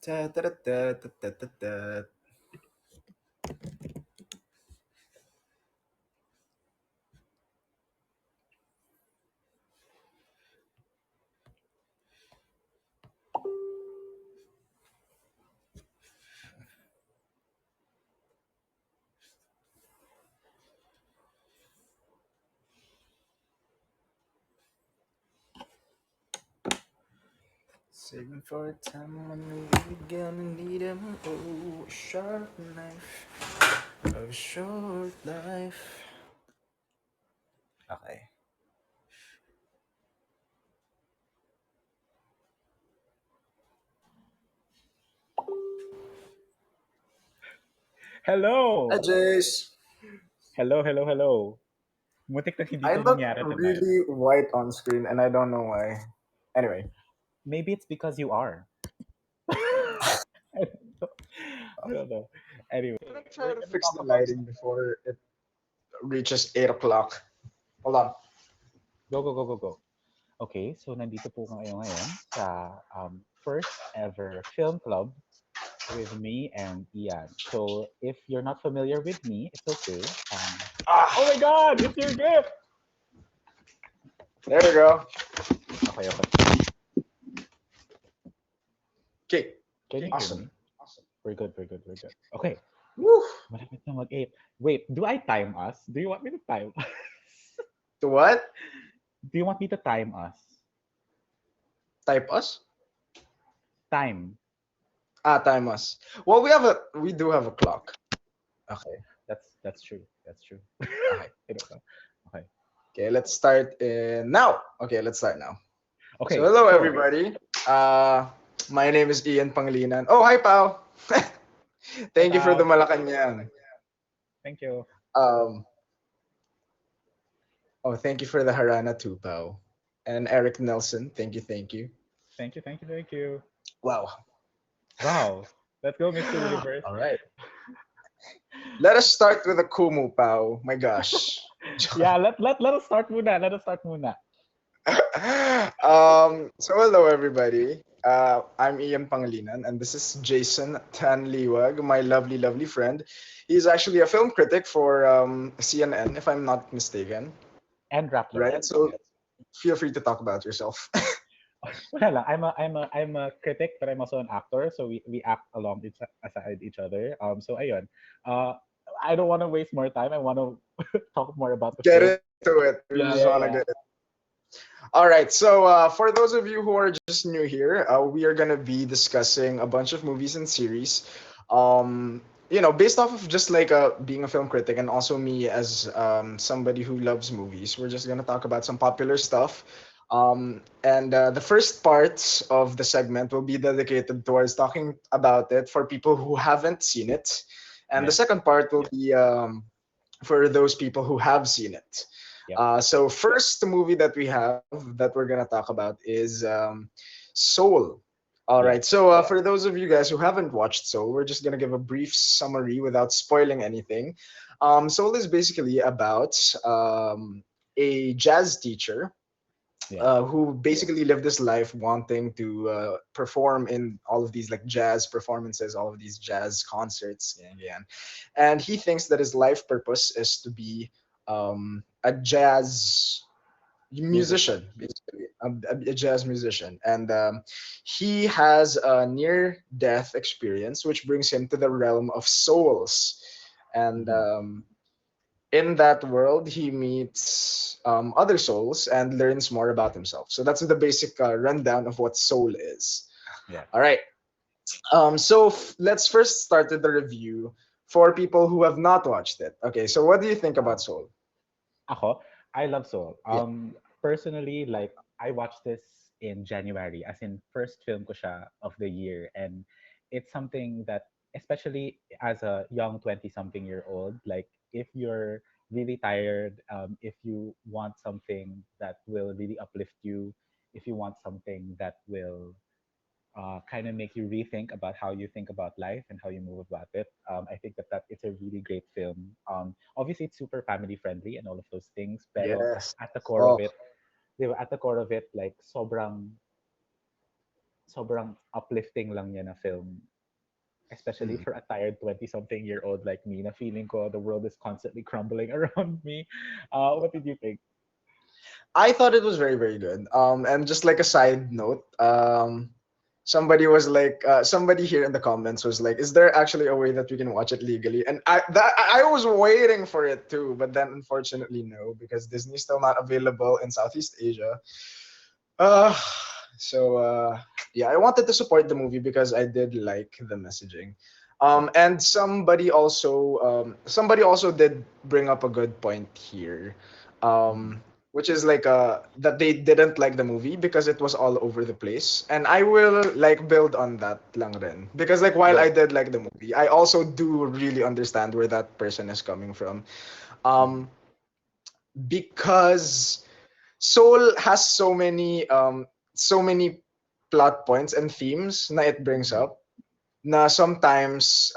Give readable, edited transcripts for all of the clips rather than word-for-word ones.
Ta ta ta ta ta ta ta ta. Saving for a time when we gonna need 'em. Oh, a sharp knife of a short life. Okay. Hi, Hello! Jace. Hello, hello, hello. Muntik na hindi I to look mangyari tonight. really white on screen, and I don't know why. Anyway, Maybe it's because you are. I don't know. I don't know. I'm Anyway, gonna try we're to gonna fix talk the about lighting before it reaches 8 o'clock. Hold on. go, go, go, go, go. Okay, so nandito po kayo ngayon sa first ever film club with me and Ian. So if you're not familiar with me, it's okay. Oh my Ah, God, it's your gift! there we go. Okay, okay. Okay, Can you hear awesome. me? We're good, we're good, we're good. Okay, Woo. malapit na mag-8. Wait, do I time us? Do you want me to time us? To what? Do you want me to time us? Type us? Time. Ah, time us. Well, we do have a clock. Okay. That's true. That's true. Okay. I don't know. Okay. Okay, let's start now. Okay, let's start now. So Okay. hello So everybody. Uh my name is Ian Panglinan. Oh, hi Pao. hi Thank you for the pal. Malacanang. Thank you. Um oh, thank you for the Harana too, Pao. And Eric Nelson, thank you, thank you. Thank you. Thank you. Thank you. Wow. Wow. Let's go, Mr. Universe. All right. Let us start with a Kumu, Pao. My gosh. Yeah. Let us start muna. Let us start muna. So hello everybody. I'm Ian Pangilinan and this is Jason Tanliwag, my lovely, lovely friend. He's actually a film critic for CNN, if I'm not mistaken. And Rappler. Right? So feel free to talk about yourself. Wala lang. I'm a critic, but I'm also an actor. So we act along aside each other. So ayun. Uh, I don't want to waste more time. I want to talk more about the Get film. into it. We Yeah. just Yeah. want to Yeah. get it. All right. So for those of you who are just new here, we are gonna be discussing a bunch of movies and series. Based off of just like being a film critic and also me as somebody who loves movies, we're just gonna talk about some popular stuff. And the first part of the segment will be dedicated towards talking about it for people who haven't seen it, and the Yes. second part will be for those people who have seen it. Yep. So first movie that we have that we're gonna talk about is Soul. All right. Yes. So for those of you guys who haven't watched Soul, we're just gonna give a brief summary without spoiling anything. Soul is basically about a jazz teacher Yeah. who basically lived his life wanting to perform in all of these like jazz performances, all of these jazz concerts, and he thinks that his life purpose is to be a jazz Musician. musician, basically a jazz musician, and he has a near-death experience, which brings him to the realm of souls, and Hmm. in that world, he meets other souls and learns more about himself. So that's the basic rundown of what soul is. Yeah. All right. Let's first start with the review for people who have not watched it. Okay. So what do you think about Soul? Ako, I love Soul. Yeah. Personally, like I watched this in January, as in first film ko siya of the year, and it's something that, especially as a young 20-something-year-old, like if you're really tired, if you want something that will really uplift you, if you want something that will kind of make you rethink about how you think about life and how you move about it. I think that it's a really great film. Obviously, it's super family friendly and all of those things, pero Yes. at the core of Oh, it, di ba, at the core of it, like sobrang sobrang uplifting lang niya na film, especially Mm. for a tired 20-something-year-old like me na feeling ko the world is constantly crumbling around me. What did you think? I thought it was very, very good. And just like a side note, somebody was like, somebody here in the comments was like, "Is there actually a way that we can watch it legally?" And I was waiting for it too, but then unfortunately no, because Disney's still not available in Southeast Asia. Uh, so yeah, I wanted to support the movie because I did like the messaging. Yeah. And somebody also did bring up a good point here. Mhm. Which is like that they didn't like the movie because it was all over the place. And I will like build on that lang rin. Because like while I Go. did like the movie, I also do really understand where that person is coming from. Mhm. Um because Soul has so many plot points and themes na it brings Mhm. up na sometimes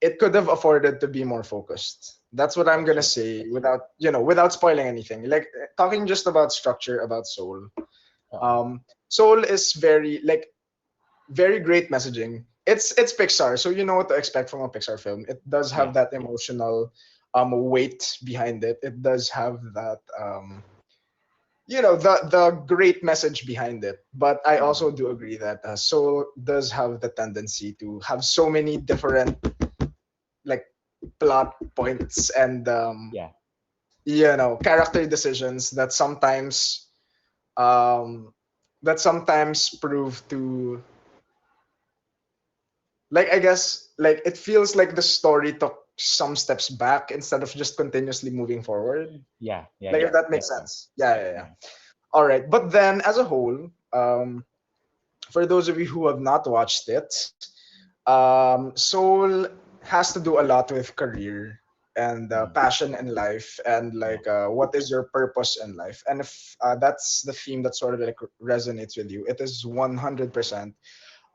it could have afforded to be more focused. That's what I'm That's gonna true. say without without spoiling anything. Like talking just about structure about Soul. Uh-uh. Um, Soul is very great messaging. It's Pixar, so you know what to expect from a Pixar film. It does Yeah. have that emotional weight behind it. It does have that the great message behind it. But I Mhm. also do agree that Soul does have the tendency to have so many different like plot points and Yeah. character decisions um that sometimes prove to, like, I guess, like it feels like the story took some steps back instead of just continuously moving forward, Yeah. Yeah. like Yeah. if that makes That's true. sense. Yeah. Yeah. All right, but then as a whole, for those of you who have not watched it, Soul has to do a lot with career and Mhm. passion in life and Yeah. like what is your purpose in life. And if that's the theme that sort of like resonates with you, it is 100%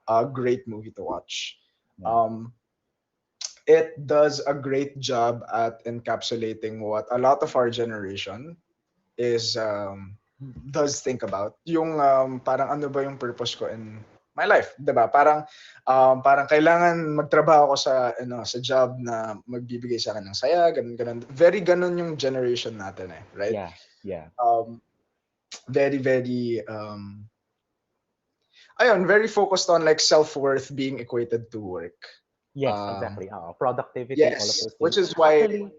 a great movie to watch. Yeah. Um, it does a great job at encapsulating what a lot of our generation is does think about yung parang ano ba yung purpose ko in my life, 'di ba? Parang kailangan magtrabaho ako sa job na magbibigay sa akin ng saya, ganun ganun. Very ganun yung generation natin right? Yeah. Yeah. Um very very focused on like self-worth being equated to work. Yes, Um exactly. Productivity, all of yes, those things. which is why Actually,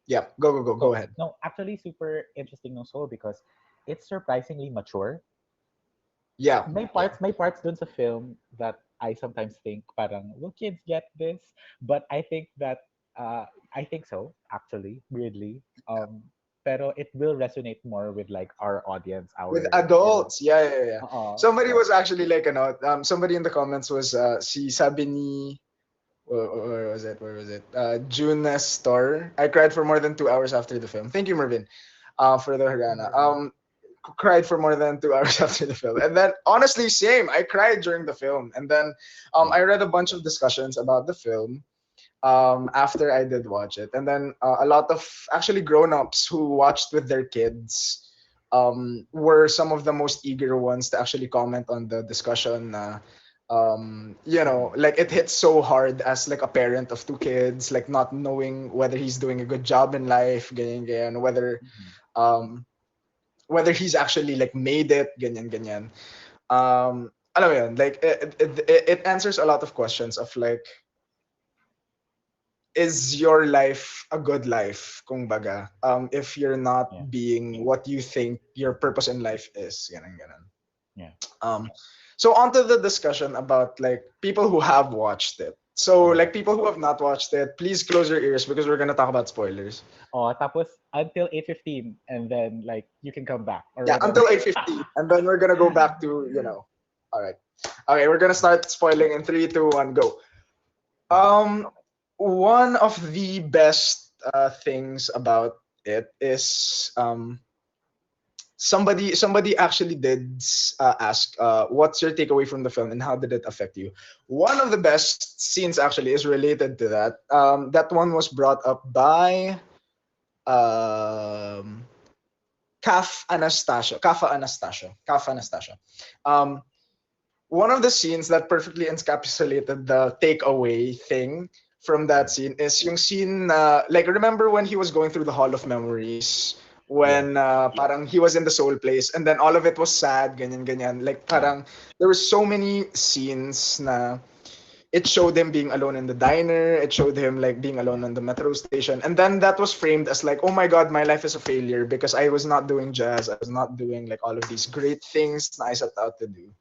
yeah, go go. ahead. No, actually, super interesting no Soul because it's surprisingly mature. Yeah, yeah. May parts dun sa film that I sometimes think parang, will kids get this? But I think so, actually, weirdly. Pero it will resonate more with like our audience, With our, adults, yeah. uh, Somebody was actually like, somebody in the comments was, si sabi ni, where was it? Juna's Store. I cried for more than 2 hours after the film. Thank you, Mervin, for the Harana. Cried for more than 2 hours after the film. And then, honestly, same. I cried during the film. And then, yeah, I read a bunch of discussions about the film after I did watch it. And then a lot of actually grown-ups who watched with their kids were some of the most eager ones to actually comment on the discussion. mhm, Like it hits so hard as like a parent of two kids, like not knowing whether he's doing a good job in life, ganyan, ganyan, mhm. um, whether he's actually like made it, ganyan, ganyan. Alam mo yun, like it answers a lot of questions of like, is your life a good life, kung baga, if you're not Yeah, being what you think your purpose in life is, ganun, ganun. yeah. Um, so onto the discussion about like people who have watched it. So Oh yeah. like people who have not watched it, please close your ears because we're gonna talk about spoilers. Oh, tapos until 8:15 and then like you can come back or Yeah, whatever. until 8:50, and then we're gonna go back to All right, okay, we're gonna start spoiling in 3, 2, 1, go. Okay. Um, One of the best things about it is somebody actually did ask what's your takeaway from the film and how did it affect you. One of the best scenes actually is related to that. That one was brought up by Kaf Anastasia. Um, one of the scenes that perfectly encapsulated the takeaway thing from that Yeah. scene is yung scene like remember when he was going through the Hall of Memories Yes. when parang he was in the soul place and then all of it was sad ganyan ganyan like Yeah. parang there were so many scenes na it showed him being alone in the diner, it showed him like being alone Yeah. on the metro station, and then that was framed as like, oh my god, my life is a failure because I was not doing jazz, I was not doing like all of these great things that I set out to do.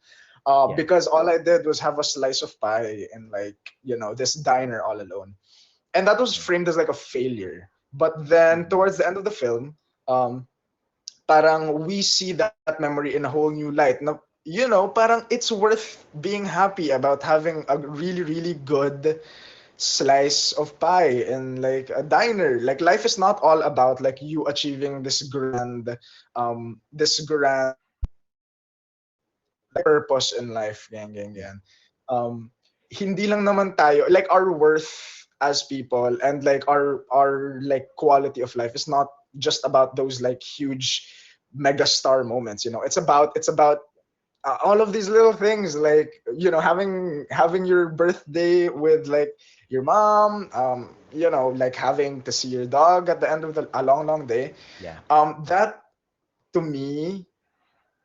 Yes. Because all I did was have a slice of pie in like, this diner all alone. And that was Yeah. framed as like a failure. But then Mm-mm. towards the end of the film, um, parang we see that memory in a whole new light. Now, parang it's worth being happy about having a really, really good slice of pie in like a diner. Like life is not all about like you achieving this grand like purpose in life, gang, gang, Yeah. gang. Hindi lang naman tayo like our worth as people and like our like quality of life is not just about those like huge mega star moments. It's about all of these little things like having your birthday with like your mom, like having to see your dog at the end of a long long day. Yeah. That to me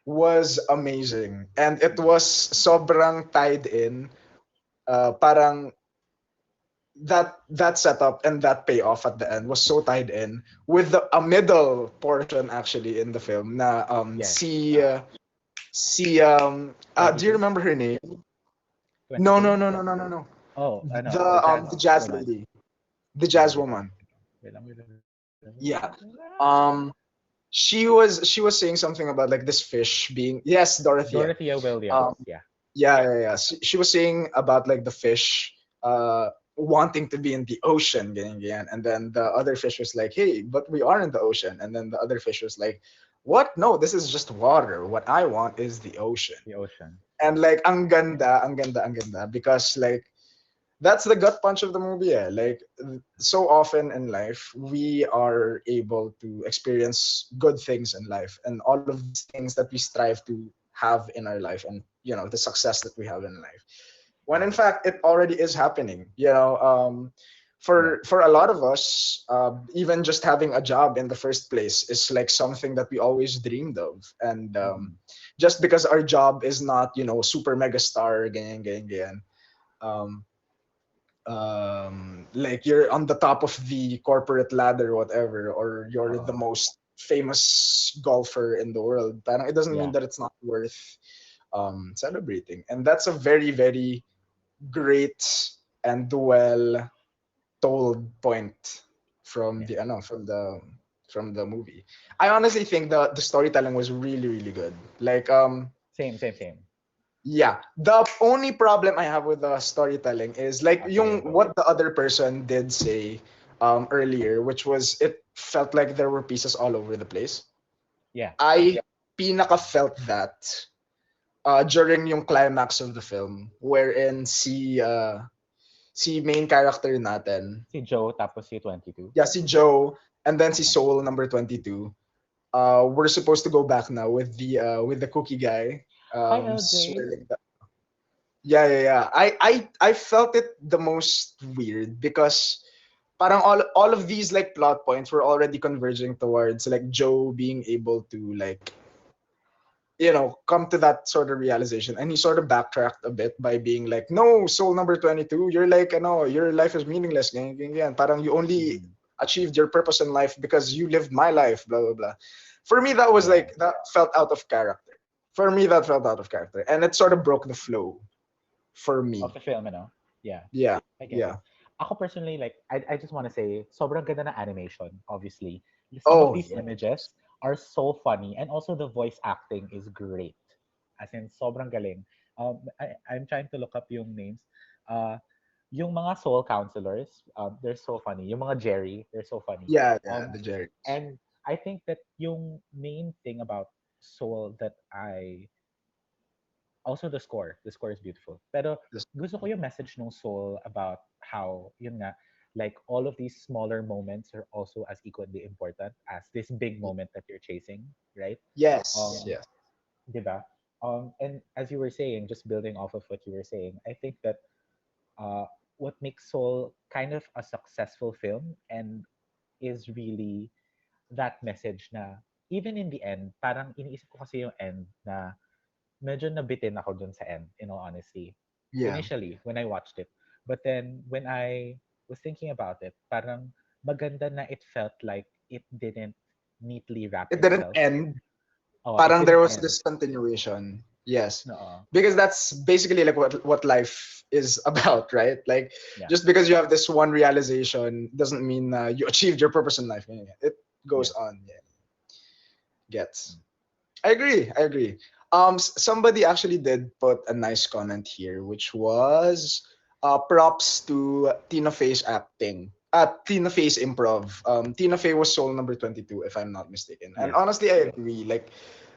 was amazing and it Mm-mm. was sobrang tied in, parang that setup and that payoff at the end was so tied in with a middle portion actually in the film na Yes. do you 22. remember her name? No, 22. no, no, no, no, no, no. Oh, I know. The The jazz jazz woman. lady, the Yeah. jazz Wait lang. woman. Wait lang. Wait lang. Wait lang. Wait lang. Yeah. Wait lang. Um, she was saying something about like this fish being, yes, Dorothea. Dorothea Williams. Um, Yeah. yeah, yeah, yeah. She was saying about like the fish wanting to be in the ocean, ganyan, ganyan. And then the other fish was like, "Hey, but we are in the ocean." And then the other fish was like, "What? No, this is just water. What I want is the ocean." The ocean. And like ang ganda, ang ganda, ang ganda because like that's the gut punch of the movie. Eh. Like so often in life, we are able to experience good things in life, and all of these things that we strive to have in our life, and the success that we have in life. When in fact, it already is happening. Yeah. For a lot of us, even just having a job in the first place is like something that we always dreamed of, and Mm-mm. just because our job is not super mega star, ganyan, ganyan, ganyan. Um, like you're on the top of the corporate ladder or whatever, or you're the Uh-oh. most famous golfer in the world, parang it doesn't mean Yeah. that it's not worth celebrating. And that's a very, very great and well told point from Yeah. the movie. I honestly think the storytelling was really, really good. Like Same, same, same. yeah, the only problem I have with the storytelling is like Sige, yung go. what the other person did say earlier, which was it felt like there were pieces all over the place. Yeah. I pinaka felt that during yung climax of the film wherein si main character natin, Si Joe tapos si 22. yeah, si Joe, and then si Uh-huh. Soul number 22. We're supposed to go back now with the cookie guy Hi, LJ. swirling. Yeah, yeah, yeah. I felt it the most weird because parang all of these like plot points were already converging towards like Joe being able to like come to that sort of realization, and he sort of backtracked a bit by being like, no, soul number 22, you're like, your life is meaningless, ganyan, ganyan. Parang you only Mm-hmm. achieved your purpose in life because you lived my life, blah blah blah. For me, that was Yeah. like that felt out of character. For me, that felt out of character, and it sort of broke the flow for Of me. the film, Yeah. Yeah, I get it. yeah. Ako personally, like, I just want to say, sobrang ganda na animation, obviously. Some of Oh these yeah. images are so funny, and also the voice acting is great. As in, sobrang galing. I'm trying to look up yung names. Uh, yung mga soul counselors, they're so funny. Yung mga Jerry, they're so funny. Yeah, yeah, Um, the Jerry. and I think that yung main thing about Soul that I also the score is beautiful. Pero This- gusto ko yung message ng Soul about how, yun nga, like all of these smaller moments are also as equally important as this big moment that you're chasing, right? Yes, Um, yes. di ba? And as you were saying, just building off of what you were saying, I think that uh, what makes Soul kind of a successful film and is really that message na even in the end, parang iniisip ko kasi yung end na medyo nabitin ako dun sa end, in all honesty. Yeah. Initially, when I watched it. But then, when I was thinking about it, parang maganda na it felt like it didn't neatly wrap It didn't itself. end. Oh, it Parang there didn't was end. this continuation. Yes. No. Because that's basically like what life is about, right? Like Yeah. just because you have this one realization doesn't mean you achieved your purpose in life. Yeah, it goes Yes. on. Yeah. Gets. Mm. I agree. I agree. Somebody actually did put a nice comment here, which was props to Tina Fey's acting. Tina Fey's improv. Tina Fey was Soul number 22, if I'm not mistaken. And Yes. honestly, I agree. Like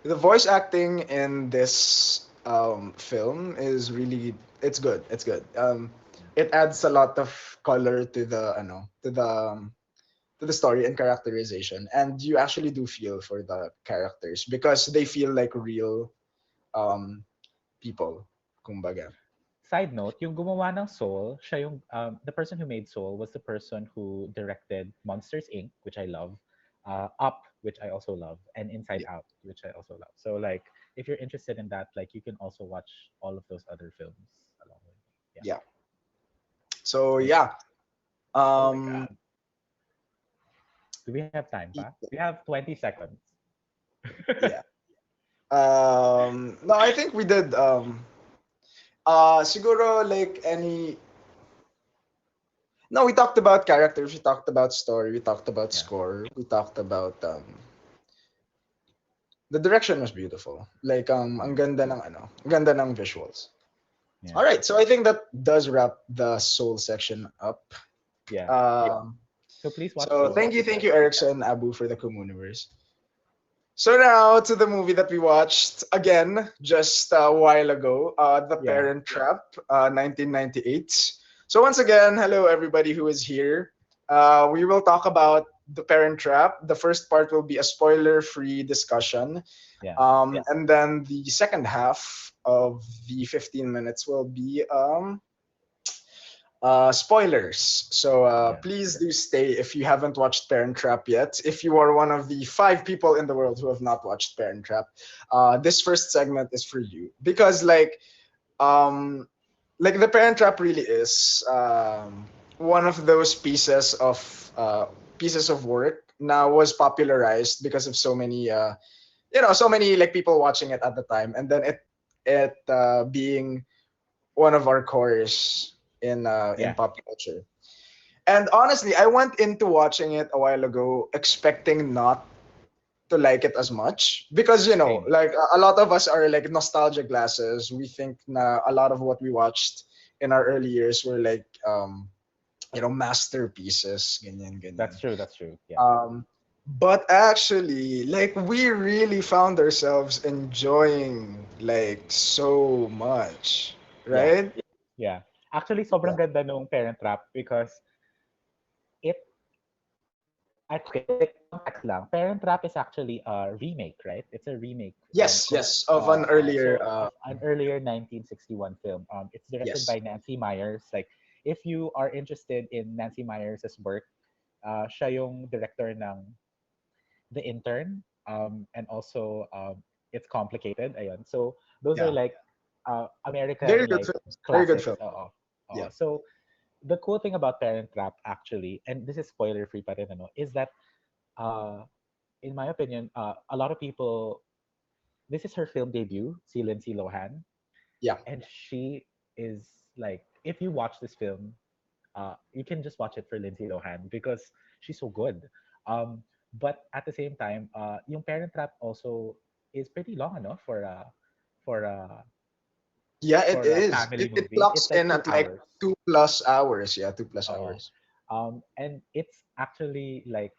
the voice acting in this film is really it's good. It's good. Yeah. It adds a lot of color to the story and characterization, and you actually do feel for the characters because they feel like real um people, kumbaga. Side note, yung gumawa ng Soul, siya yung, the person who made Soul was the person who directed Monsters Inc., which I love, Up, which I also love, and Inside Out, which I also love. So like, if you're interested in that, like you can also watch all of those other films along with me. Yeah. Yeah. So Oh, yeah. oh my Um God. Do we have time pa? We have 20 seconds. yeah. No, I think we did siguro like any no, we talked about characters, we talked about story, we talked about Yeah. score, we talked about the direction was beautiful. Like ang Mm. ganda ng ang ganda ng visuals. Yeah. All right, so I think that does wrap the soul section up. Yeah. Um, So please watch so Soul. thank you, Erickson, Abu, for the Communiverse. So now to the movie that we watched again just a while ago, The Yeah. Parent Trap, 1998. So once again, hello everybody who is here. We will talk about The Parent Trap. The first part will be a spoiler-free discussion. Yeah. And then the second half of the 15 minutes will be spoilers. So Yeah. please do stay if you haven't watched Parent Trap yet. If you are one of the 5 people in the world who have not watched Parent Trap, this first segment is for you because um, like the Parent Trap really is one of those pieces of work now was popularized because of so many so many like people watching it at the time, and then it being one of our cores in Yeah. pop culture. And honestly, I went into watching it a while ago expecting not to like it as much because Same. like a lot of us are like nostalgia glasses. We think na a lot of what we watched in our early years were like masterpieces, ganyan That's ganyan. true. That's true. Yeah. But actually, like we really found ourselves enjoying like so much, Yeah. right? Yeah. Actually, sobrang Yeah. ganda nung Parent Trap because it, okay, like context lang. Parent Trap is actually a remake, right? It's a remake. Yes, yes, of an earlier Of an earlier 1961 film. It's directed yes. by Nancy Myers. Like, if you are interested in Nancy Myers' work, siya yung director ng The Intern, and also It's Complicated. Ayun. So those are Yeah. like Very American good like film. Very good classics. film. Oo. Oo. Yeah. So the cool thing about Parent Trap actually, and this is spoiler free pa rin, ano, is that uh, in my opinion, a lot of people, this is her film debut, si Lindsay Lohan, Yeah. and she is like, if you watch this film, you can just watch it for Lindsay Lohan because she's so good. Um, but at the same time, yung Parent Trap also is pretty long enough for a Yeah, it for a is. family It movie. clocks It's like in two at like hours. 2+ hours. Yeah, 2+ hours. And it's actually like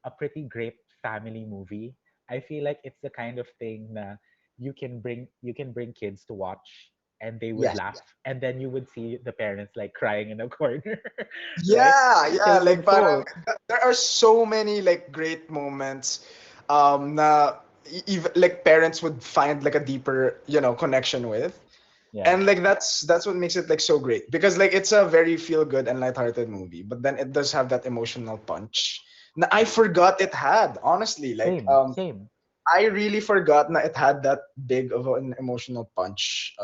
a pretty great family movie. I feel like it's the kind of thing na you can bring kids to watch and they would Yes. laugh, and then you would see the parents like crying in a corner, right? Yeah, yeah. Same Like with parang Soul. there are so many like great moments. Na even like parents would find like a deeper, connection with. Yeah. And like that's what makes it like so great, because like it's a very feel good and lighthearted movie, but then it does have that emotional punch. Na I forgot it had, honestly. Like Same. Same. I really forgot that it had that big of an emotional punch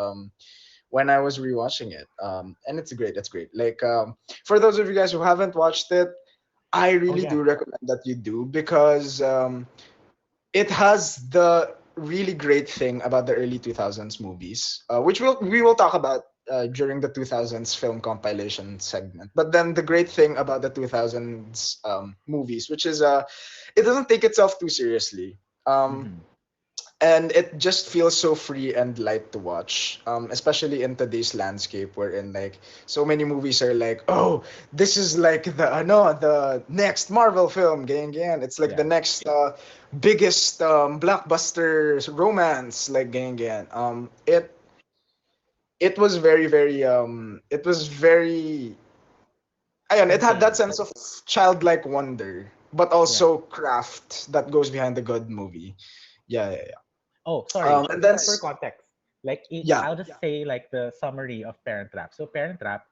when I was rewatching it. And it's great. It's great. Like for those of you guys who haven't watched it, I Oh really yeah. do recommend that you do, because it has the really great thing about the early 2000s movies, which we will talk about during the 2000s film compilation segment. But then the great thing about the 2000s movies, which is it doesn't take itself too seriously. Um, Mm-hmm. and it just feels so free and light to watch, especially in today's landscape, wherein like so many movies are like, oh, this is like the no the next Marvel film, gang gang, it's like the Yeah. next biggest blockbuster romance, like gang gang. It was very, ayun, it had that Contained. sense of childlike wonder, but Yeah. also craft that goes behind the good movie. Yeah, yeah, yeah. Oh, sorry. And then For context, like yeah. I'll just say like the summary of Parent Trap. So Parent Trap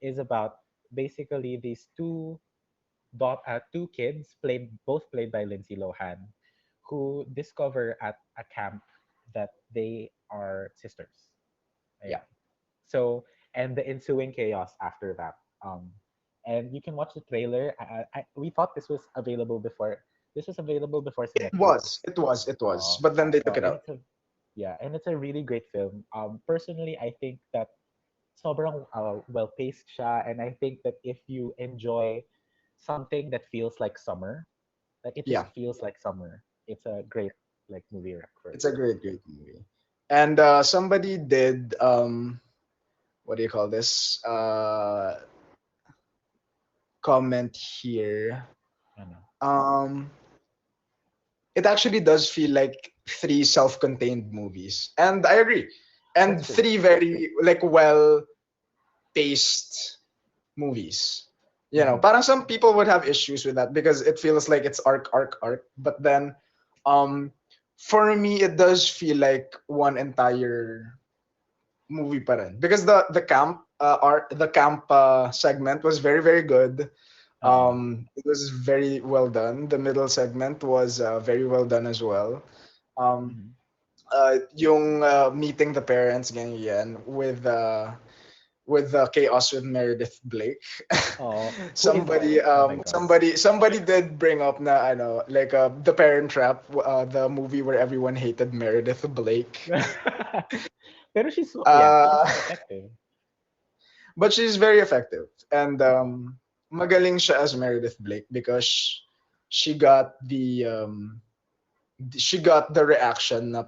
is about basically these two kids played by Lindsay Lohan, who discover at a camp that they are sisters. Yeah. Ayan. So, and the ensuing chaos after that. And you can watch the trailer. We thought this was available before. This was available before sa It was. Netflix. It was. It was. Oh, But then they took oh, it and out. it's a yeah, and it's a really great film. Personally, I think that sobrang well-paced siya, and I think that if you enjoy something that feels like summer, like it Yeah. just feels like summer, it's a great like movie rec for It's you. a great, great movie. And somebody did what do you call this? Comment here. Ano? Um it actually does feel like three self-contained movies. And I agree. That's And true. three very like well paced movies. Mm-hmm. Parang some people would have issues with that because it feels like it's arc, arc, arc. But then, um, for me, it does feel like one entire movie pa rin. Because the camp segment was very, very good. Uh-uh. It was very well done. The middle segment was very well done as well. Um, Mm-hmm. yung meeting the parents, ganyan, with the chaos with Meredith Blake. Oh, who is that? somebody Oh my um god. somebody somebody did bring up na like the Parent Trap, the movie where everyone hated Meredith Blake. Pero she's Uh so effective. but she's very effective, and magaling siya as Meredith Blake because she got the um she got the reaction na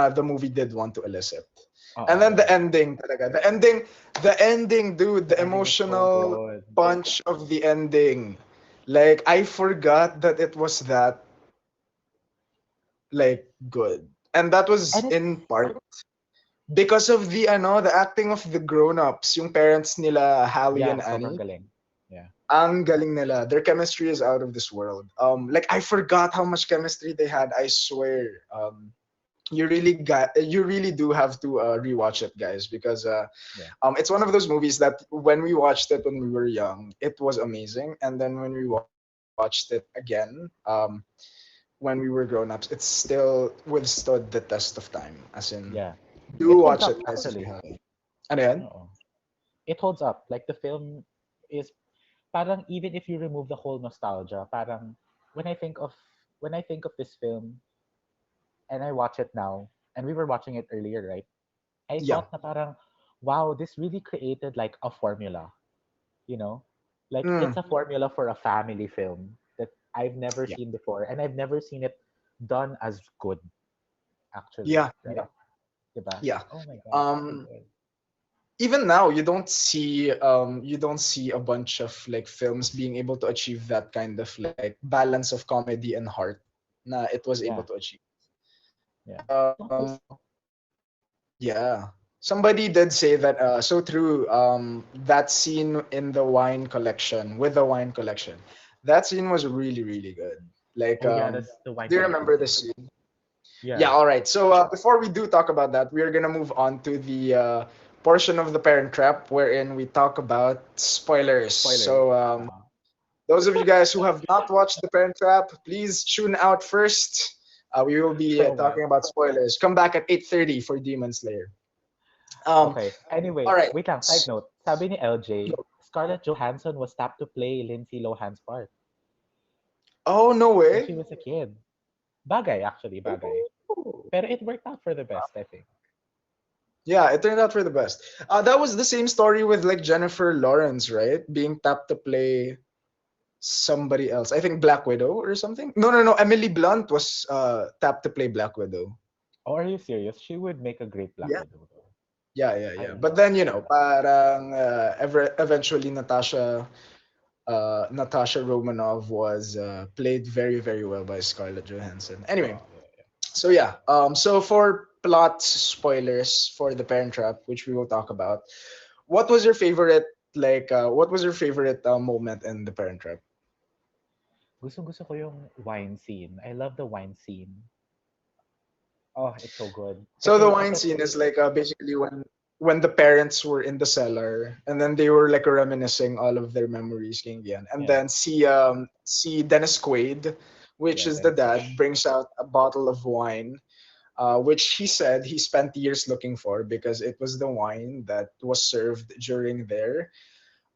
the movie did want to elicit. And then the Oo. ending talaga. The ending, dude, the The ending is so emotional good. punch of the ending. Like I forgot that it was that like good. And that was And it's in part because of the acting of the grown-ups, yung parents nila Hallie yeah, and sobrang Annie. galing. Yeah. Ang galing nila. Their chemistry is out of this world. Like I forgot how much chemistry they had. I swear. You really do have to rewatch it, guys, because Yeah. it's one of those movies that when we watched it when we were young, it was amazing, and then when we watched it again, when we were grown-ups, it still withstood the test of time. As in, Yeah. do It watch holds it, up guys, if you actually. haven't. Ano yan? Oo. It holds up. Like the film is parang even if you remove the whole nostalgia, parang when I think of when I think of this film and I watch it now, and we were watching it earlier, right? I Yeah. thought na parang, wow, this really created like a formula, you know? Like Mm, it's a formula for a family film that I've never yeah. seen before, and I've never seen it done as good, actually, Yeah. right? Diba? Yeah. Oh my god, it's so Um, good. even now you don't see a bunch of like films being able to achieve that kind of like balance of comedy and heart na it was able Yeah, to achieve. yeah. Um, yeah. Somebody did say that so true. That scene in the wine collection with the wine collection, that scene was really really good. Like Oh yeah, that's the wine do you collection remember the scene. scene? Yeah, Yeah. all right. So before we do talk about that, we are gonna move on to the portion of the Parent Trap wherein we talk about spoilers. Spoilers. So those of you guys who have not watched the Parent Trap, please tune out first. We will be So what? talking about spoilers. Come back at 8:30 for Demon Slayer. Um, Okay. all Anyway, right. wait lang. Side note. Sabi ni LJ, Scarlett Johansson was tapped to play Lindsay Lohan's part Oh no when way. she was a kid. Bagay, actually, bagay. Ooh. Pero it worked out for the best, I think. Yeah, it turned out for the best. That was the same story with like Jennifer Lawrence, right? Being tapped to play somebody else. I think Black Widow or something. No, no, no. Emily Blunt was tapped to play Black Widow. Oh, are you serious? She would make a great Black Yeah, Widow, though. yeah, yeah, I yeah. But love then her. parang eventually Natasha Romanoff was played very very well by Scarlett Johansson. Anyway, Oh, yeah, yeah. so yeah. So for plot spoilers for The Parent Trap, which we will talk about, what was your favorite what was your favorite moment in The Parent Trap? Gusto ko yung wine scene. I love the wine scene. Oh, it's so good. So the Kasi wine ito, scene is like basically when the parents were in the cellar and then they were like reminiscing all of their memories king yan. And yeah, then see Dennis Quaid, which yeah, is the Dennis Quaid. dad, brings out a bottle of wine, which he said he spent years looking for because it was the wine that was served during their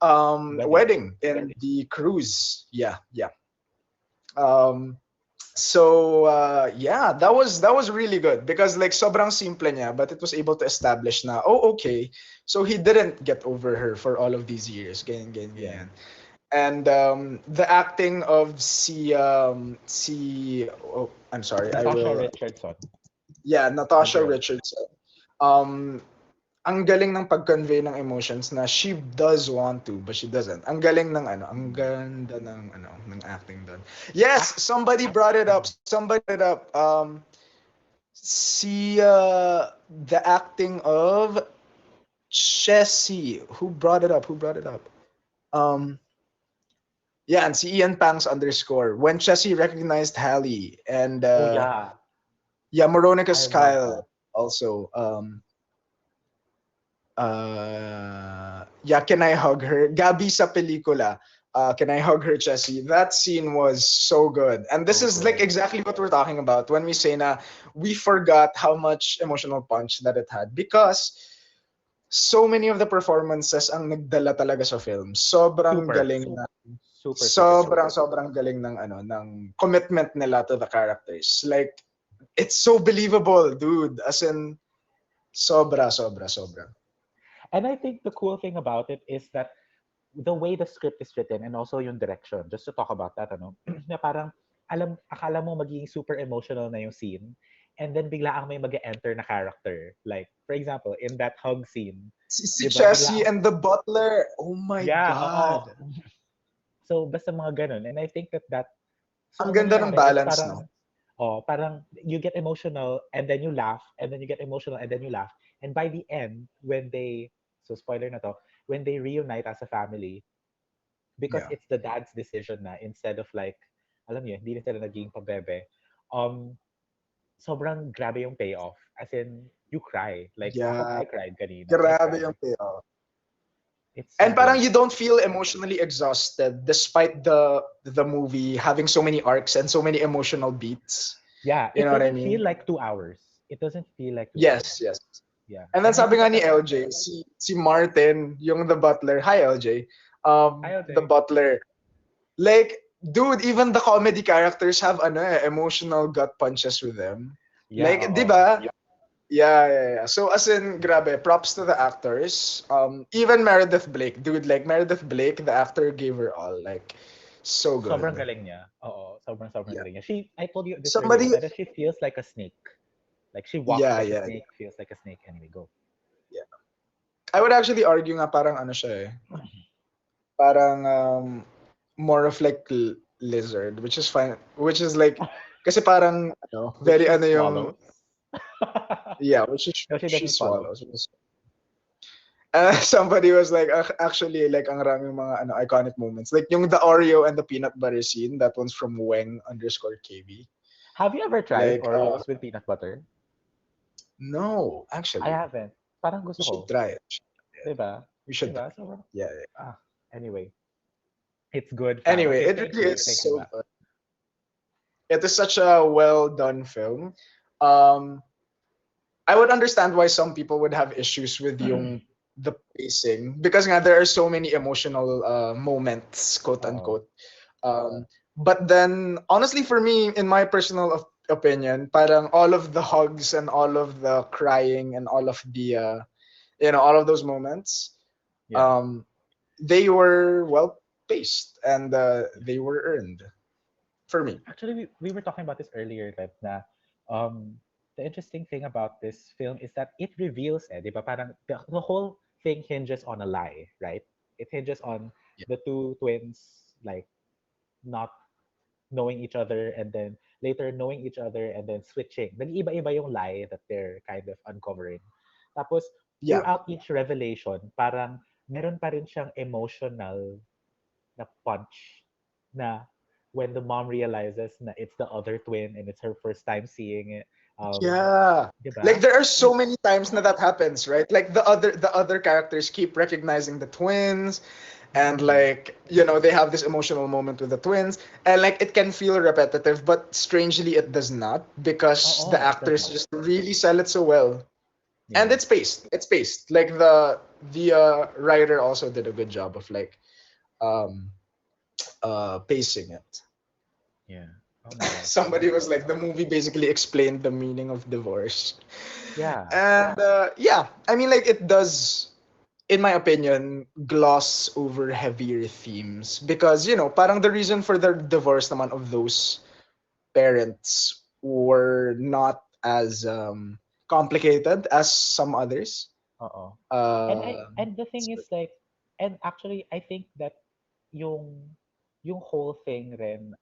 Wedding. wedding in the cruise. Yeah, yeah. Um, yeah, that was really good because like sobrang simple niya, but it was able to establish na okay, so he didn't get over her for all of these years, ganyan ganyan Yeah. ganyan. And the acting of I'm sorry, I Natasha will Richardson. yeah, The Natasha girl. Richardson. Um, ang galing ng pag-convey ng emotions na she does want to but she doesn't. Ang galing ng ang Mm. ganda ng acting doon. Yes, Ac- somebody brought it up. Somebody brought it up. See the acting of Chessie. Who brought it up? Who brought it up? Um yeah, and see Ian Pangs underscore. When Chessie recognized Hallie and oh yeah, yeah, I Moronicus love that. Kyle also. Yeah, Can I Hug Her? Gabi sa pelikula. Can I Hug Her, Chessie? That scene was so good. And this So is like good. exactly what we're talking about when we say na we forgot how much emotional punch that it had because so many of the performances ang nagdala talaga sa film. Sobrang Super, galing na super, super good. sobrang galing ng commitment nila to the characters. Like it's so believable, dude. As in sobra. And I think the cool thing about it is that the way the script is written and also yung direction, just to talk about that, na parang akala mo magiging super emotional na yung scene, and then bigla ang may mag-enter na character. Like, for example, in that hug scene, Si di ba, bigla Chessie ang, and the butler. Oh my yeah, oo. God. So, basta mga ganun. And I think so Ang ang ganda ng nangyayari is balance, no? parang you get emotional and then you laugh, and then you get emotional and then you laugh. And by the end, so spoiler na to, when they reunite as a family, because Yeah. it's the dad's decision na instead of like, alam niyo, hindi na sila naging pabebe, um, sobrang grabe yung payoff. As in, you cry. Like, Yeah. I cried kanina. I Grabe yung cried. payoff. It's so And parang good. you don't feel emotionally exhausted despite the movie having so many arcs and so many emotional beats. Yeah, You it know what I doesn't feel mean? like 2 hours. It doesn't feel like 2 hours. Yes, yes. Yeah. And then And I sabi think nga that ni that's, LJ, si Martin, yung the butler. Hi LJ. hi, The LJ. butler. Like, dude, even the comedy characters have emotional gut punches with them. Yeah, Like, di oo. ba? Yeah. So as in, grabe, props to the actors. Even Meredith Blake, dude, like Meredith Blake, the actor gave her all. Like, so Sobrang good. galing niya. Oo, sobrang Yeah. galing niya. I told you this earlier, Somebody, that she feels like a snake. Like she walks yeah, like a yeah, snake, feels like a snake. Anyway, go. yeah. I would actually argue nga parang siya parang more of like lizard, which is fine, which is like, kasi parang Which very she yung, swallows. yeah, which is No, she she doesn't swallow. swallows. Somebody was like, actually, like, ang raming mga iconic moments. Like, yung the Oreo and the peanut butter scene, that one's from Weng underscore KB. Have you ever tried Like, Oreos with peanut butter? no, I actually, haven't. Parang gusto we ko. should try it. 'Di ba? We 'Di should try ba? it. So, Yeah, yeah. anyway, it's good, fam. Anyway, Okay, it thank really you. is Thank you, so Ma. good. It is such a well done film. Um, I would understand why some people would have issues with the pacing because nga, there are so many emotional moments, quote Oo. unquote. But then, honestly, for me, in my personal opinion, parang all of the hugs and all of the crying and all of the all of those moments, Yeah. um, they were well paced and they were earned for me. Actually, we were talking about this earlier, right? Na, the interesting thing about this film is that it reveals, di ba? Parang the whole thing hinges on a lie, right? It hinges on Yeah. the two twins, like, not knowing each other and then later knowing each other and then switching. Nag-iba-iba yung lie that they're kind of uncovering. Tapos, Yeah. throughout each revelation, parang meron pa rin siyang emotional na punch na when the mom realizes na it's the other twin and it's her first time seeing it. Yeah. Di Like ba? there are so Like, many times na that happens, right? Like the other characters keep recognizing the twins and mm, like, they have this emotional moment with the twins and like it can feel repetitive, but strangely it does not because the oo, it does actors not. just really sell it so well. And Yeah, it's paced. It's paced. Like the writer also did a good job of like um pacing it. yeah. Oh my gosh. Somebody was like the movie basically explained the meaning of divorce. Yeah. And yeah, I mean, like it does, in my opinion, gloss over heavier themes because parang the reason for the divorce naman of those parents were not as complicated as some others. Oo. Uh, And the thing is like, and actually I think that yung yung whole thing rin,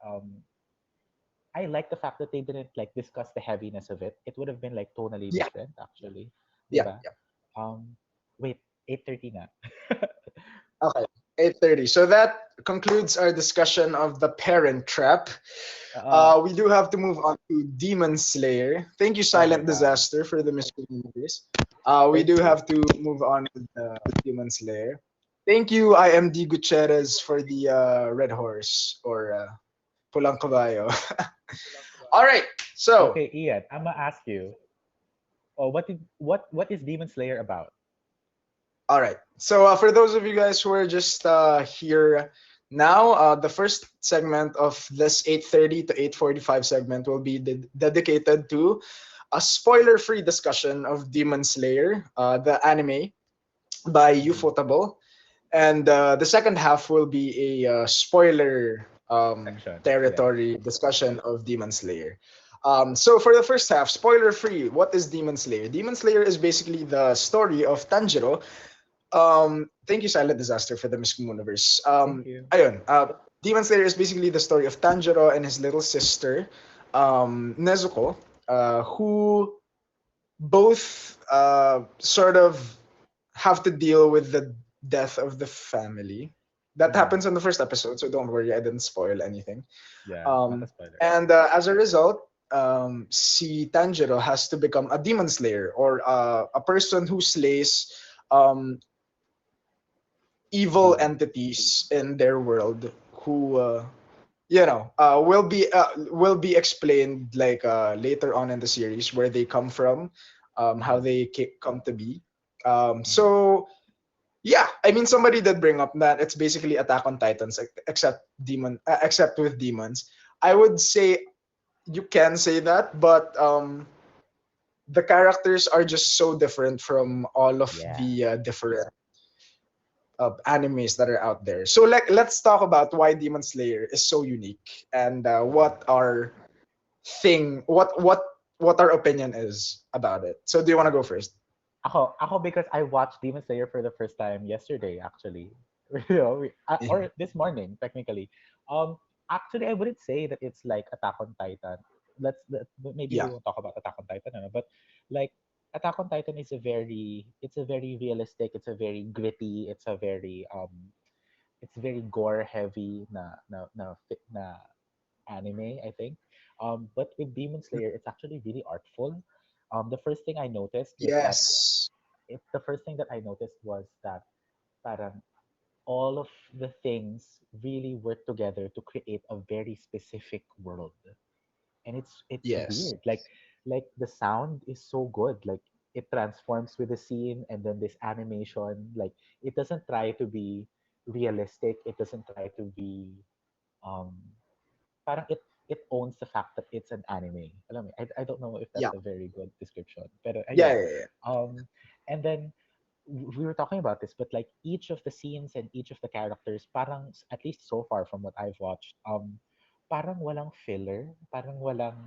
I like the fact that they didn't like discuss the heaviness of it. It would have been like tonally yeah, different actually. yeah, 'Di ba? yeah. Wait, 8:30 na. Okay, 8:30. So that concludes our discussion of the Parent Trap. Oo. We do have to move on to Demon Slayer. Thank you, Oh my Silent god. Disaster, for the miscommunities. We Thank do you. have to move on with Demon Slayer. Thank you, IMD Gutierrez, for the Red Horse or Pulang Caballo. All right, so Okay, Ian, I'm gonna ask you. Oh, what is Demon Slayer about? all right. So for those of you guys who are just here now, the first segment of this 8:30 to 8:45 segment will be dedicated to a spoiler-free discussion of Demon Slayer, the anime by Mhm. Ufotable, and the second half will be a spoiler Section. Yeah. territory discussion of Demon Slayer. So for the first half, spoiler-free, what is Demon Slayer? Demon Slayer is basically the story of Tanjiro. Thank you, Silent Disaster, for the Miscommuniverse. Thank you. Ayun, Demon Slayer is basically the story of Tanjiro and his little sister, Nezuko, who both sort of have to deal with the death of the family. That Mhm. happens in the first episode, so don't worry, I didn't spoil anything. Yeah, not a Um, spoiler. and as a result, si Tanjiro has to become a demon slayer or a person who slays um, evil Demons. entities in their world who will be explained like later on in the series where they come from, how Mhm. they come to be. Mhm. So yeah, I mean somebody did bring up that it's basically Attack on Titans except with demons. I would say you can say that, but the characters are just so different from all of Yeah. the different animes that are out there. So let's talk about why Demon Slayer is so unique and what our opinion is about it. So do you want to Yeah. go first? Ako because I watched Demon Slayer for the first time yesterday, actually. You know, or this morning, technically. Um, Actually, I wouldn't say that it's like Attack on Titan. Maybe we Yeah, won't talk about Attack on Titan, ano, but like Attack on Titan is it's a very realistic, it's a very gritty, it's very gore heavy na anime, I think. But with Demon Slayer, it's actually really artful. The first thing I noticed was that Yes. the first thing that I noticed was that parang all of the things really work together to create a very specific world, and it's Yes. weird. Like the sound is so good. Like it transforms with the scene, and then this animation, like it doesn't try to be realistic. It doesn't try to be um parang it owns the fact that it's an anime. Alam mo, I don't know if Yeah. that's a very good description. Pero Yeah. ayun. Yeah. Yeah. And then we were talking about this, but like each of the scenes and each of the characters, parang at least so far from what I've watched, parang walang filler, parang walang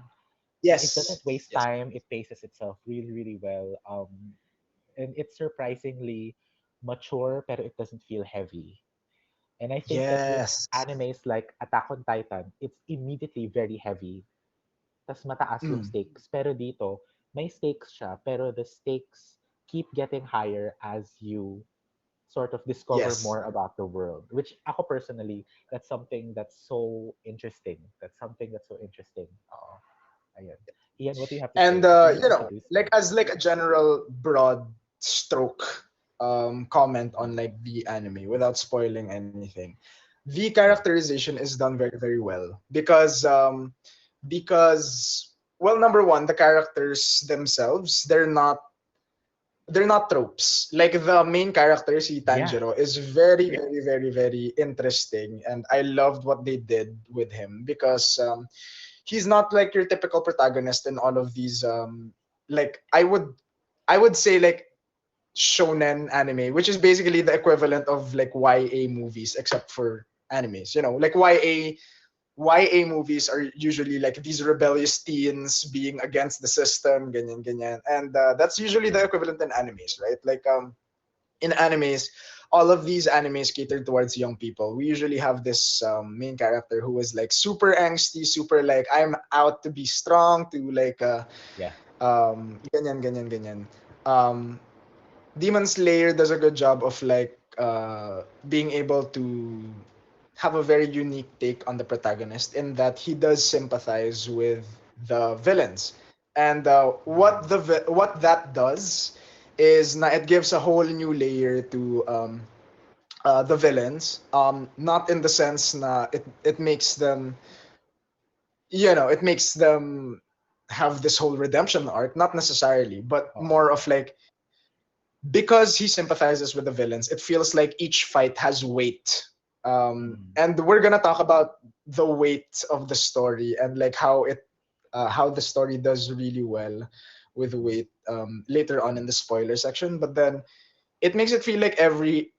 it doesn't Yes. waste Yes. time. It paces itself really, really well. And it's surprisingly mature, pero it doesn't feel heavy. And I think that with Yes. animes like Attack on Titan, it's immediately very heavy. Tas mataas yung Mm. stakes. Pero dito, may stakes siya, pero the stakes keep getting higher as you sort of discover Yes. more about the world. Which ako personally, that's something that's so interesting. That's something that's so interesting. Ayun. Ian, what do you have to And say? Kasi you you also know, like listened. as like a general broad stroke comment on Mm. like the anime without spoiling anything. The Yeah. characterization is done very very well because well, number one, the characters themselves, they're not tropes. Like the main character, si Yeah. Tanjiro, is very, very, very, very interesting, and I loved what they did with him because he's not like your typical protagonist in all of these. Like I would say like shonen anime, which is basically the equivalent of like YA movies, except for animes. You know, like YA movies are usually like these rebellious teens being against the system, ganyan, ganyan. And that's usually the Yeah. equivalent in animes, right? Like in animes, all of these animes cater towards young people. We usually have this main character who is like super angsty, super like I'm out to be strong, to like Yeah. ganyan, ganyan, ganyan. Um, Demon Slayer does a good job of like being able to have a very unique take on the protagonist in that he does sympathize with the villains, and Mm. what that does is it gives a whole new layer to the villains. Not in the sense na it makes them, you know, it makes them have this whole redemption arc, not necessarily, but Oo. more of like because he sympathizes with the villains, it feels like each fight has weight. Mm. And we're gonna talk about the weight of the story and like how the story does really well with Mm. weight later on in the spoiler section. But then it makes it feel like every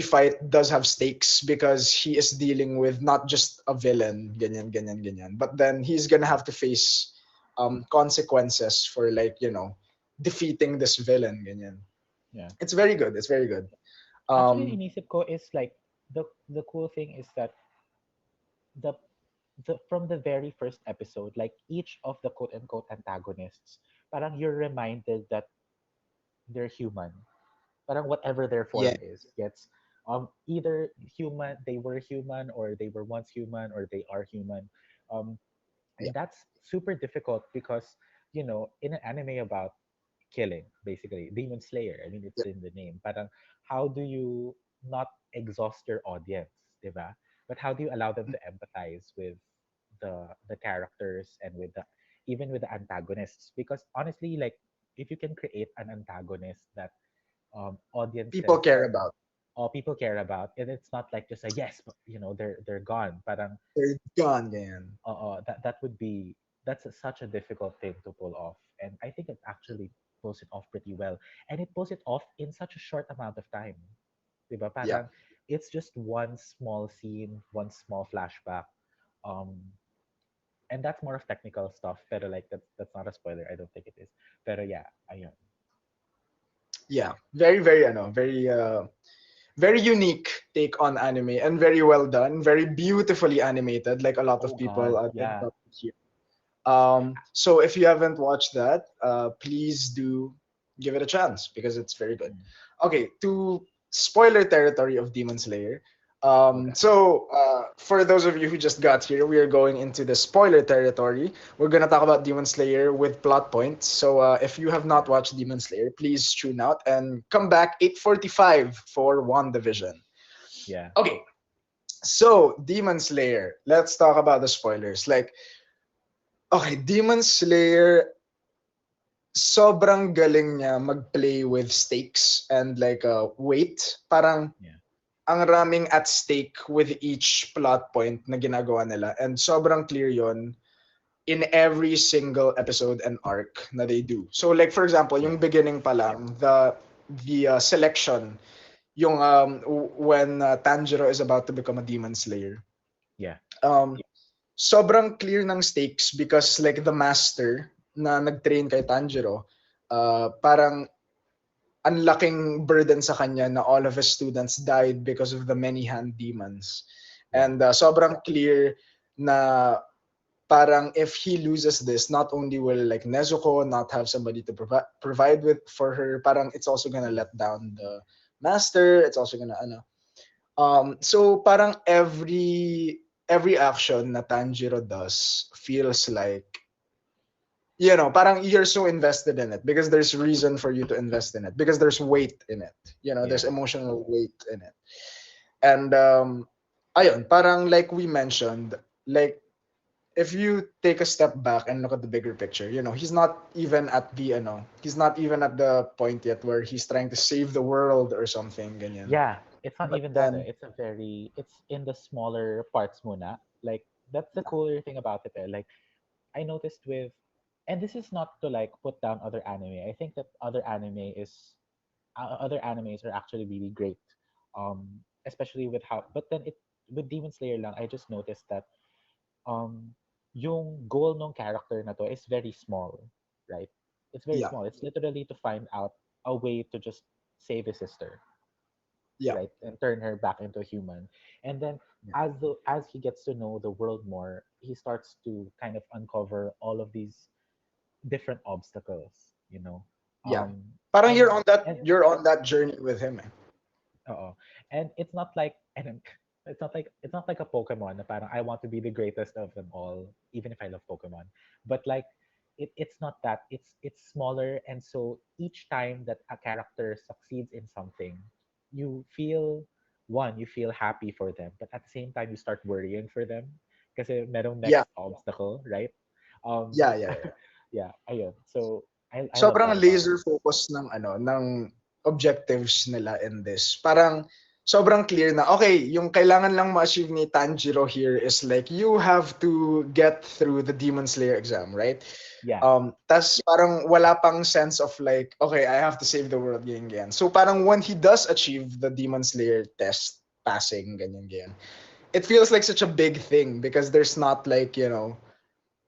fight does have stakes because he is dealing with not just a villain, ganyan, ganyan, ganyan. But then he's gonna have to face consequences for like you know defeating this villain, ganyan. Yeah. It's very good. It's very good. Actually, Um, inisip ko is like the cool thing is that the from the very first episode, like each of the quote unquote antagonists, parang you're reminded that they're human. Parang whatever their yeah, form is, gets either human, they were human, or they were once human, or they are human. Um, yeah. and that's super difficult because in an anime about killing, basically Demon Slayer, I mean Yeah. it's in the name, parang how do you not exhaust your audience, diba? But how do you allow them to empathize with the characters and with the even with the antagonists? Because honestly, like if you can create an antagonist that People audiences care about. or people care about, and it's not like just a yes, but they're gone, parang They're gone, ganyan. that would be that's such a difficult thing to pull off, and I think it actually pulls it off pretty well, and it pulls it off in such a short amount of time, diba? Yeah, Parang it's just one small scene, one small flashback, um and that's more of technical stuff, pero like that's not a spoiler, I don't think it is, pero yeah, ayun. yeah. Very, very, very, very unique take on anime and very well done. Very beautifully animated, like a lot of Oh people god, think yeah. about here. So if you haven't watched that, please do give it a chance because it's very good. Mm. Okay, to spoiler territory of Demon Slayer. Okay. For those of you who just got here, we are going into the spoiler territory. We're gonna talk about Demon Slayer with plot points. So, if you have not Yeah. watched Demon Slayer, please tune out and come back 8:45 for WandaVision. Yeah. Okay, so Demon Slayer. Let's talk about the spoilers. Like, okay, Demon Slayer, sobrang galing niya mag-play with stakes and like weight. Parang Yeah. ang raming at stake with each plot point na ginagawa nila. And sobrang clear yon in every single episode and arc na they do. So like for example, yung Yeah. beginning pa lang, the selection, yung when Tanjiro is about to become a demon slayer. Yeah. Um sobrang clear ng stakes because like the master na nag-train kay Tanjiro, parang ang laking burden sa kanya na all of his students died because of the many hand demons. Yeah. And sobrang clear na parang if he loses this, not only will like Nezuko not have somebody to provide with for her, parang it's also gonna let down the master. It's also gonna ano. So parang every action na Tanjiro does feels like parang you're so invested in it because there's reason for you to invest in it because there's weight in it. There's Yeah. emotional weight in it. And ayun, parang like we mentioned, like if you take a step back and look at the bigger picture, he's not even at the point yet where he's trying to save the world or something ganyan. Yeah. It's not But even that. then It's in the smaller parts muna. Like that's the cooler thing about it. Like I noticed with, and this is not to like put down other anime. I think that other animes are actually really great. Especially with how, but then it with Demon Slayer lang, I just noticed that um, yung goal ng character na to is very small, right? It's very yeah, small. It's literally to find out a way to just save his sister, yeah, right, and turn her back into a human. And then as he gets to know the world more, he starts to kind of uncover all of these different obstacles, you know. yeah. Um, Parang and and you're on that journey with him. Eh. and it's not like it's not like a Pokemon na parang I want to be the greatest of them all, even if I love Pokemon. But like it's not that. It's smaller, and so each time that a character succeeds in something, you feel you feel happy for them, but at the same time you start worrying for them kasi merong Yeah, next obstacle, right? yeah, Um yeah, yeah. yeah, ayun. So I love Sobrang that about it. laser focus ng objectives nila in this. Parang sobrang clear na okay, yung kailangan lang ma-achieve ni Tanjiro here is like you have to get through the Demon Slayer exam, right? Yeah. Tas parang wala pang sense of like okay, I have to save the world ganyan ganyan. So parang when he does achieve the Demon Slayer test passing ganyan ganyan. It feels like such a big thing because there's not like,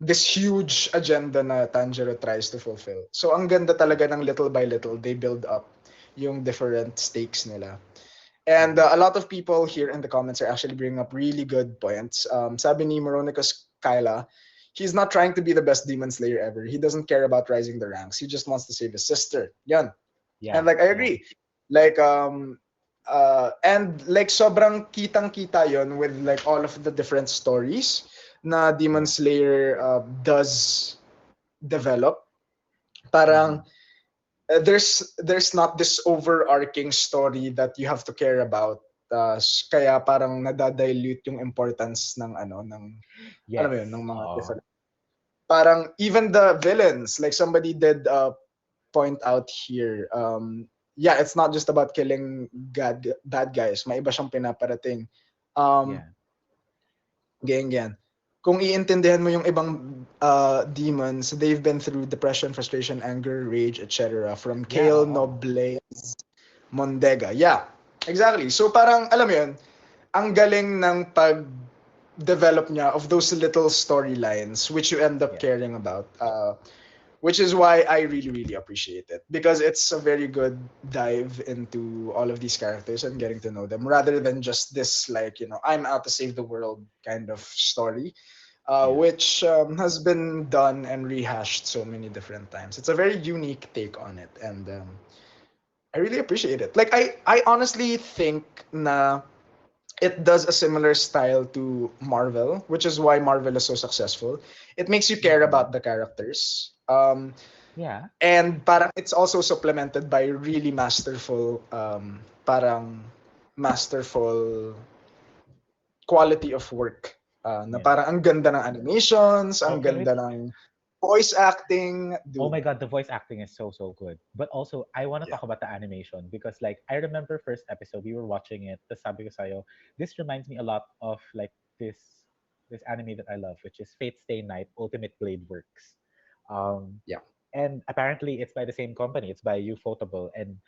this huge agenda na Tanjiro tries to fulfill. So ang ganda talaga ng little by little they build up yung different stakes nila. And Mhm. a lot of people here in the comments are actually bringing up really good points. Sabi ni Moronicus Kyla, he's not trying to be the best demon slayer ever. He doesn't care about rising the ranks. He just wants to save his sister. Yan. Yeah. And like I Yeah. agree. Like and like sobrang kitang-kita yon with like all of the different stories na Demon Yeah. Slayer does develop. Mhm. Parang there's not this overarching story that you have to care about. Kaya parang nadadilute yung importance ng alam mo Yes. yun, ng mga Oo. different. Parang even the villains, like somebody did point out here. Yeah, it's not just about killing bad guys. May iba siyang pinaparating. Um, Yeah. Ganyan. Kung iintindihan mo yung ibang demons, they've been through depression, frustration, anger, rage, etc. From Yeah, Kale oo. Noble Mondega. Yeah, exactly. So parang, alam mo yun, ang galing ng pag-develop niya of those little storylines which you end up Yeah. caring about. Which is why I really, really appreciate it because it's a very good dive into all of these characters and getting to know them rather than just this, like, I'm out to save the world kind of story, Yeah. which has been done and rehashed so many different times. It's a very unique take on it, and I really appreciate it. Like, I honestly think na it does a similar style to Marvel, which is why Marvel is so successful. It makes you care Mm-hmm. about the characters. Yeah. And parang it's also supplemented by really masterful parang masterful quality of work. Na Yeah. parang ang ganda ng animations, Oh, ang can we? ganda ng voice acting, Oh dude. my god, the voice acting is so so good. But also, I want to Yeah. talk about the animation because like I remember first episode we were watching it. The sabi ko sa'yo, this reminds me a lot of like this anime that I love, which is Fate Stay Night Ultimate Blade Works. Um, Yeah. and apparently it's by the same company. It's by Ufotable. And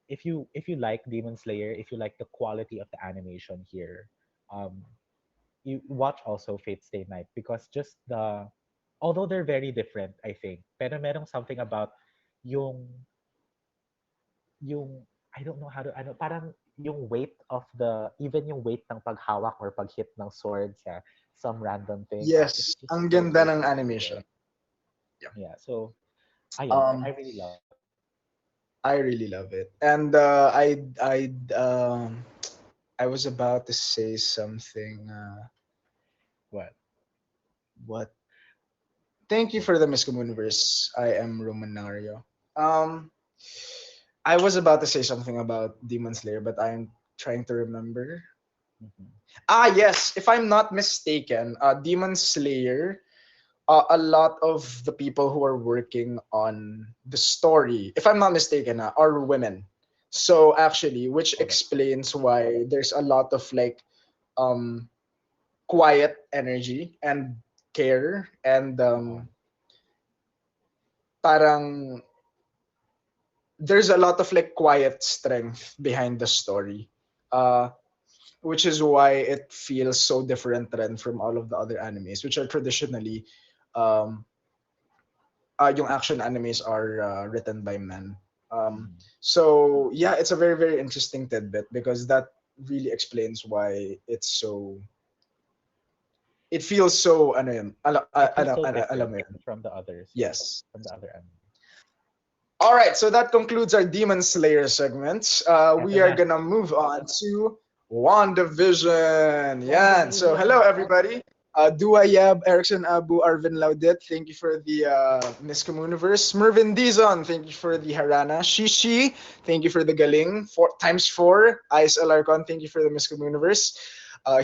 if you like Demon Slayer, if you like the quality of the animation here, um, you watch also Fate Stay Night because just the although they're very different, I think, pero merong something about yung yung I don't know how to ano parang yung weight of the even yung weight ng paghawak or paghit ng sword sa some random thing. It's Yes, ang just so ganda so ng so so animation. good. Yeah. Yeah, so ayun, I Um really love it. I really love it. And I was about to say something What? what thank you for the Miss Universe. I am Romanario. Um I was about to say something about Demon Slayer, but I'm trying to remember. Mhm. Ah, yes. If I'm not mistaken, Demon Slayer, a lot of the people who are working on the story, if I'm not mistaken, are women. So actually, which Oh, that's good. explains why there's a lot of like um, quiet energy and care and Oo. parang there's a lot of like quiet strength behind the story. Uh, which is why it feels so different than from all of the other animes, which are traditionally um, yung action animes are written by men. Mhm. So yeah, it's a very very interesting tidbit because that really explains why it feels so ano yun, It feels so alam different mo yun. from the others, yeah, Yes. from the other anime. All right, so that concludes our Demon Slayer segment. Eto We are na, gonna move on to WandaVision. Yeah. So hello WandaVision. everybody. Dua Yab, Erickson Abu, Arvin Laudet, thank you for the Miss Communiverse. Mervin Dizon, thank you for the Harana. Shishi, thank you for the Galing. Four, times four. Ice Alarcon, thank you for the Miss Communiverse.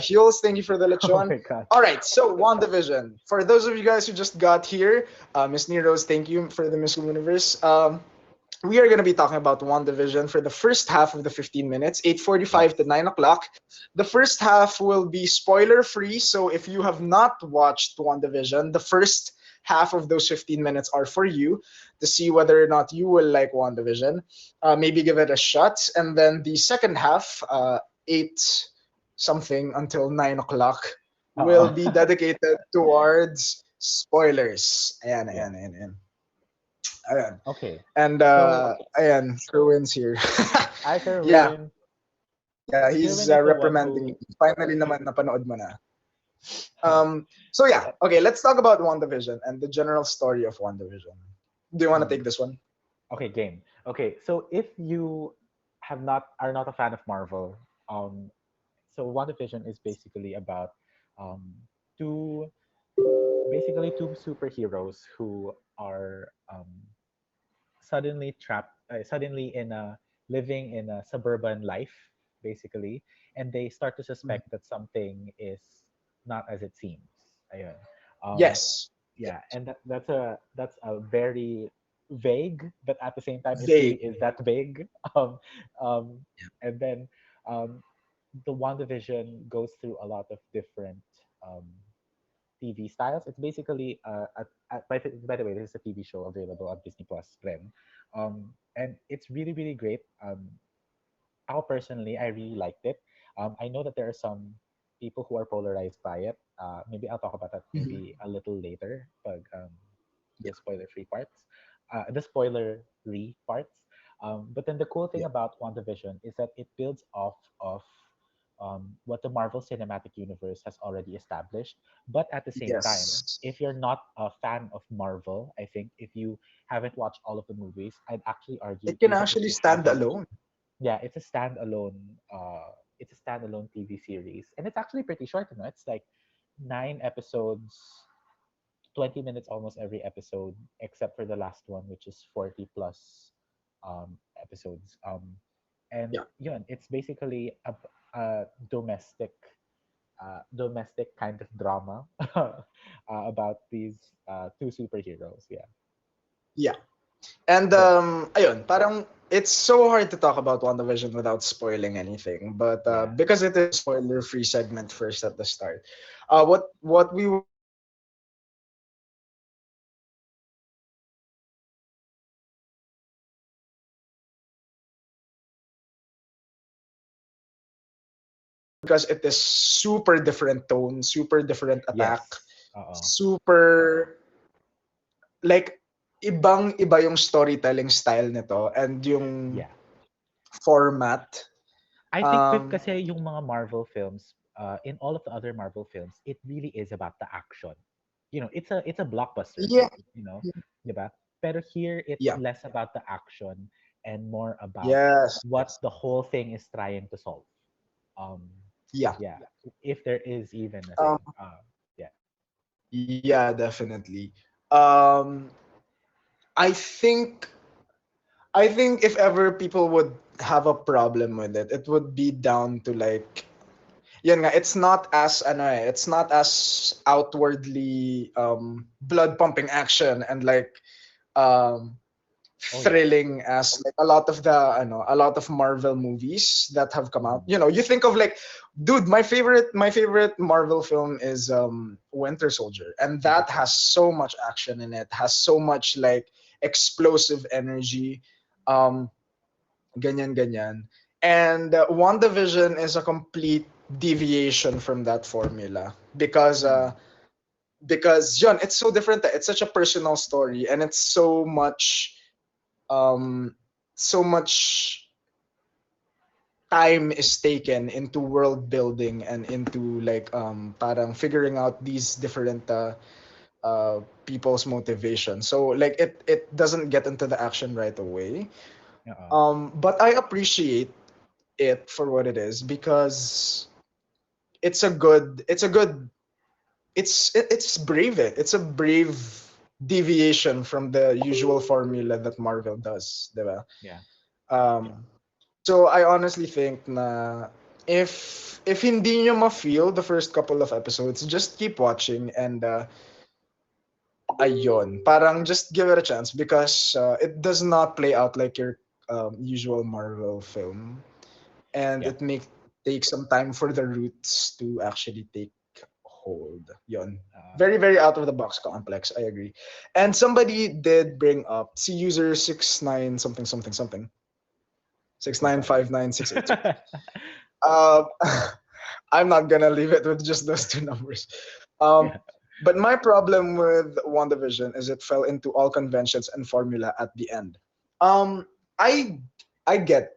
Heels, thank you for the Oh Lechon. my god. All right, so WandaVision. For those of you guys who just got here, Miss Neros, thank you for the Miss Universe. We are going to be talking about WandaVision for the first half of the 15 minutes, 8:45 to Yes. 9 o'clock. The first half will be spoiler free. So if you have not watched WandaVision, the first half of those 15 minutes are for you to see whether or not you will like WandaVision. Maybe give it a shot. And then the second half, 8 something until 9 o'clock, Oo. will be dedicated towards spoilers. Ayan, Yeah. ayan, ayan, ayan. Ayan. Okay. And So, ayan, Kerwin's here. hi Yeah, Kerwin. yeah, he's Kerwin is the one reprimanding me. who Finally naman napanood mo na. So yeah, okay, let's talk about WandaVision and the general story of WandaVision. Do you want to Hmm. take this one? Okay, game. Okay, so if you are not a fan of Marvel, so WandaVision is basically about um two two superheroes who are suddenly in a living in a suburban life, basically, and they start to Mm. suspect that something is not as it seems. Ayun. Um, Yes. yeah, and that's a very vague, but at the same time, it really Vague. is that vague. Um, um, Yeah. and then um, the WandaVision goes through a lot of different um, TV styles. It's basically by the way, this is a TV show available on Disney Plus. Then, and it's really really great. I personally I really liked it. I know that there are some people who are polarized by it. Maybe I'll talk about that Mhm. maybe a little later. But Yeah. the spoiler free parts, the spoilery parts. But then the cool thing Yeah. about WandaVision is that it builds off of what the Marvel Cinematic Universe has already established. But at the same time, Yes. if you're not a fan of Marvel, I think if you haven't watched all of the movies, I'd actually argue It can even if actually you stand haven't, alone. yeah, it's a standalone. it's a standalone TV series, and it's actually pretty short. It's like 9 episodes, 20 minutes almost every episode, except for the last one, which is 40 plus episodes. And Yeah. it's basically a domestic kind of drama about these two superheroes. Yeah. Yeah. And There. ayun, parang it's so hard to talk about WandaVision without spoiling anything. But Yeah. because it is a spoiler-free segment first at the start, what we will do is we'll just go through because it is super different tone, super different attack, Yes. super like ibang iba yung storytelling style nito and yung Yeah. format. I think Um, kasi yung mga Marvel films, in all of the other Marvel films, it really is about the action. It's a blockbuster, yeah, you know, diba? Pero here it's yeah, less about the action and more about yes, what yes, the whole thing is trying to solve. Um, yeah. yeah, if there is even a Um, thing. Yeah, yeah, definitely. Um, I think I think if ever people would have a problem with it, it would be down to like yun nga, it's not as ano it's not as outwardly blood pumping action and like um oh yeah, thrilling as like a lot of Marvel movies that have come out. hmm, You know, you think of like, dude, my favorite Marvel film is Winter Soldier, and Winter that has Soldier. so much action in it, has so much like explosive energy, um, ganyan ganyan. And WandaVision is a complete deviation from that formula Mm, because yun, it's so different. It's such a personal story, and it's um so much time is taken into world building and into like parang figuring out these different people's motivation. So like it doesn't get into the action right away. uh-uh. But I appreciate it for what it is because it's a good it's brave. It's a brave deviation from the usual formula that Marvel does, diba? Yeah, Um, so I honestly think na if hindi nyo ma-feel the first couple of episodes, just keep watching and ayun, parang just give it a chance because it does not play out like your usual Marvel film, and yeah. it may take some time for the roots to actually take hold. Yon. Uh, Very, very out of the box complex. I agree. And somebody did bring up see user 69 something something something six so nine sorry. five nine six eight two. Uh, I'm not gonna leave it with just those two numbers. Um, Yeah. but my problem with WandaVision is it fell into all conventions and formula at the end. Um, I I get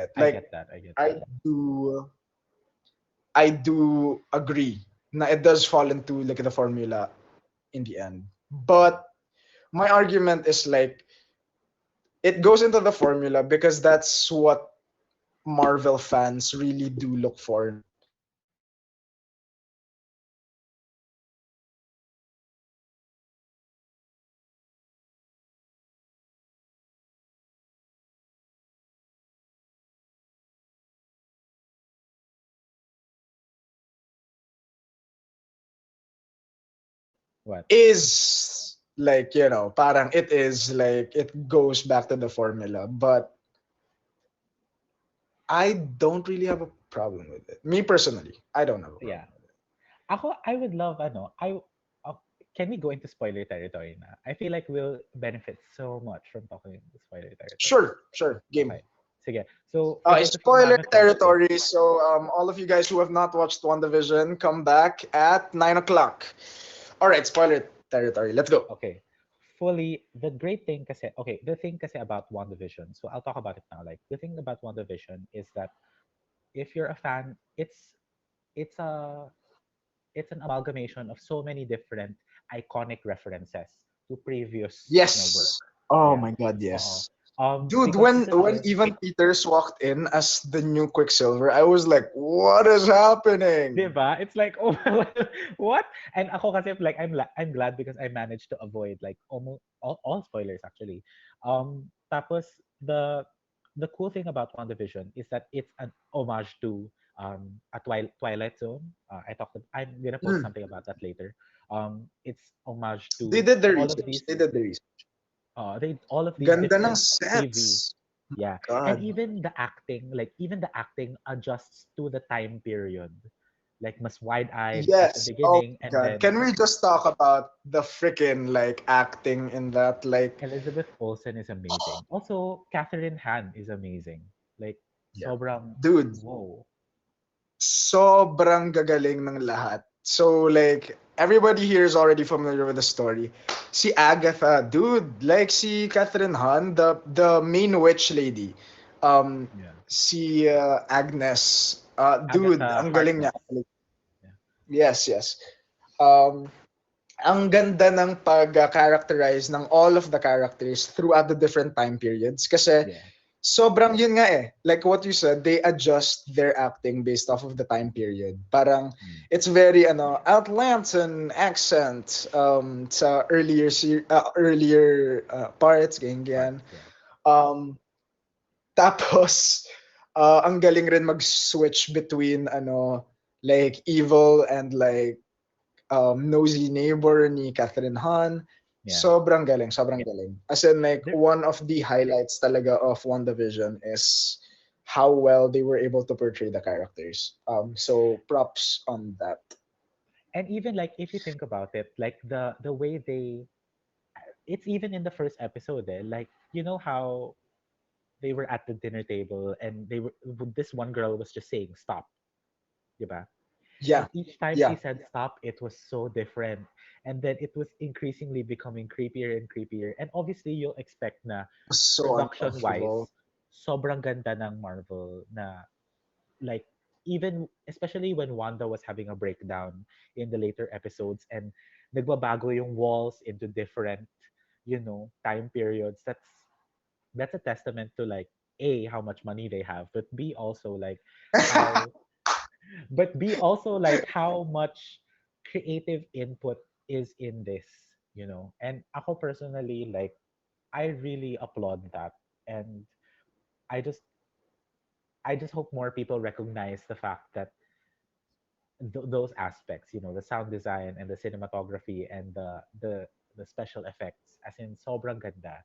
it. I Like get that. I get I that. do I do agree. Na it does fall into like the formula in the end. But my argument is like it goes into the formula because that's what Marvel fans really do look for. What? Is like parang it is like it goes back to the formula, but I don't really have a problem with it. Me personally, I don't have a Yeah. problem with it. I would love, uh, can we go into spoiler territory na? I feel like we'll benefit so much from talking into spoiler territory. Sure, game. Okay. Sige. So, for those of you who Spoiler haven't watched it, territory. So all of you guys who have not watched WandaVision, come back at 9 o'clock. All right, spoiler territory. Let's go. okay, fully, the great thing kasi, okay, the thing kasi about WandaVision, so I'll talk about it now. Like, the thing about WandaVision is that if you're a fan, it's a it's an amalgamation of so many different iconic references to previous, Yes. work. Oh Yeah. my God, Oo. yes. Dude, Because when the Evan Peters walked in as the new Quicksilver, I was like, what is happening? Diba? It's like, oh, what? And ako kasi like I'm glad because I managed to avoid like almost all spoilers actually. Tapos the cool thing about WandaVision is that it's an homage to a Twilight Zone. I'm gonna post Mm. something about that later. It's homage They to did the all of research. these They did the research. they all of these Ganda ng different TV. sets. Yeah. And God. even the acting adjusts to the time period. Like mas wide-eyed at the Yes. Oh beginning, my and God. then Can we just talk about the freaking like acting in that? Like, Elizabeth Olsen is amazing. Also, Catherine Han is amazing. Like yeah, sobrang dude, whoa. sobrang gagaling ng lahat. So like everybody here is already familiar with the story. Si Agatha, dude, like si Catherine Hahn, the main witch lady. Um, Yeah. si Agnes, dude, Agatha ang galing niya. Harkness. Yeah. Yes, yes. Um, ang ganda ng pag-characterize ng all of the characters throughout the different time periods kasi Yeah. sobrang yun nga eh. Like what you said, they adjust their acting based off of the time period. Parang Mm. it's very Atlantan accent sa earlier parts ganyan. Parts, yeah. Um tapos ang galing rin mag-switch between like evil and like nosy neighbor ni Catherine Hahn. Yeah. Sobrang galing. As in like There, one of the highlights talaga of WandaVision is how well they were able to portray the characters. So props on that. and even like if you think about it, like the way they it's even in the first episode, like you know how they were at the dinner table and this one girl was just saying stop, diba? Yeah, And each time she yeah. said stop, it was so different. And then it was increasingly becoming creepier and creepier. And obviously, you'll expect na So uncomfortable. production-wise, sobrang ganda ng Marvel na like even especially when Wanda was having a breakdown in the later episodes and nagbabago yung walls into different, time periods. That's a testament to like A, how much money they have, but B also like how but B also like how much creative input is in this, And ako personally like I really applaud that, and I just I just hope more people recognize the fact that those aspects, the sound design and the cinematography and the special effects, as in sobrang ganda.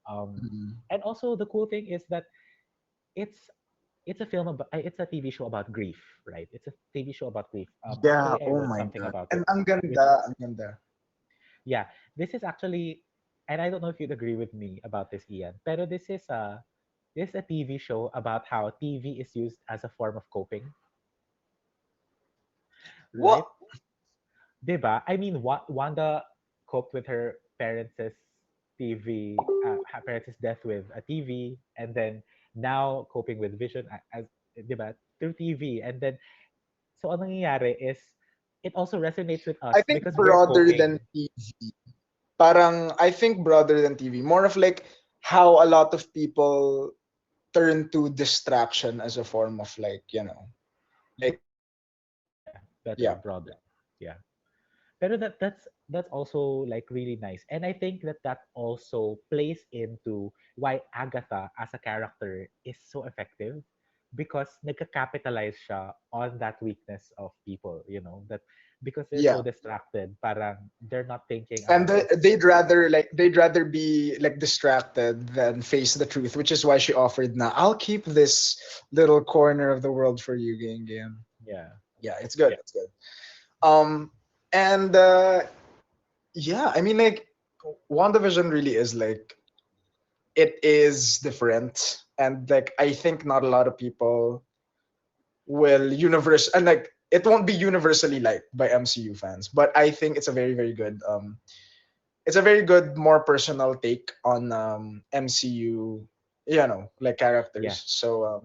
Mm. And also the cool thing is that it's it's a it's a TV show about grief, right? It's a TV show about grief. Yeah, Actually, I oh wrote my something god. about And it, ang which ganda, is ang ganda. yeah, this is actually, and I don't know if you'd agree with me about this, Ian, pero this is a TV show about how TV is used as a form of coping, right? What? 'Di ba? I mean, Wanda coped with her her parents' death with a TV, and then now coping with Vision as, 'di ba, through TV. And then, so ang nangyayari is, it also resonates with I us think because we're broader than coping. TV. Parang I think broader than TV. More of like how a lot of people turn to distraction as a form of like, like Yeah, better, yeah. broader. Yeah. Pero that's also like really nice. And I think that also plays into why Agatha as a character is so effective, because nagka-capitalize siya on that weakness of people, that because they're so Yeah. distracted, parang they're not thinking And about they'd rather be like distracted than face the truth, which is why she offered na I'll keep this little corner of the world for you, game. yeah. Yeah, it's good. It's good. Um and yeah, I mean like WandaVision really is like it is different and like I think not a lot of people will universe and like it won't be universally liked by MCU fans, but I think it's a very very good it's a very good more personal take on MCU, like Yeah. characters. So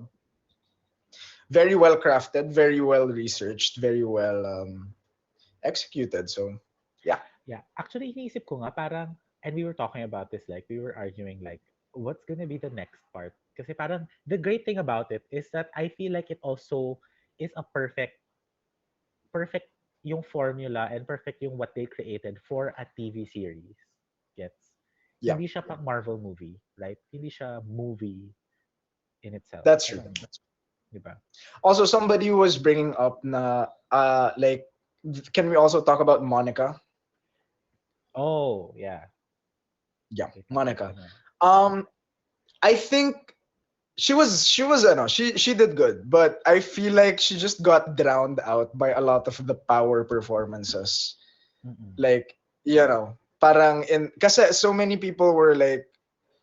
very well crafted, very well researched, very well executed. So yeah. Yeah. Actually, iniisip ko nga parang, and we were talking about this, like we were arguing like what's gonna be the next part? Kasi parang the great thing about it is that I feel like it also is a perfect yung formula and perfect yung what they created for a TV series. Gets? Yeah, Hindi siya pang Marvel movie, right? Hindi siya movie in itself. that's I true. don't know. Diba? Also, somebody was bringing up na like, can we also talk about Monica? Oh, yeah. Yeah, Wait lang, Monica. ano. Um, I think she was I know she did good, but I feel like she just got drowned out by a lot of the power performances. Mm-mm. Like, parang in kasi so many people were like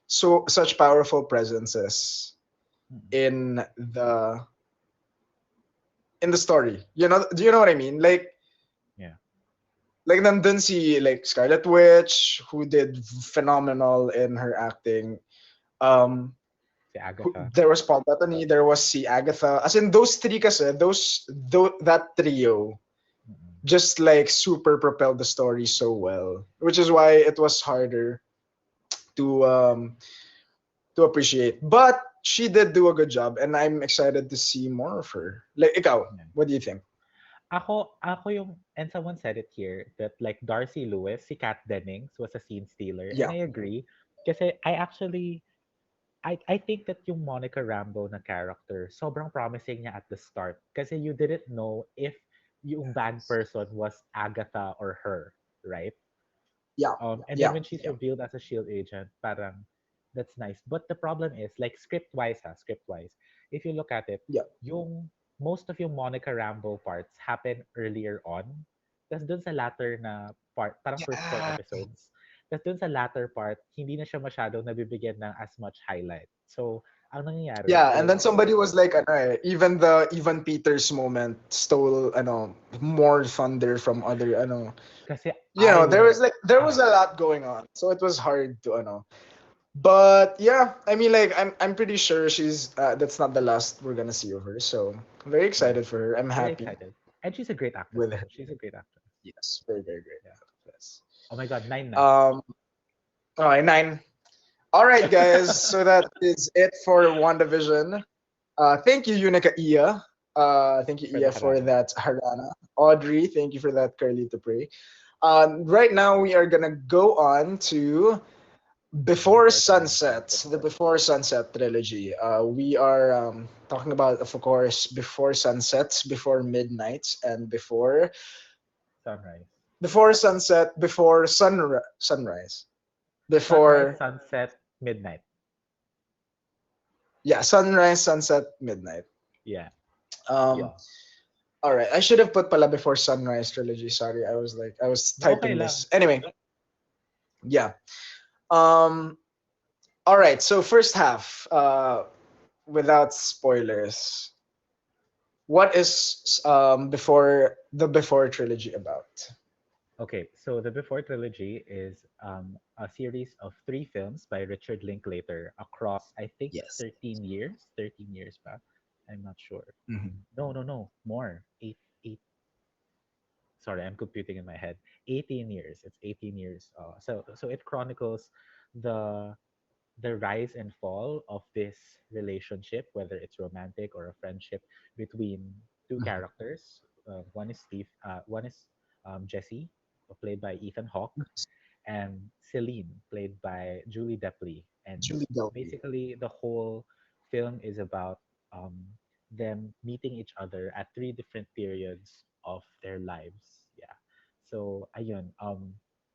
such powerful presences Mm-mm. in the story. Do you know what I mean? Yeah. Like nandun si like Scarlet Witch who did phenomenal in her acting. Um Si Agatha. there was Paul Bettany, there was si Agatha. As in those three kasi, that trio Mm-mm. just like super propelled the story so well, which is why it was harder to appreciate. But she did do a good job, and I'm excited to see more of her. Like ikaw, Yeah. what do you think? Ako yung, and someone said it here, that like Darcy Lewis, si Kat Dennings, was a scene stealer. And Yeah, I agree. Kasi I think that yung Monica Rambeau na character, sobrang promising niya at the start. Kasi you didn't know if yung bad person was Agatha or her, right? yeah, And then yeah, when she's yeah, revealed as a shield agent, parang that's nice. But the problem is, like script wise, if you look at it, yeah, yung most of yung Monica Rambeau parts happen earlier on. Tapos dun sa latter na part, parang first four yeah. episodes. Tapos dun sa latter part, hindi na siya masyadong nabibigyan ng as much highlight. So, ang nangyayari Yeah, and then is, somebody was like, ano even the Evan Peters moment stole, more thunder from other, kasi I was, there was ah, a lot going on, so it was hard to, But yeah, I mean, like, I'm pretty sure that's not the last we're gonna see of her. So I'm very yeah, excited for her. I'm very happy excited. And she's a great actress with though. her. She's a great actress. Yes, very very great. Yeah. Yes. Oh my God, nine na. Um. All right, 9. All right, guys. So that is it for WandaVision. Thank you, Unica Iya. Thank you, For the Iya, for Harana. that Harana. Audrey, thank you for that Curly to Pray. Right now, we are gonna go on to The Before Before Trilogy. Sunset, the Before Sunset trilogy. We are talking about, of course, Before Sunsets, Before Midnights, and Sunrise. before Sunset, Before Sunrise, Sunrise, before sunset, midnight. yeah, Sunrise, Sunset, Midnight. Yeah. Um, all right, I should have put pala Before Sunrise trilogy. Sorry, I was Okay typing lang. this. Anyway, yeah. Um, all right, so first half, without spoilers. What is Before trilogy about? Okay, so the Before Trilogy is a series of three films by Richard Linklater across, I think, Yes. 13 years. 13 years pa. I'm not sure. Mhm. No, no, no. More. Eight. Sorry, I'm computing in my head. 18 years. It's 18 years. So it chronicles the the rise and fall of this relationship, whether it's romantic or a friendship between two Mhm. characters. One is Steve. One is Jesse, played by Ethan Hawke, and Celine, played by Julie Deppley. And Julie Delpy. basically, the whole film is about um, them meeting each other at three different periods of their lives. Yeah. So, ayun,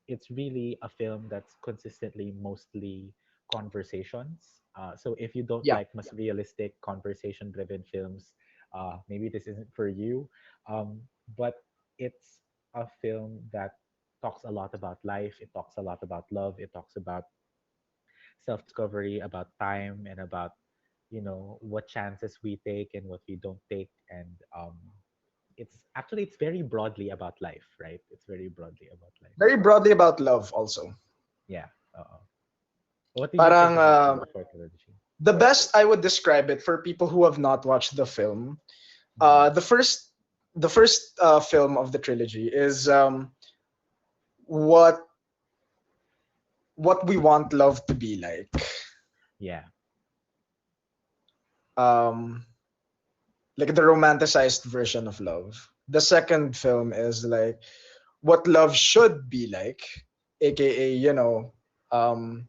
it's really a film that's consistently mostly conversations. So if you don't Yeah. like mas realistic conversation-driven films, maybe this isn't for you. But it's a film that talks a lot about life. It talks a lot about love. It talks about self-discovery, about time, and about what chances we take and what we don't take. And it's very broadly about life, right? It's very broadly about life. Very broadly about love also. Yeah. What did you think Parang about the Before trilogy? the best I would describe it for people who have not watched the film. Mm-hmm. The first film of the trilogy is what what we want love to be like. Yeah. Um, like the romanticized version of love. The second film is like what love should be like, aka um,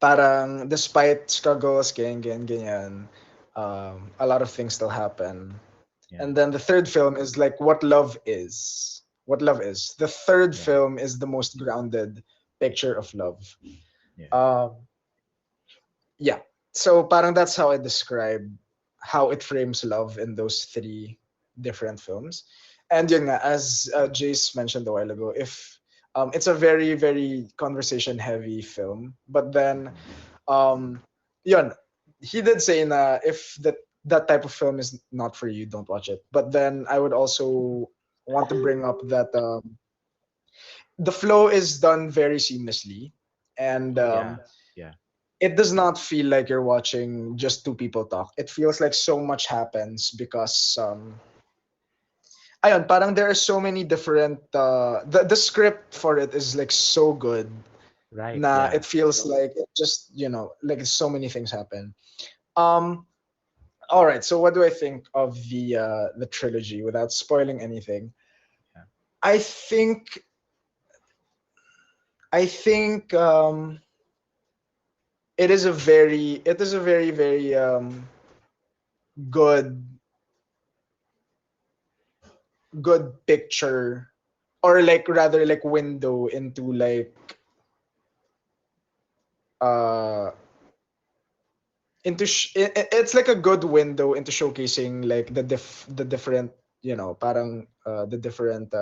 parang despite struggles, ganyan, a lot of things still happen. Yeah. And then the third film is like what love is. What love is. The third Yeah. film is the most grounded picture of love. Yeah. Um, yeah. So parang that's how I describe how it frames love in those three different films. And yun nga, as Jace mentioned a while ago, if it's a very, very conversation heavy film, but then Mhm. um yun, he did say na if that type of film is not for you, don't watch it. But then I would also want to bring up that the flow is done very seamlessly, and Yeah. Yeah. it does not feel like you're watching just two people talk. It feels like so much happens because ayun, parang there are so many different the script for it is like so good Right. na Yeah. it feels like it just, like so many things happen. Um all right, so what do I think of the trilogy without spoiling anything? Yeah. I think I think it is a very good good picture, or like rather like window into like uh it's like a good window into showcasing like the different, parang the different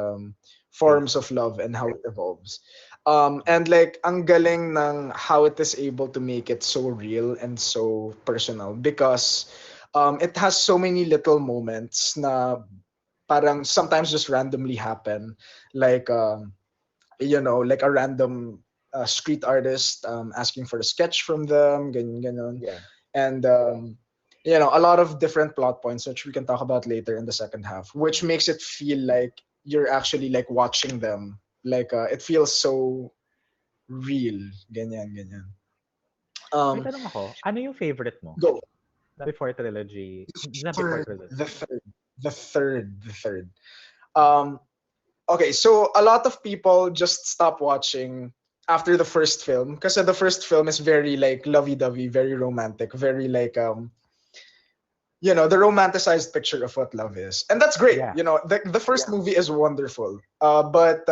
forms of Phases. love and how it evolves. And like ang galing ng how it is able to make it so real and so personal, because it has so many little moments na parang sometimes just randomly happen, like like a random street artist asking for a sketch from them, ganyan, ganon. Yeah. And a lot of different plot points which we can talk about later in the second half, which Yeah. makes it feel like you're actually like watching them, like it feels so real, ganyan, ganyan. May um tanong ako, ano yung favorite mo? Go. Na before trilogy, not before third trilogy. the third the third um okay, so a lot of people just stop watching after the first film because the first film is very like lovey-dovey, very romantic, very like the romanticized picture of what love is, and that's great. Yeah. The first movie is wonderful, but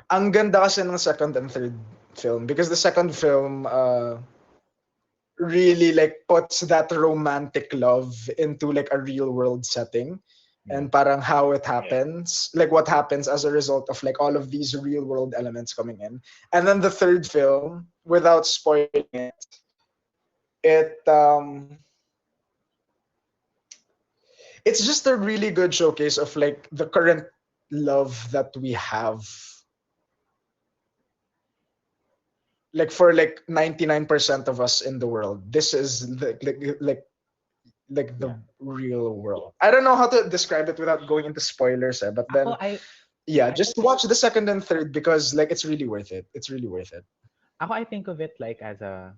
ang ganda kasi ng second and third film, because the second film really like puts that romantic love into like a real world setting, Yeah. and parang how it happens, like what happens as a result of like all of these real world elements coming in. And then the third film, without spoiling it, it it's just a really good showcase of like the current love that we have, like for like 99% of us in the world. This is like the Yeah. real world. I don't know how to describe it without going into spoilers, but Ako, then yeah, just watch the second and third because like it's really worth it. It's really worth it. I think of it like as a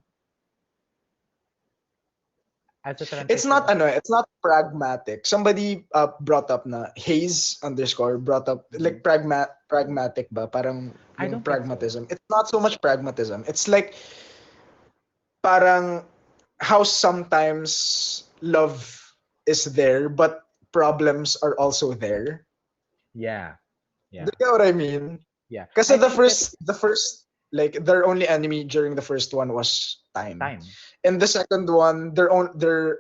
It's transition not of it's not pragmatic. Somebody brought up na Hayes underscore brought up Mhm. like pragmatic ba, parang I yung don't think so. pragmatism. It's not so much pragmatism. It's like parang how sometimes love is there but problems are also there. Yeah. Do Yeah. you get what I mean? Yeah. Kasi I the think that first the first like their only enemy during the first one was time. time. In the second one, their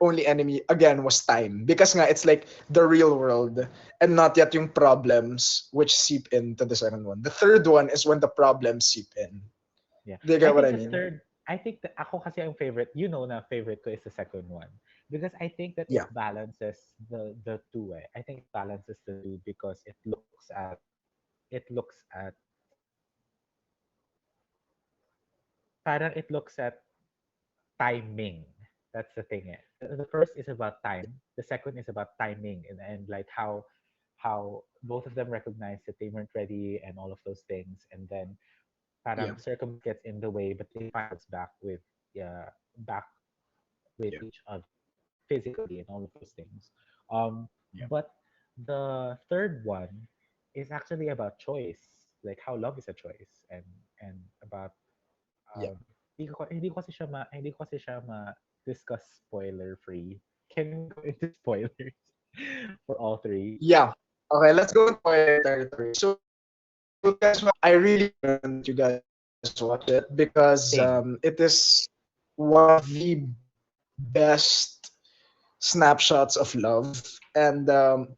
only enemy again was time, because nga it's like the real world and not yet yung problems which seep into the second one. The third one is when the problems seep in. Yeah. Do you I get what think I the mean? third I think that ako kasi ang favorite, na favorite ko is the second one. Because I think that it Yeah. balances the two. I think it balances the two because it looks at parang it looks at timing. That's the thing. The first is about time. The second is about timing, and like how both of them recognize that they weren't ready and all of those things. And then Yeah. parang circumstance gets in the way, but they find us back with Yeah. each other physically and all of those things. Um, Yeah. but the third one is actually about choice, like how love is a choice, and about Yeah. hindi ko kasi siya discuss spoiler free. Can we go into spoilers for all three? Yeah. Okay, let's go in spoiler territory. So guys, I really recommend that you guys watch it because it Same. is one of the best snapshots of love, and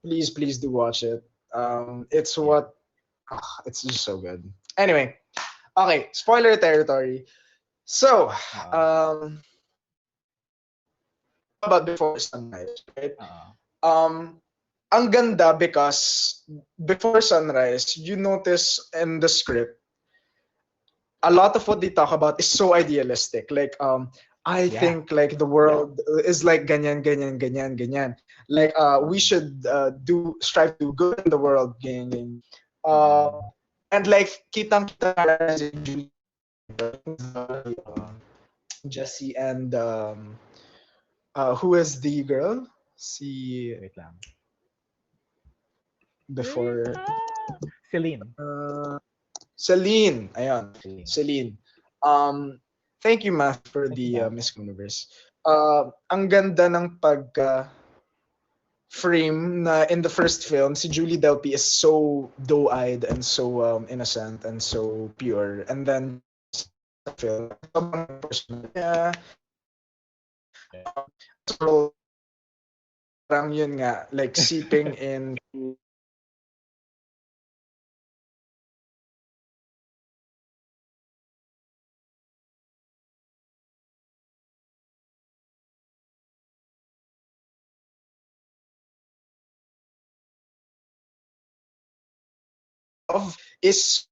please do watch it. It's Yeah. what it's just so good. Anyway, okay, spoiler territory. So, Uh, um, let's talk about Before Sunrise, right? uh, Ang ganda because Before Sunrise, you notice in the script, a lot of what they talk about is so idealistic. Like, I yeah. think like the world is like ganyan, ganyan, ganyan, ganyan. Like, we should do strive to do good in the world, ganyan, ganyan. Uh, Mm, and like, kitang-kita nga si Julie, right? Jesse and who is the girl? Si wait lang. before Celine. uh, Celine. Ayan, Celine. Celine. Um, thank you, Math, for Thank you, the Beth. Miss Universe. Ang ganda ng pagka frame na in the first film, si Julie Delpy is so doe-eyed and so innocent and so pure. And then Jesse in the second film, sobrang personality niya, Yeah. so parang yun nga, like seeping in love is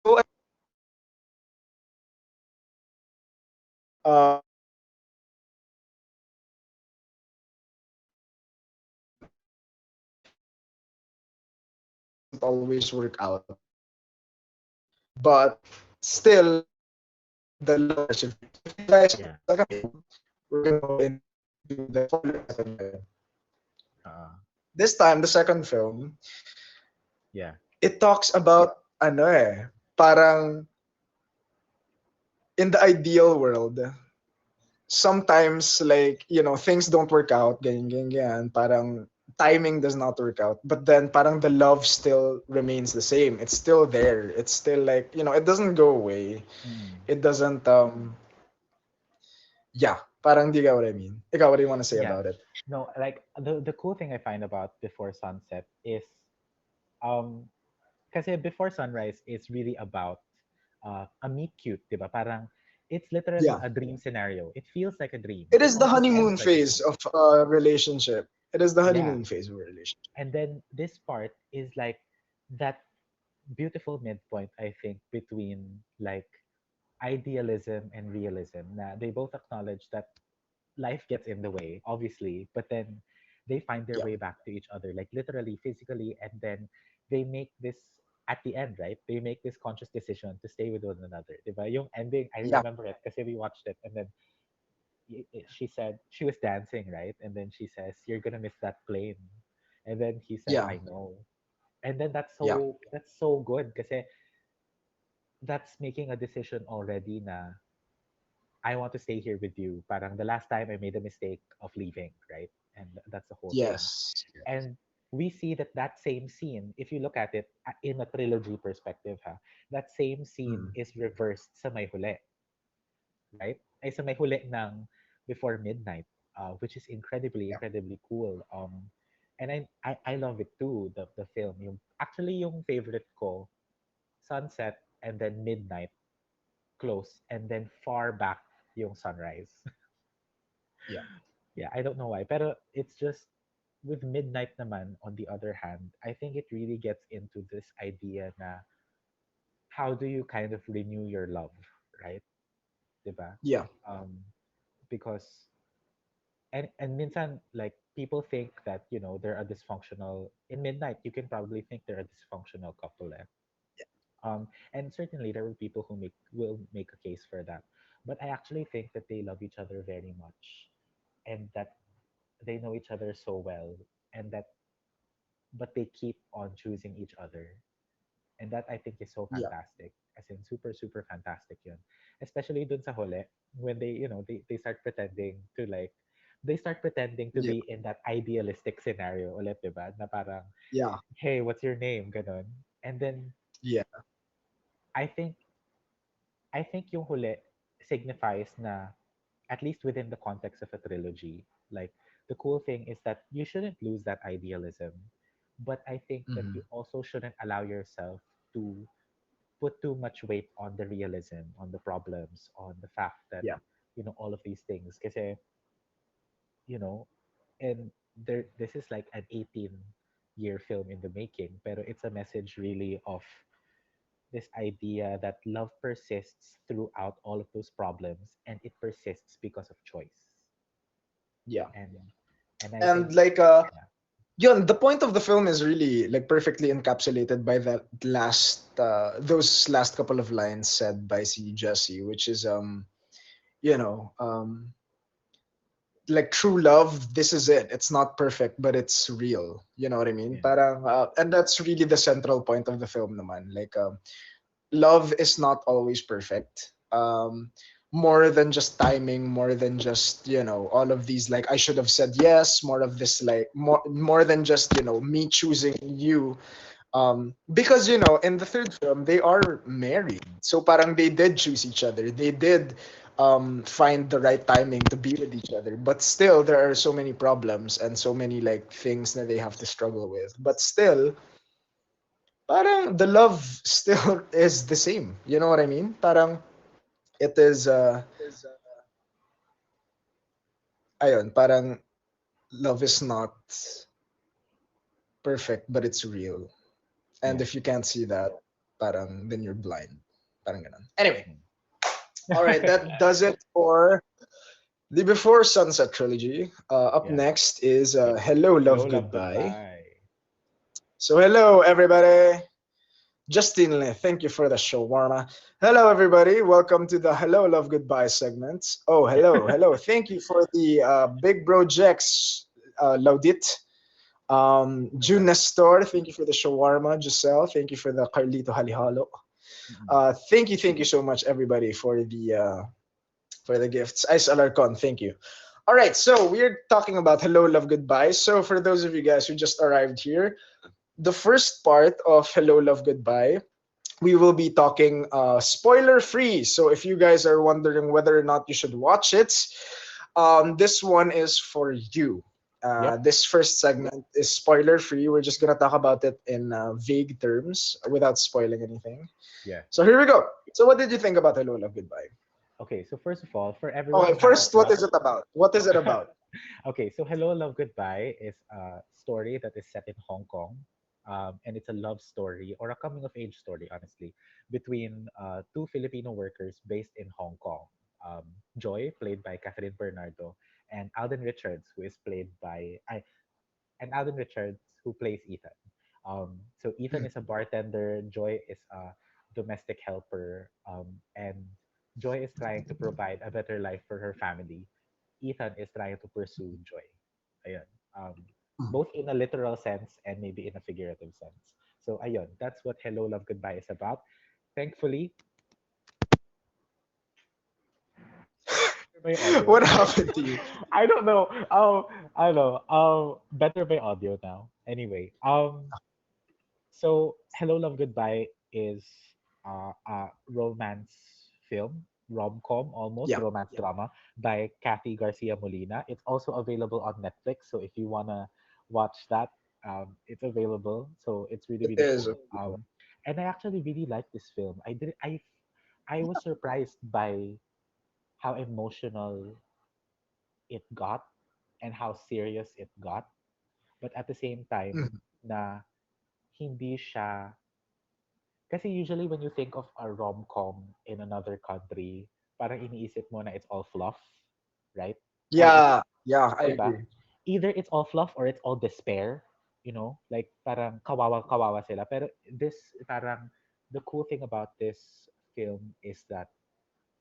so uh, doesn't always work out, but still the love perseveres. If you guys Yeah. watch the second film, we're gonna go into the spoiler second film. Uh, This time, the second film, yeah. it talks about ano eh, parang in the ideal world, sometimes like things don't work out ganyan ganyan parang timing does not work out, but then parang the love still remains the same. It's still there. It's still like it doesn't go away. Mm. It doesn't yeah, parang di ka what I mean. Ikaw, what do you want to say Yeah. about it? No, like the cool thing I find about Before Sunset is um kasi Before Sunrise is really about a meet cute, 'di ba? Parang it's literally Yeah, a dream scenario. It feels like a dream. it It is the almost ends honeymoon like a phase dream. of a relationship. It is the Yeah. honeymoon phase of a relationship. And then this part is like that beautiful midpoint, I think, between like idealism and realism. Na they both acknowledge that life gets in the way, obviously, but then they find their Yeah, way back to each other, like literally, physically, and then they make this at the end, right? They make this conscious decision to stay with one another. Diba? Yung ending, I yeah, remember it because we watched it, and then she said she was dancing, right? And then she says, "You're gonna miss that plane," and then he said, yeah, "I know." And then yeah, that's so good because that's making a decision already na I want to stay here with you. Parang the last time I made a mistake of leaving, right? And that's the whole thing. yes, yes. And we see that that same scene, if you look at it in a trilogy perspective, that same scene Mm. is reversed sa May Huli, right? Ay sa May Huli ng Before Midnight, which is incredibly, Yeah, incredibly cool. And I love it too, the film. Actually, yung favorite ko, Sunset and then Midnight, close, and then far back yung Sunrise. yeah, Yeah, I don't know why. Pero it's just with Midnight naman, on the other hand, I think it really gets into this idea na how do you kind of renew your love, right? Diba? yeah, Um, because and minsan like people think that they're a dysfunctional in midnight. You can probably think they're a dysfunctional couple. And certainly there will people who make a case for that. But I actually think that they love each other very much, and that they know each other so well, and that but they keep on choosing each other, and that I think is so Yeah. fantastic. As in super super fantastic yun. Especially dun sa huli when they start pretending to like they start pretending to Yeah. be in that idealistic scenario ulit, diba? Na parang, Yeah. hey, what's your name? Ganon. And then Yeah. I think I think yung huli signifies na at least within the context of a trilogy, like the cool thing is that you shouldn't lose that idealism. But I think that Hmm. you also shouldn't allow yourself to put too much weight on the realism, on the problems, on the fact that Yeah. all of these things. Kasi, you know, and this is like an 18-year film in the making, pero it's a message really of this idea that love persists throughout all of those problems, and it persists because of choice. Yeah. And I think And like yeah, yun, the point of the film is really like perfectly encapsulated by that last those last couple of lines said by C Jesse, which is you know like true love, this is it. It's not perfect, but it's real. You know what I mean? yeah, Parang and that's really the central point of the film naman. Like love is not always perfect. More than just timing, more than just all of these like I should have said yes, more of this like more than just me choosing you. Because in the third film they are married, so parang they did choose each other. They did find the right timing to be with each other, but still there are so many problems and so many like things that they have to struggle with, but still parang the love still is the same. You know what I mean? Parang it is ayun, parang love is not perfect, but it's real. And yeah. if you can't see that, parang then you're blind. Parang ganun. Anyway, all right, Yeah. that does it for the Before Sunset trilogy. Up Yeah. next is Hello, Hello, Love, love, Goodbye. goodbye. So hello, everybody. Justin Lee, thank you for the shawarma. Hello, everybody. Welcome to the Hello, Love, Goodbye segment. Oh, hello, hello. Thank you for the Big Bro Jex, Laudit. June Nestor, thank you for the shawarma. Giselle, thank you for the Carlito Halihalo. Mm-mm. Thank you so much, everybody, for the gifts. Ice Alarcon, thank you. All right, so we're talking about Hello, Love, Goodbye. So for those of you guys who just arrived here, the first part of Hello, Love, Goodbye, we will be talking spoiler free. So if you guys are wondering whether or not you should watch it, this one is for you. Yep. This first segment is spoiler free. We're just gonna talk about it in vague terms without spoiling anything. Yeah. So here we go. So what did you think about Hello, Love, Goodbye? Okay, so first of all, for everyone Okay, who hasn't first, what is watched, it about? What is it about? okay, so Hello, Love, Goodbye is a story that is set in Hong Kong. And it's a love story or a coming of age story, honestly, between two Filipino workers based in Hong Kong. Joy, played by Catherine Bernardo, and Alden Richards, who is played by and Alden Richards, who plays Ethan. So Ethan is a bartender, Joy is a domestic helper, and Joy is trying to provide a better life for her family. Ethan is trying to pursue Joy. Ayun. Um, Both in a literal sense and maybe in a figurative sense. So ayun, that's what Hello, Love, Goodbye is about. Thankfully, my audio. What happened to you? I don't know. I don't know. Better by audio now. Anyway, so Hello, Love, Goodbye is a romance film, rom-com almost, Yeah, romance drama by Kathy Garcia Molina. It's also available on Netflix, so if you wanna watch that, it's available. So it's really it really is. cool. And I actually really like this film. I was surprised by how emotional it got and how serious it got, but at the same time Mhm. na hindi siya. Kasi usually when you think of a rom-com in another country, parang iniisip mo na it's all fluff, right? And Yeah, Yeah, I Diba? agree. Either it's all fluff or it's all despair, like parang kawawa sila. Pero this parang the cool thing about this film is that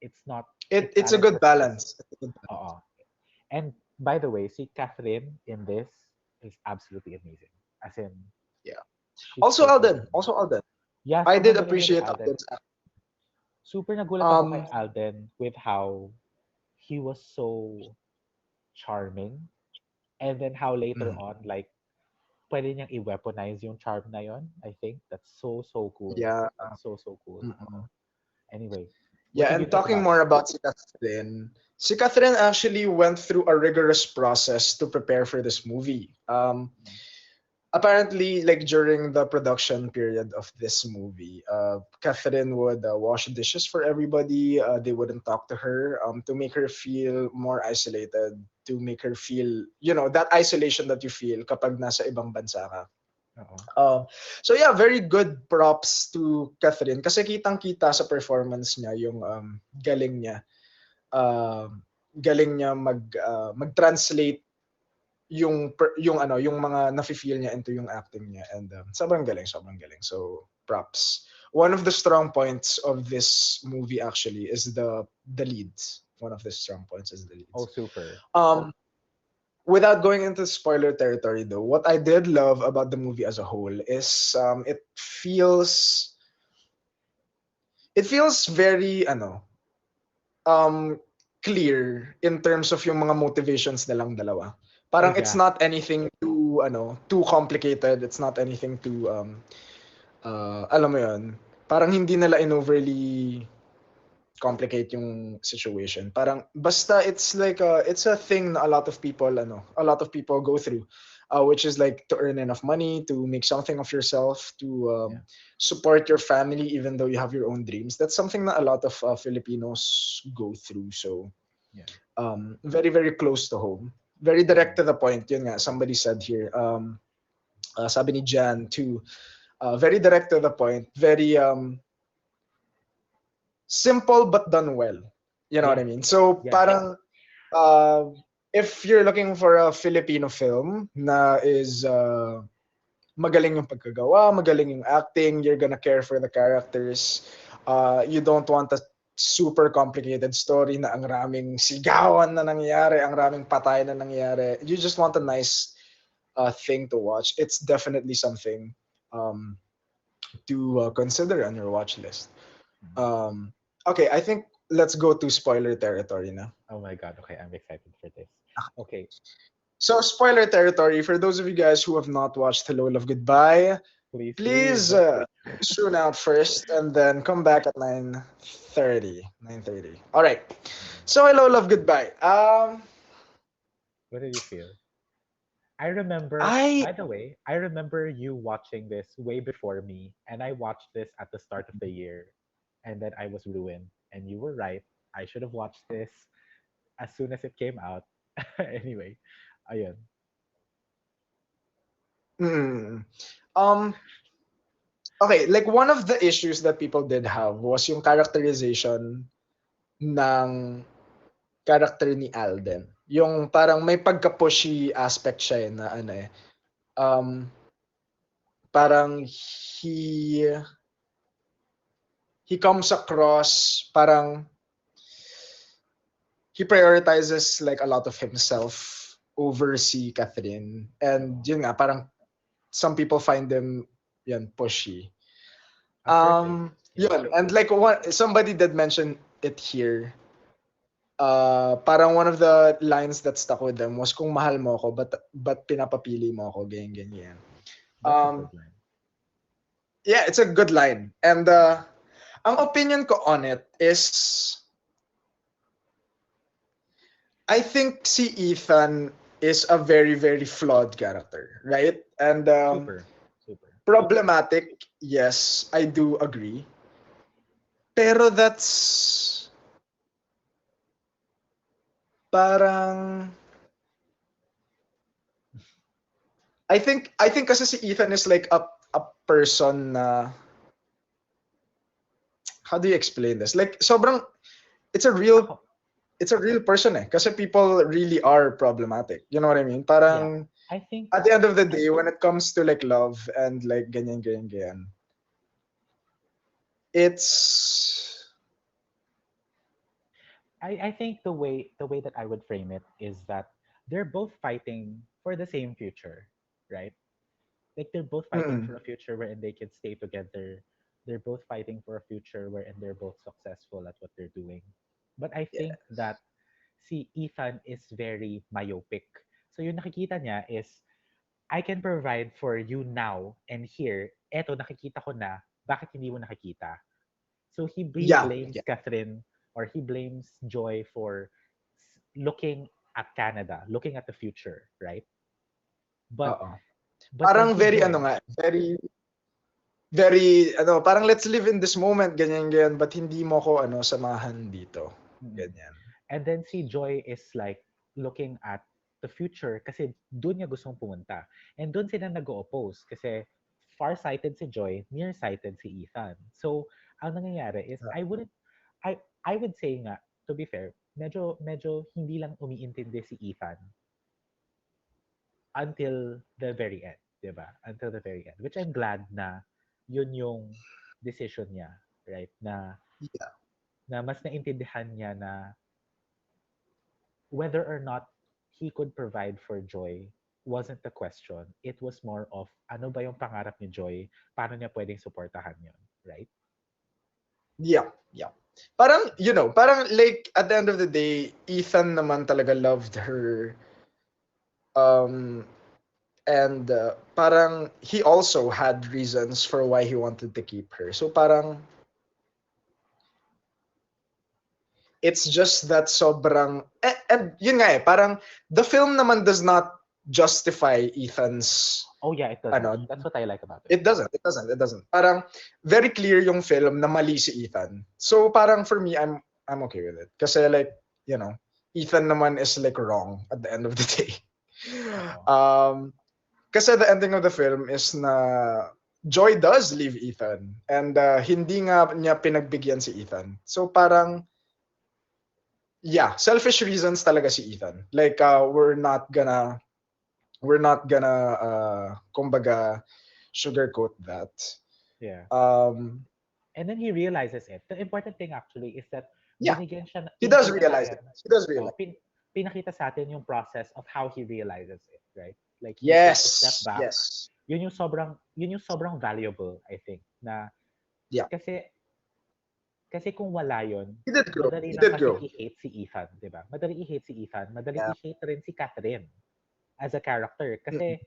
it's not It it it's a good balances both. balance. It's a good balance. Oo. And by the way, see Catherine in this is absolutely amazing. As in, Yeah. she's Also so Alden. perfect. Also Alden. Yeah, I did sobrang galing ni appreciate Alden. Alden's act. Super nagulat ako kay Um, Alden with how he was so charming. And then how later mm, on, like, pwede niyang i-weaponize yung charm na yon. I think that's so, so cool. yeah. That's so, so cool. Oo. Mm-mm. Anyway, what Yeah, did you and think talking about it? more about si Catherine actually went through a rigorous process to prepare for this movie. Mm. Apparently, like during the production period of this movie, Catherine would wash dishes for everybody. They wouldn't talk to her to make her feel more isolated, to make her feel, that isolation that you feel kapag nasa ibang bansa ka. Oo. So yeah, very good props to Catherine kasi kitang-kita sa performance niya yung galing niya. Galing niya mag-translate yung mga nafi-feel niya into yung acting niya, and sobrang galing. So props. One of the strong points of this movie actually is the leads. One of the strong points is the Oh, leads. super. Um Without going into spoiler territory though, what I did love about the movie as a whole is it feels very um clear in terms of yung mga motivations nilang dalawa. Oh, Parang it's yeah. not anything too complicated. It's not anything too alam mo yun, parang hindi nila in-overly complicate yung situation. Parang basta it's a thing na a lot of people go through, which is like to earn enough money to make something of yourself, to Yeah. support your family even though you have your own dreams. That's something that a lot of Filipinos go through. So Yeah. very very close to home, very direct Mm. to the point. Yun nga, somebody said here. Sabi ni Jan too. Very direct to the point. Very simple but done well. You know what Yeah. I mean? So Yeah. parang uh, if you're looking for a Filipino film na is magaling yung pagkagawa, magaling yung acting, you're gonna care for the characters. You don't want a super complicated story na ang raming sigawan na nangyayari, ang raming patay na nangyayari. You just want a nice thing to watch. It's definitely something um, to consider on your watch list. Mm. Um, okay, I think let's go to spoiler territory now. Oh my God. Okay, I'm excited for this. Okay, So, spoiler territory, for those of you guys who have not watched Hello, Love, Goodbye, please leave. please tune out first and then come back at 9:30. 9:30. All right. Mm. So, Hello, Love, Goodbye. What did you feel? I remember, I by the way, I remember you watching this way before me, and I watched this at the start of the year, and then I was ruined. And you were right. I should have watched this as soon as it came out. Anyway, ayun. mm, um okay, like one of the issues that people did have was yung characterization ng character ni Alden. Yung parang may pagka-pushy aspect siya na um parang he comes across parang he prioritizes like a lot of himself over si Catherine, and Oo. yun nga parang some people find them yan pushy. I've heard this. Yeah. Yun, and like somebody did mention it here. Parang one of the lines that stuck with them was kung mahal mo ako, but pinapapili mo ako, ganyan ganyan. That's a good line. Yeah, it's a good line. And ang opinion ko on it is I think si Ethan is a very very flawed character, right? And Super. Super. problematic, yes, I do agree. Pero that's parang I think kasi si Ethan is like a person na, how do you explain this? Like sobrang it's a real Ako, it's a real person eh. Kasi people really are problematic. You know what I mean? Yeah, Parang I think at the end of the day, when it comes to like love and like ganyan, ganyan, ganyan, it's I think the way that I would frame it is that they're both fighting for the same future, right? Like they're both fighting mm, for a future wherein they can stay together. They're both fighting for a future wherein they're both successful at what they're doing. But I yeah, think that si Ethan is very myopic. So yung nakikita niya is, I can provide for you now and here. Eto, nakikita ko na. Bakit hindi mo nakikita? So he yeah, blames yeah. Catherine, or he blames Joy for looking at Canada, looking at the future, right? But Oo. then Parang si very ano Joy, nga, very ano, parang let's live in this moment, ganyan ganyan, but hindi mo ko ano samahan dito. mm, Ganyan. and then si Joy is like looking at the future kasi doon niya gustong pumunta. And doon sila nag-oppose kasi far-sighted si Joy, near-sighted si Ethan. So, ang nangyayari is I would say nga, to be fair, medyo hindi lang umiintindi si Ethan until the very end, 'di ba? Until the very end. Which I'm glad na yun yung decision niya, right? Yeah. Na mas naintindihan niya na whether or not he could provide for Joy wasn't the question. It was more of ano ba yung pangarap ni Joy, paano niya pwedeng suportahan yun, right? Yeah, yeah. Parang, parang like at the end of the day, Ethan naman talaga loved her. Um, and parang he also had reasons for why he wanted to keep her. So parang it's just that sobrang and yun nga eh, parang the film naman does not justify Ethan's Oh yeah, it doesn't. ano, That's what I like about it. it doesn't. Parang very clear yung film na mali si Ethan. So parang for me, I'm okay with it. Kasi like, you know, Ethan naman is like wrong at the end of the day. Oo. Um, kasi the ending of the film is na Joy does leave Ethan and hindi nga niya pinagbigyan si Ethan. So parang yeah, selfish reasons talaga si Ethan. Like we're not gonna kumbaga sugarcoat that. Yeah. Um, And then he realizes it. The important thing actually is that yeah, he does pinakita sa realize atin, it. He does realize. pinakita sa atin yung process of how he realizes it, right? Like he takes a step Yes, back. yes. Yun yung sobrang valuable, I think, na Yeah, kasi kasi kung wala yun, he did grow. madali He lang did kasing grow. i-hate si Ethan, di ba? Madali i-hate si Ethan, madali Yeah. i-hate rin si Catherine as a character. Mm-mm. Kasi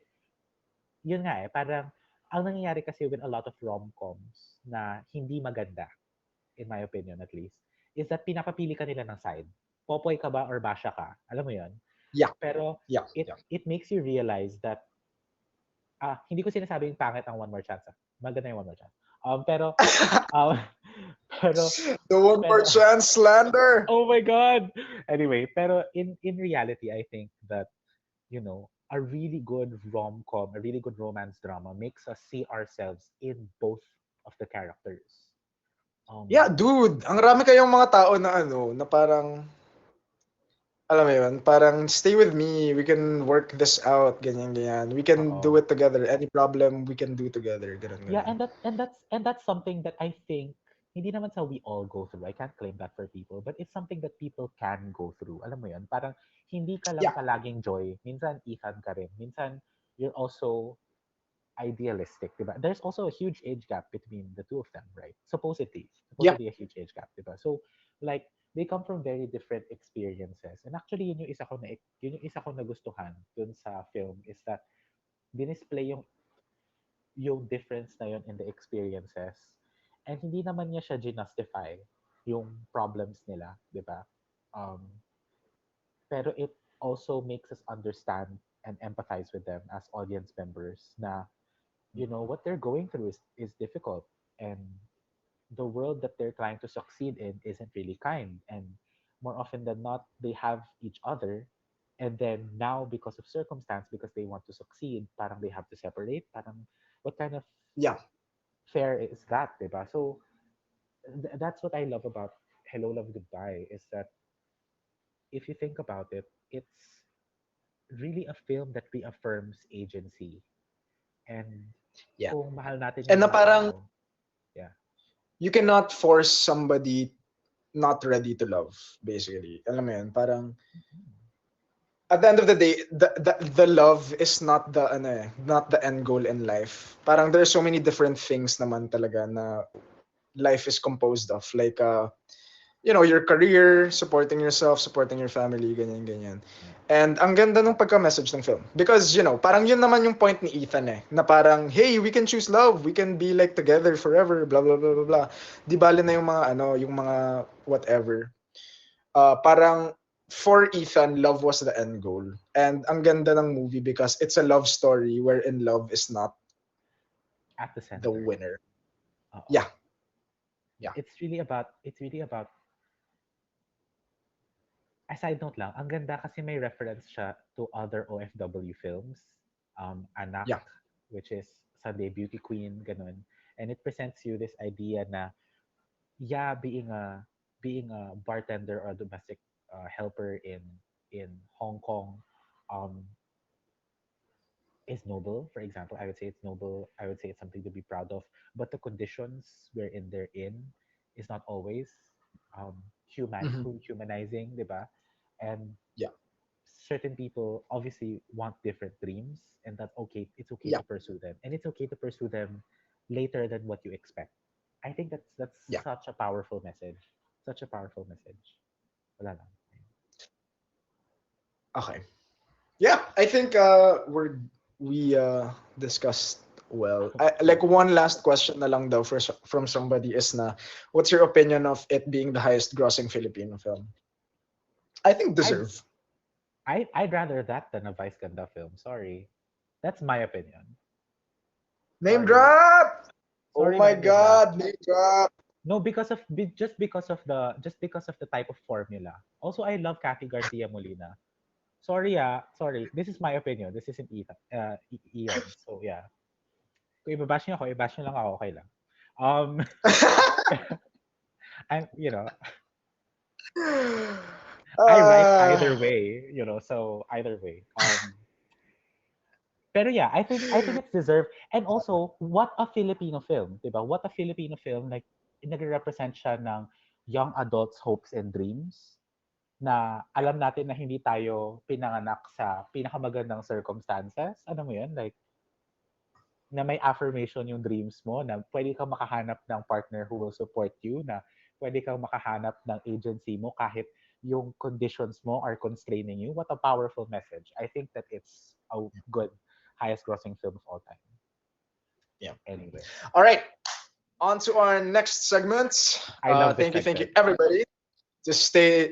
yun nga eh, parang ang nangyayari kasi with a lot of rom-coms na hindi maganda, in my opinion at least, is that pinapapili ka nila ng side. Popoy ka ba or basha ka? Alam mo yun? Yeah, Pero yeah, it yeah. it makes you realize that hindi ko sinasabing pangit ang One More Chance. Maganda yung One More Chance. Pero um pero The one more pero chance slander. oh my god. Anyway, pero in reality I think that a really good rom-com, a really good romance drama makes us see ourselves in both of the characters. Um Yeah, dude. Ang rami kayong mga tao na ano, na parang alam mo yun, parang stay with me, we can work this out, ganyan, ganyan. We can do Oo. it together. Any problem, we can do together. Ganun, Yeah, ganun. and that's something that I think hindi naman sa we all go through. I can't claim that for people, but it's something that people can go through. Alam mo 'yun, parang hindi ka lang Yeah, palaging joy. Minsan Ethan ka rin. Minsan you're also idealistic, 'di ba? There's also a huge age gap between the two of them, right? Supposedly, yeah, supposedly a huge age gap, 'di ba? So like they come from very different experiences. And actually yun yung isa ko nagustuhan dun sa film is that dinisplay yung difference na yun in the experiences. And hindi naman niya siya ginustify yung problems nila, di ba? Um, pero it also makes us understand and empathize with them as audience members na, what they're going through is difficult. And the world that they're trying to succeed in isn't really kind. And more often than not, they have each other. And then now, because of circumstance, because they want to succeed, parang they have to separate. Parang, what kind of yeah, fair is that, diba? So that's what I love about Hello Love Goodbye is that if you think about it, it's really a film that reaffirms agency. And Yeah. kung mahal natin And yung na mga parang tao, yeah, you cannot force somebody not ready to love, basically. Alam mo yun, parang at the end of the day, the love is not the ano not the end goal in life. Parang there's so many different things naman talaga na life is composed of, like your career, supporting yourself, supporting your family, ganyan ganyan. yeah, And ang ganda ng pagka-message ng film because parang yun naman yung point ni Ethan na parang hey, we can choose love, we can be like together forever, blah blah blah blah blah. Di bale na yung mga yung mga whatever. Parang for Ethan, love was the end goal. And ang ganda ng movie because it's a love story wherein love is not at the the center. winner. Oo. Yeah, yeah. It's really about a side note lang, ang ganda kasi may reference siya to other OFW films. Anak, Yeah. which is Sunday Beauty Queen, ganun. And it presents you this idea na, yeah, being a bartender or a domestic helper in Hong Kong um, is noble. For example, I would say it's noble. I would say it's something to be proud of. But the conditions wherein they're in is not always Mhm. humanizing, diba? And Yeah. certain people obviously want different dreams, and that's okay. It's okay Yeah. to pursue them, and it's okay to pursue them later than what you expect. I think that's Yeah. such a powerful message. Such a powerful message. Wala lang. Okay. Yeah, I think we discussed well. Like one last question na lang daw from somebody is na what's your opinion of it being the highest grossing Filipino film? I think I'd deserve. I'd rather that than a Vice Ganda film. Sorry, that's my opinion. Name Sorry, drop. Oh sorry, my Mango Black. god, name drop. No, just because of the type of formula. Also, I love Kathy Garcia Molina. Sorry. This is my opinion. This isn't Ian. So yeah. Kung ibabash niyo ako, ibash niyo lang ako, okay lang. Um, I'm, I write either uh, way, so either way. Pero yeah, I think it's deserved. And also, what a Filipino film, 'di ba? What a Filipino film, like nagre-represent siya ng young adults' hopes and dreams na alam natin na hindi tayo pinanganak sa pinakamagandang circumstances. Ano mo 'yun? Like na may affirmation yung dreams mo, na pwede kang makahanap ng partner who will support you, na pwede kang makahanap ng agency mo kahit yung conditions mo are constraining you. What a powerful message. I think that it's a good highest grossing film of all time. yeah. Anyway, All right. On to our next segment. I love this Thank you, segment. everybody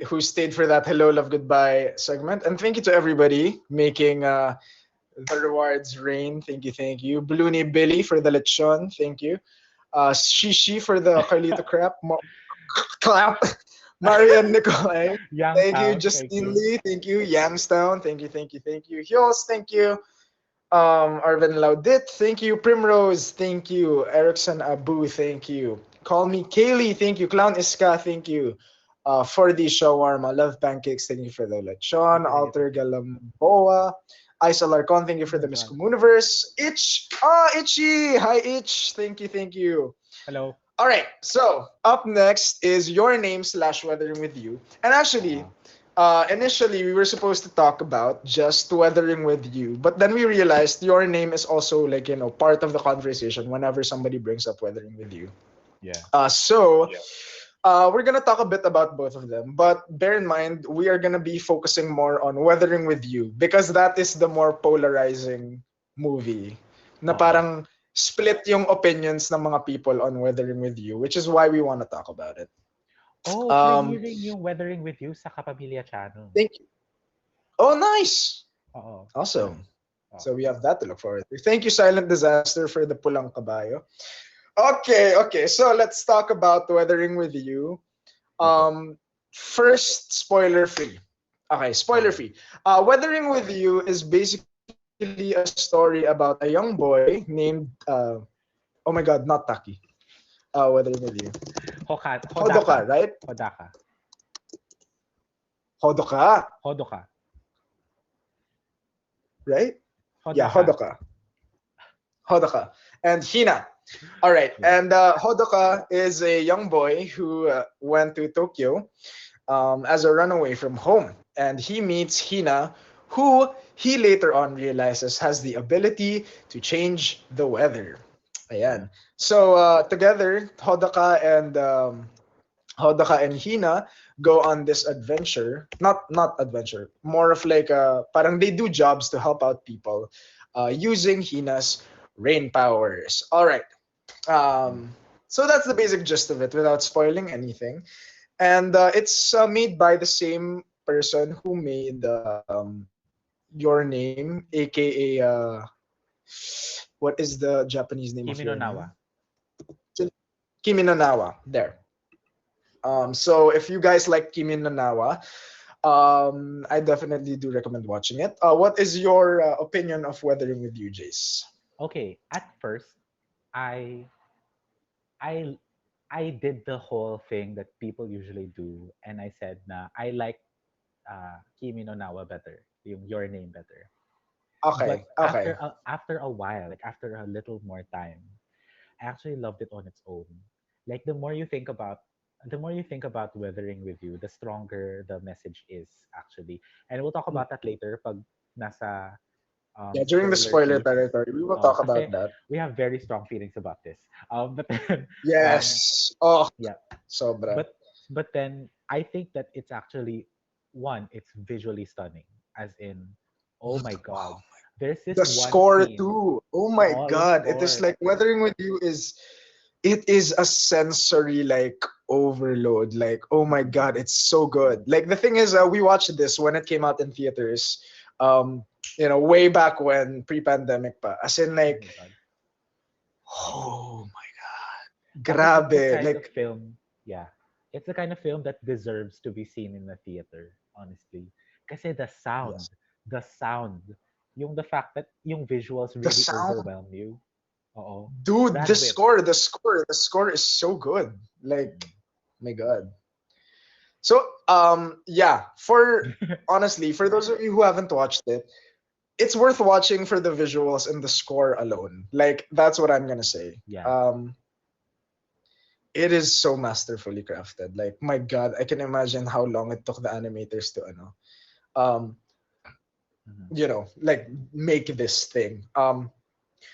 who stayed for that hello, love, goodbye segment, and thank you to everybody making the rewards rain. Thank you. Bloony Billy for the lechon. Thank you. Shishi for the Carlito crap. Clap. Marian Nicolay. Thank you. Youngstown, thank Justine you. Lee. Thank you. Yamstown. Thank you. Hills. Thank you. Arvin Laudit, thank you. Primrose, thank you. Erickson Abu, thank you. Call me Kaylee, thank you. Clown Iska, thank you. For the shawarma, love pancakes, thank you for the lechon. Alter Galamboa, Isa Larcon, thank you Oh for my the Miss God. Communiverse. Itchy, hi Itch, thank you. Hello. All right, so up next is your name slash weathering with you. And actually, Uh, initially we were supposed to talk about just weathering with you, but then we realized your name is also like part of the conversation whenever somebody brings up weathering with you. yeah. So we're gonna talk a bit about both of them, but bear in mind we are gonna be focusing more on weathering with you because that is the more polarizing movie. Na Uh, parang split yung opinions ng mga people on weathering with you, which is why we want to talk about it. oh, Um, premiering yung Weathering with You sa Kapamilya Channel. thank you. Oh, nice. Oo. Awesome. Oo. So we have that to look forward to. Thank you, Silent Disaster, for the Pulang Kabayo. Okay. So let's talk about Weathering with You. Okay. First, spoiler free. Okay, spoiler Okay. free. Weathering with You is basically a story about a young boy named oh my god, not Taki. Weathering with You. Hodaka. Hodoka, right? Hodaka. Hodoka, Hodoka. right? Yeah, Hodoka. Hodoka. Hodoka. And Hina. All right. Yeah. And Hodoka is a young boy who went to Tokyo as a runaway from home. And he meets Hina, who he later on realizes has the ability to change the weather. Yeah. Ayan. So together, Hodaka and Hina go on this adventure. Not adventure, more of like parang they do jobs to help out people using Hina's rain powers. All right. Mm. So that's the basic gist of it without spoiling anything. And it's made by the same person who made Your Name, aka what is the Japanese name of Kimi no Your Name? Nawa. Kimi no Nawa. There. So if you guys like Kimi no Nawa, I definitely do recommend watching it. What is your opinion of Weathering with You, Jace? Okay. At first, I I I did the whole thing that people usually do, and I said na I like Kimi no Nawa better, your name better. But Okay, okay. after a while, like after a little more time, I actually loved it on its own. Like the more you think about Weathering with You, the stronger the message is actually. And we'll talk about that later pag nasa Yeah, during the spoiler spoiler piece. territory, we will Oh, talk kasi about that. we have very strong feelings about this. But then, um, Yes. Oh, yeah, sobra. but then I think that it's actually one. It's visually stunning, as in, oh my god, Wow. there's this The one score scene. too. Oh my Oh, the god. It is score. like Weathering with You is it is a sensory like overload. Like, oh my Mm-mm. god, it's so good. Like the thing is, we watched this when it came out in theaters. Um, way back when pre-pandemic pa. As in Oh like, my god. oh my god, Tapos it's the grabe. kind of Like film, yeah, it's the kind of film that deserves to be seen in the theater, honestly. Kasi yes, the sound, the fact that yung visuals the really sound, overwhelm you. Oo. dude. The Brad Pitt. score, the score, the score is so good. Like, Mm. my god. So, yeah. For honestly, for those of you who haven't watched it, it's worth watching for the visuals and the score alone. Like that's what I'm gonna say. Yeah. It is so masterfully crafted. Like my God, I can imagine how long it took the animators to um, Mhm. like make this thing.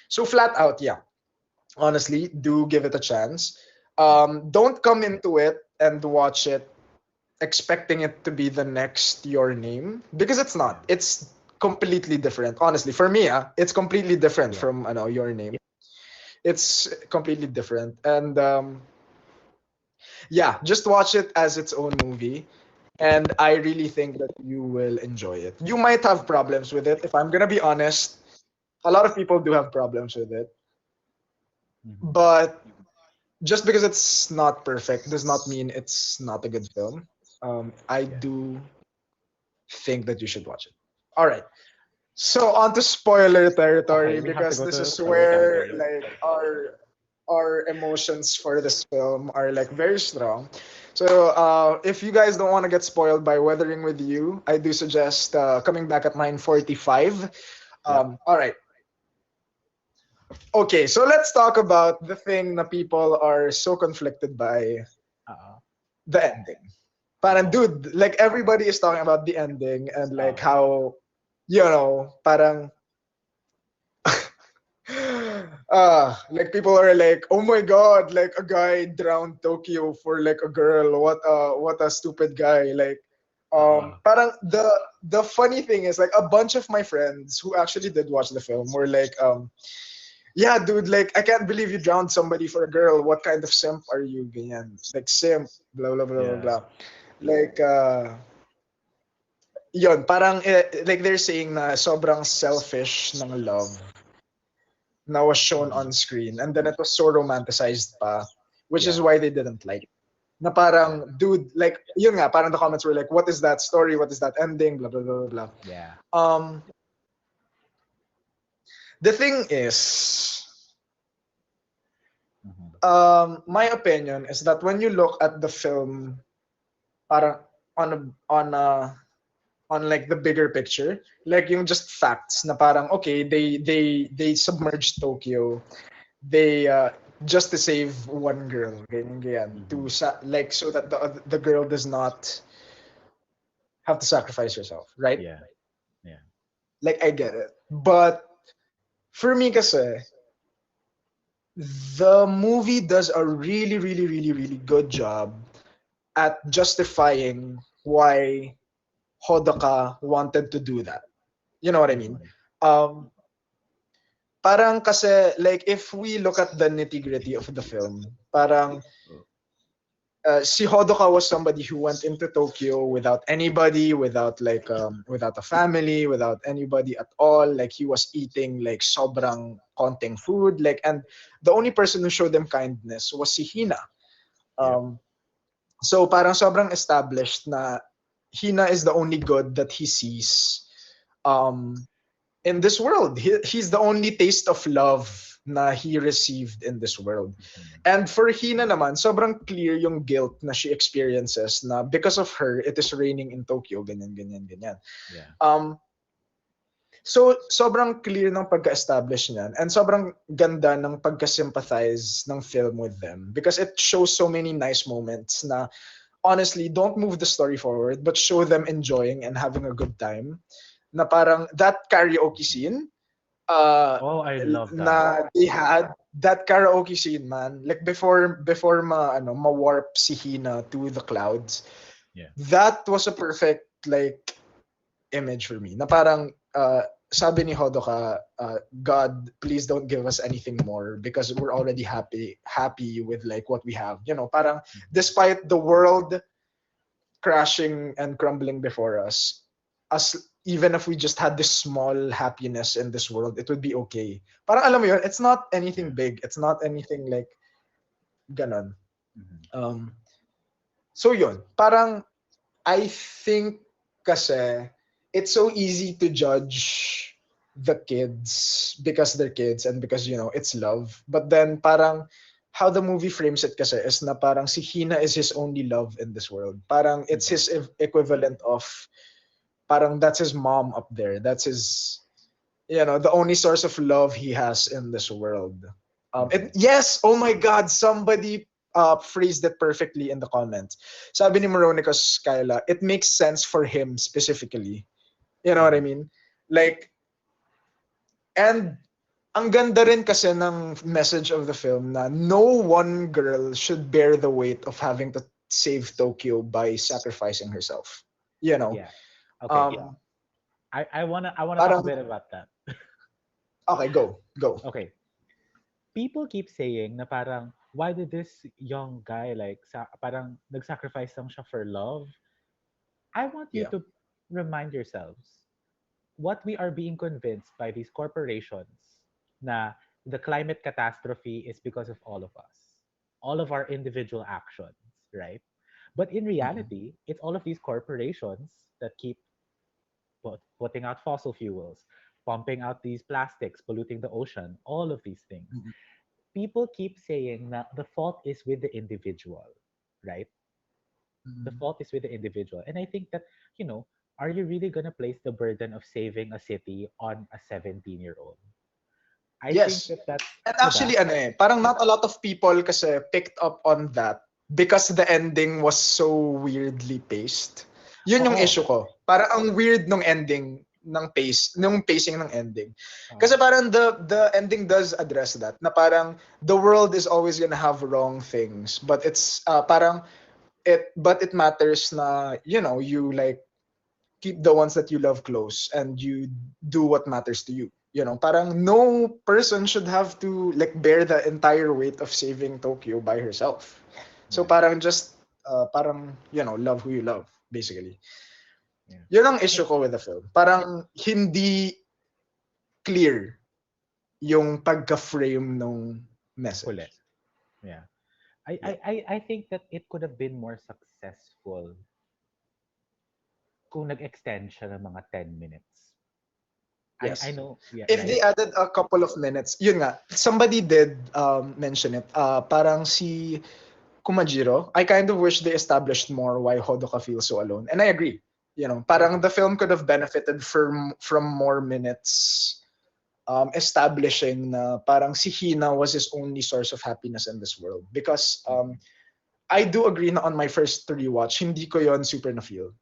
So flat out, yeah. Honestly, do give it a chance. Yeah. Don't come into it and watch it expecting it to be the next Your Name because it's Yeah. not. It's completely different. Honestly, for me, it's completely different Yeah. from Your Name. It's completely different, and yeah, just watch it as its own movie. And I really think that you will enjoy it. You might have problems with it. If I'm gonna be honest, a lot of people do have problems with it. Mhm. But just because it's not perfect does not mean it's not a good film. I Yeah. do think that you should watch it. All right. So on to spoiler Okay, territory we have to because go this to is spoiler where territory. like our emotions for this film are like very strong. So if you guys don't want to get spoiled by Weathering with You, I do suggest coming back at 9:45. Yep. All right. Okay, so let's talk about the thing that people are so conflicted by Uh-oh. the ending. Parang Uh-oh. dude, like everybody is talking about the ending and like Uh-oh. how parang like people are like, oh my god, like a guy drowned Tokyo for like a girl. What a stupid guy. Like Uh-oh. parang the funny thing is like a bunch of my friends who actually did watch the film were like, yeah, dude, like I can't believe you drowned somebody for a girl. What kind of simp are you, ganyan? Like simp, blah blah blah blah Yeah. blah. Like yun, parang like they're saying na sobrang selfish ng love na was shown Mhm. on screen and then it was so romanticized pa, which is Yeah. why they didn't like na Yeah. parang dude like yun nga parang the comments were like what is that story, what is that ending, blah blah blah blah blah. Yeah. um the thing is, Mhm. my opinion is that when you look at the film, parang on a on a on like the bigger picture, like yung just facts na parang okay, they submerged Tokyo, they just to save one girl, ganyan, ganyan, to Mm-hmm. like so that the girl does not have to sacrifice herself, right? Yeah. Yeah. Like I get it, but for me kasi the movie does a really really really really good job at justifying why Hodaka wanted to do that. You know what I mean? Mm-hmm. Um, parang kasi like if we look at the nitty-gritty of the film, parang si Hodoka was somebody who went into Tokyo without anybody, without like without a family, without anybody at all. Like he was eating like sobrang konting food, like, and the only person who showed them kindness was si Hina. Yep. Um, so parang sobrang established na Hina is the only good that he sees. Um, in this world. He's the only taste of love na he received in this world. Mm-hmm. And for Hina naman, sobrang clear yung guilt na she experiences na because of her, it is raining in Tokyo, ganyan, ganyan, ganyan. Yeah. Um, so, sobrang clear ng pagka-establish niyan and sobrang ganda ng pagka-sympathize ng film with them because it shows so many nice moments na honestly don't move the story forward but show them enjoying and having a good time na parang that karaoke scene uh Oh, I love that. na they had that karaoke scene, man, like before ma warp si Hina to the clouds. Yeah. That was a perfect like image for me na parang sabi ni Hodoka, God, please don't give us anything more because we're already happy with like what we have, parang Mm-hmm. despite the world crashing and crumbling before us, as even if we just had this small happiness in this world, it would be okay. Parang alam mo yun, it's not anything Yeah. big. It's not anything like ganon. Mm-hmm. Um, so yun, parang I think kasi it's so easy to judge the kids because they're kids and because it's love. But then parang how the movie frames it kasi is na parang si Hina is his only love in this world. Parang it's Mm-hmm. his equivalent of parang that's his mom up there. That's his the only source of love he has in this world. Mm-hmm. Yes, oh my God, somebody phrased it perfectly in the comments. Sabi ni Moronicus Skyla, it makes sense for him specifically. You know what I Mm-hmm. mean? Like, and ang ganda rin kasi ng message of the film na no one girl should bear the weight of having to save Tokyo by sacrificing herself. You know? Yeah. Okay. Um, I wanna talk a parang, bit about that. okay, go, go. Okay. People keep saying na parang why did this young guy like parang nag-sacrifice lang siya for love? I want you Yeah. to remind yourselves what we are being convinced by these corporations na the climate catastrophe is because of all of us, all of our individual actions, right? But in Mm-mm. reality, it's all of these corporations that keep putting out fossil fuels, pumping out these plastics, polluting the ocean, all of these things. Mm-mm. People keep saying that the fault is with the individual, right? The Mm-mm. fault is with the individual. And I think that, you know, are you really going to place the burden of saving a city on a 17-year-old? I think Yes. that that's, And di ba? actually, ano parang not a lot of people kasi picked up on that because the ending was so weirdly paced. Yun yung Oo. issue ko. Parang ang weird nung ending ng nung pacing ng ending. Kasi Oo. parang the ending does address that na parang the world is always gonna have wrong things but it's parang it matters na you like keep the ones that you love close and you do what matters to you. Parang no person should have to like bear the entire weight of saving Tokyo by herself. So Yeah. parang just parang love who you love basically. Yeah. Yun ang I issue ko with the film. Parang hindi clear yung pagka-frame nung huli. message. Yeah. Yeah. I think that it could have been more successful kung nag-extend siya ng mga 10 minutes. I Yes. know, yeah, If right? they added a couple of minutes, yun nga, somebody did mention it. Parang si Kumajiro, I kind of wish they established more why Hodoka feels so alone. And I agree. Parang the film could have benefited from more minutes establishing na parang si Hina was his only source of happiness in this world. Because I do agree na on my first rewatch, hindi ko yon super na-feel.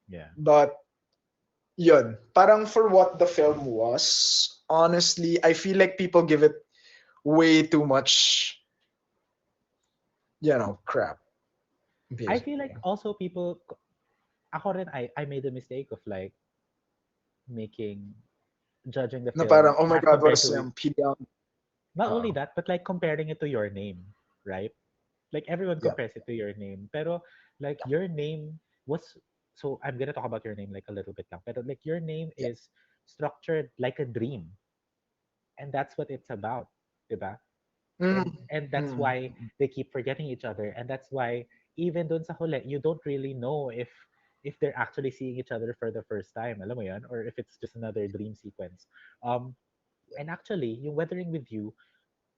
Yeah. But yun, parang for what the film was, honestly, I feel like people give it way too much, crap. I feel Basically. like also people, ako rin, I made a mistake of like making, judging the Na parang, film oh my as God, what a compared to it. simp. He down. Not only Uh, that, but like comparing it to your name, right? Like everyone yeah. compares it to your name. Pero like your name was, so I'm gonna talk about your name like a little bit lang. Pero like your name Yeah. is structured like a dream. And that's what it's about, diba? Mm, And that's mm, why they keep forgetting each other. And that's why even dun sa huli, you don't really know if they're actually seeing each other for the first time, alam mo yan, or if it's just another dream sequence. Um, and actually, yung Weathering with You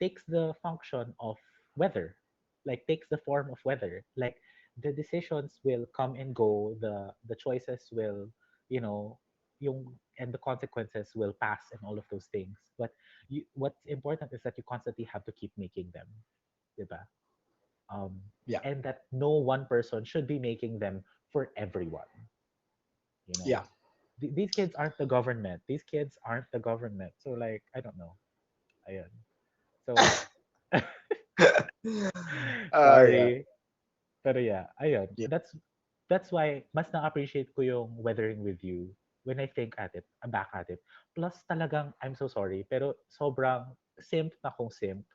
takes the function of weather, like takes the form of weather. Like the decisions will come and go, the choices will, you know, yung and the consequences will pass and all of those things. But what's important is that you constantly have to keep making them, diba? Um, yeah. and that no one person should be making them for everyone. You know, Yeah. these kids aren't the government. These kids aren't the government. So like, I don't know. Ayun. So Yeah. sorry. Pero yeah, ayun. Yeah. That's why mas na-appreciate ko yung Weathering with You when I think at it, back at it. Plus talagang, I'm so sorry, pero sobrang simp na kung simp.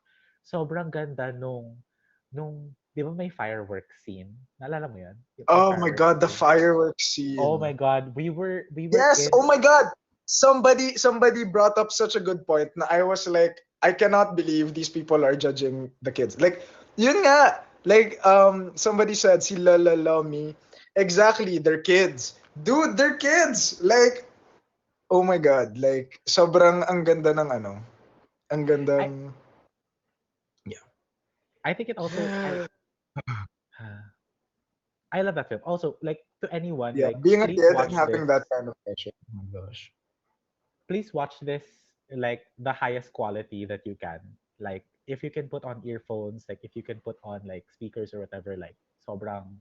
Sobrang ganda nung, di ba may fireworks scene? Naalala mo yan? Yung Oh my fireworks God, the scene. fireworks Oh scene. my God, we were Yes. in, Oh my God. Somebody brought up such a good point. Na I was like, I cannot believe these people are judging the kids. Like, yun nga. Like, somebody said, sila me. Exactly, they're kids. Dude, they're kids. Like, oh my God. Like, sobrang ang ganda ng ano. Ang I gandang, I think it also yeah. I love that film. Also, like to anyone, Yeah, like being a please kid and watch having this. that kind of passion. Oh my gosh. Please watch this like the highest quality that you can. Like if you can put on earphones, like if you can put on like speakers or whatever, like sobrang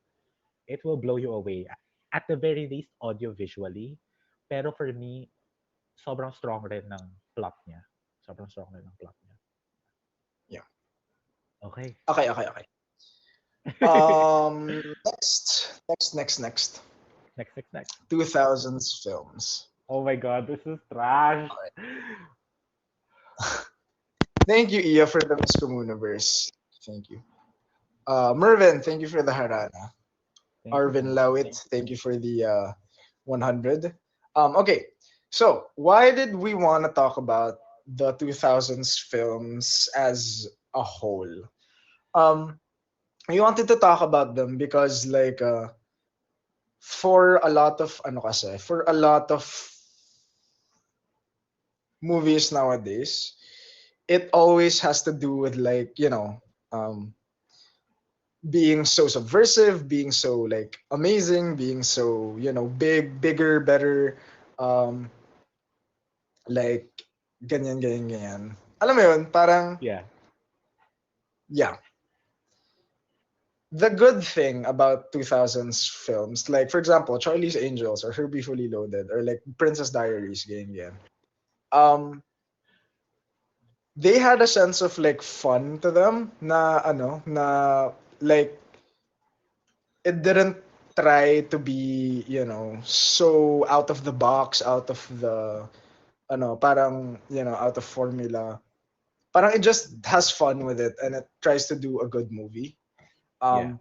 it will blow you away. At the very least, audio visually. Pero for me, sobrang strong rin ng plot niya. Sobrang strong rin ng plot niya. Yeah. Okay. Okay. Next. Next. 2000s films. Oh my god, this is trash. Alright. Thank you, Iya, for the Miss Communiverse. Thank you. Mervin, thank you for the Harana. Thank you, Arvin thank you. Lawit, thank you for the 100. Okay, so why did we want to talk about the 2000s films as a whole? Um, we wanted to talk about them because, like, for a lot of for a lot of movies nowadays, it always has to do with, like, um being so subversive, being so, like, amazing, being so, bigger, better, um like, ganyan. Alam mo yun, parang, Yeah. yeah. The good thing about 2000s films, like, for example, Charlie's Angels or Herbie Fully Loaded or, like, Princess Diaries, ganyan. Um, they had a sense of, like, fun to them na like, it didn't try to be, so out of the box, out of the parang, out of formula. Parang it just has fun with it and it tries to do a good movie. Yeah. Um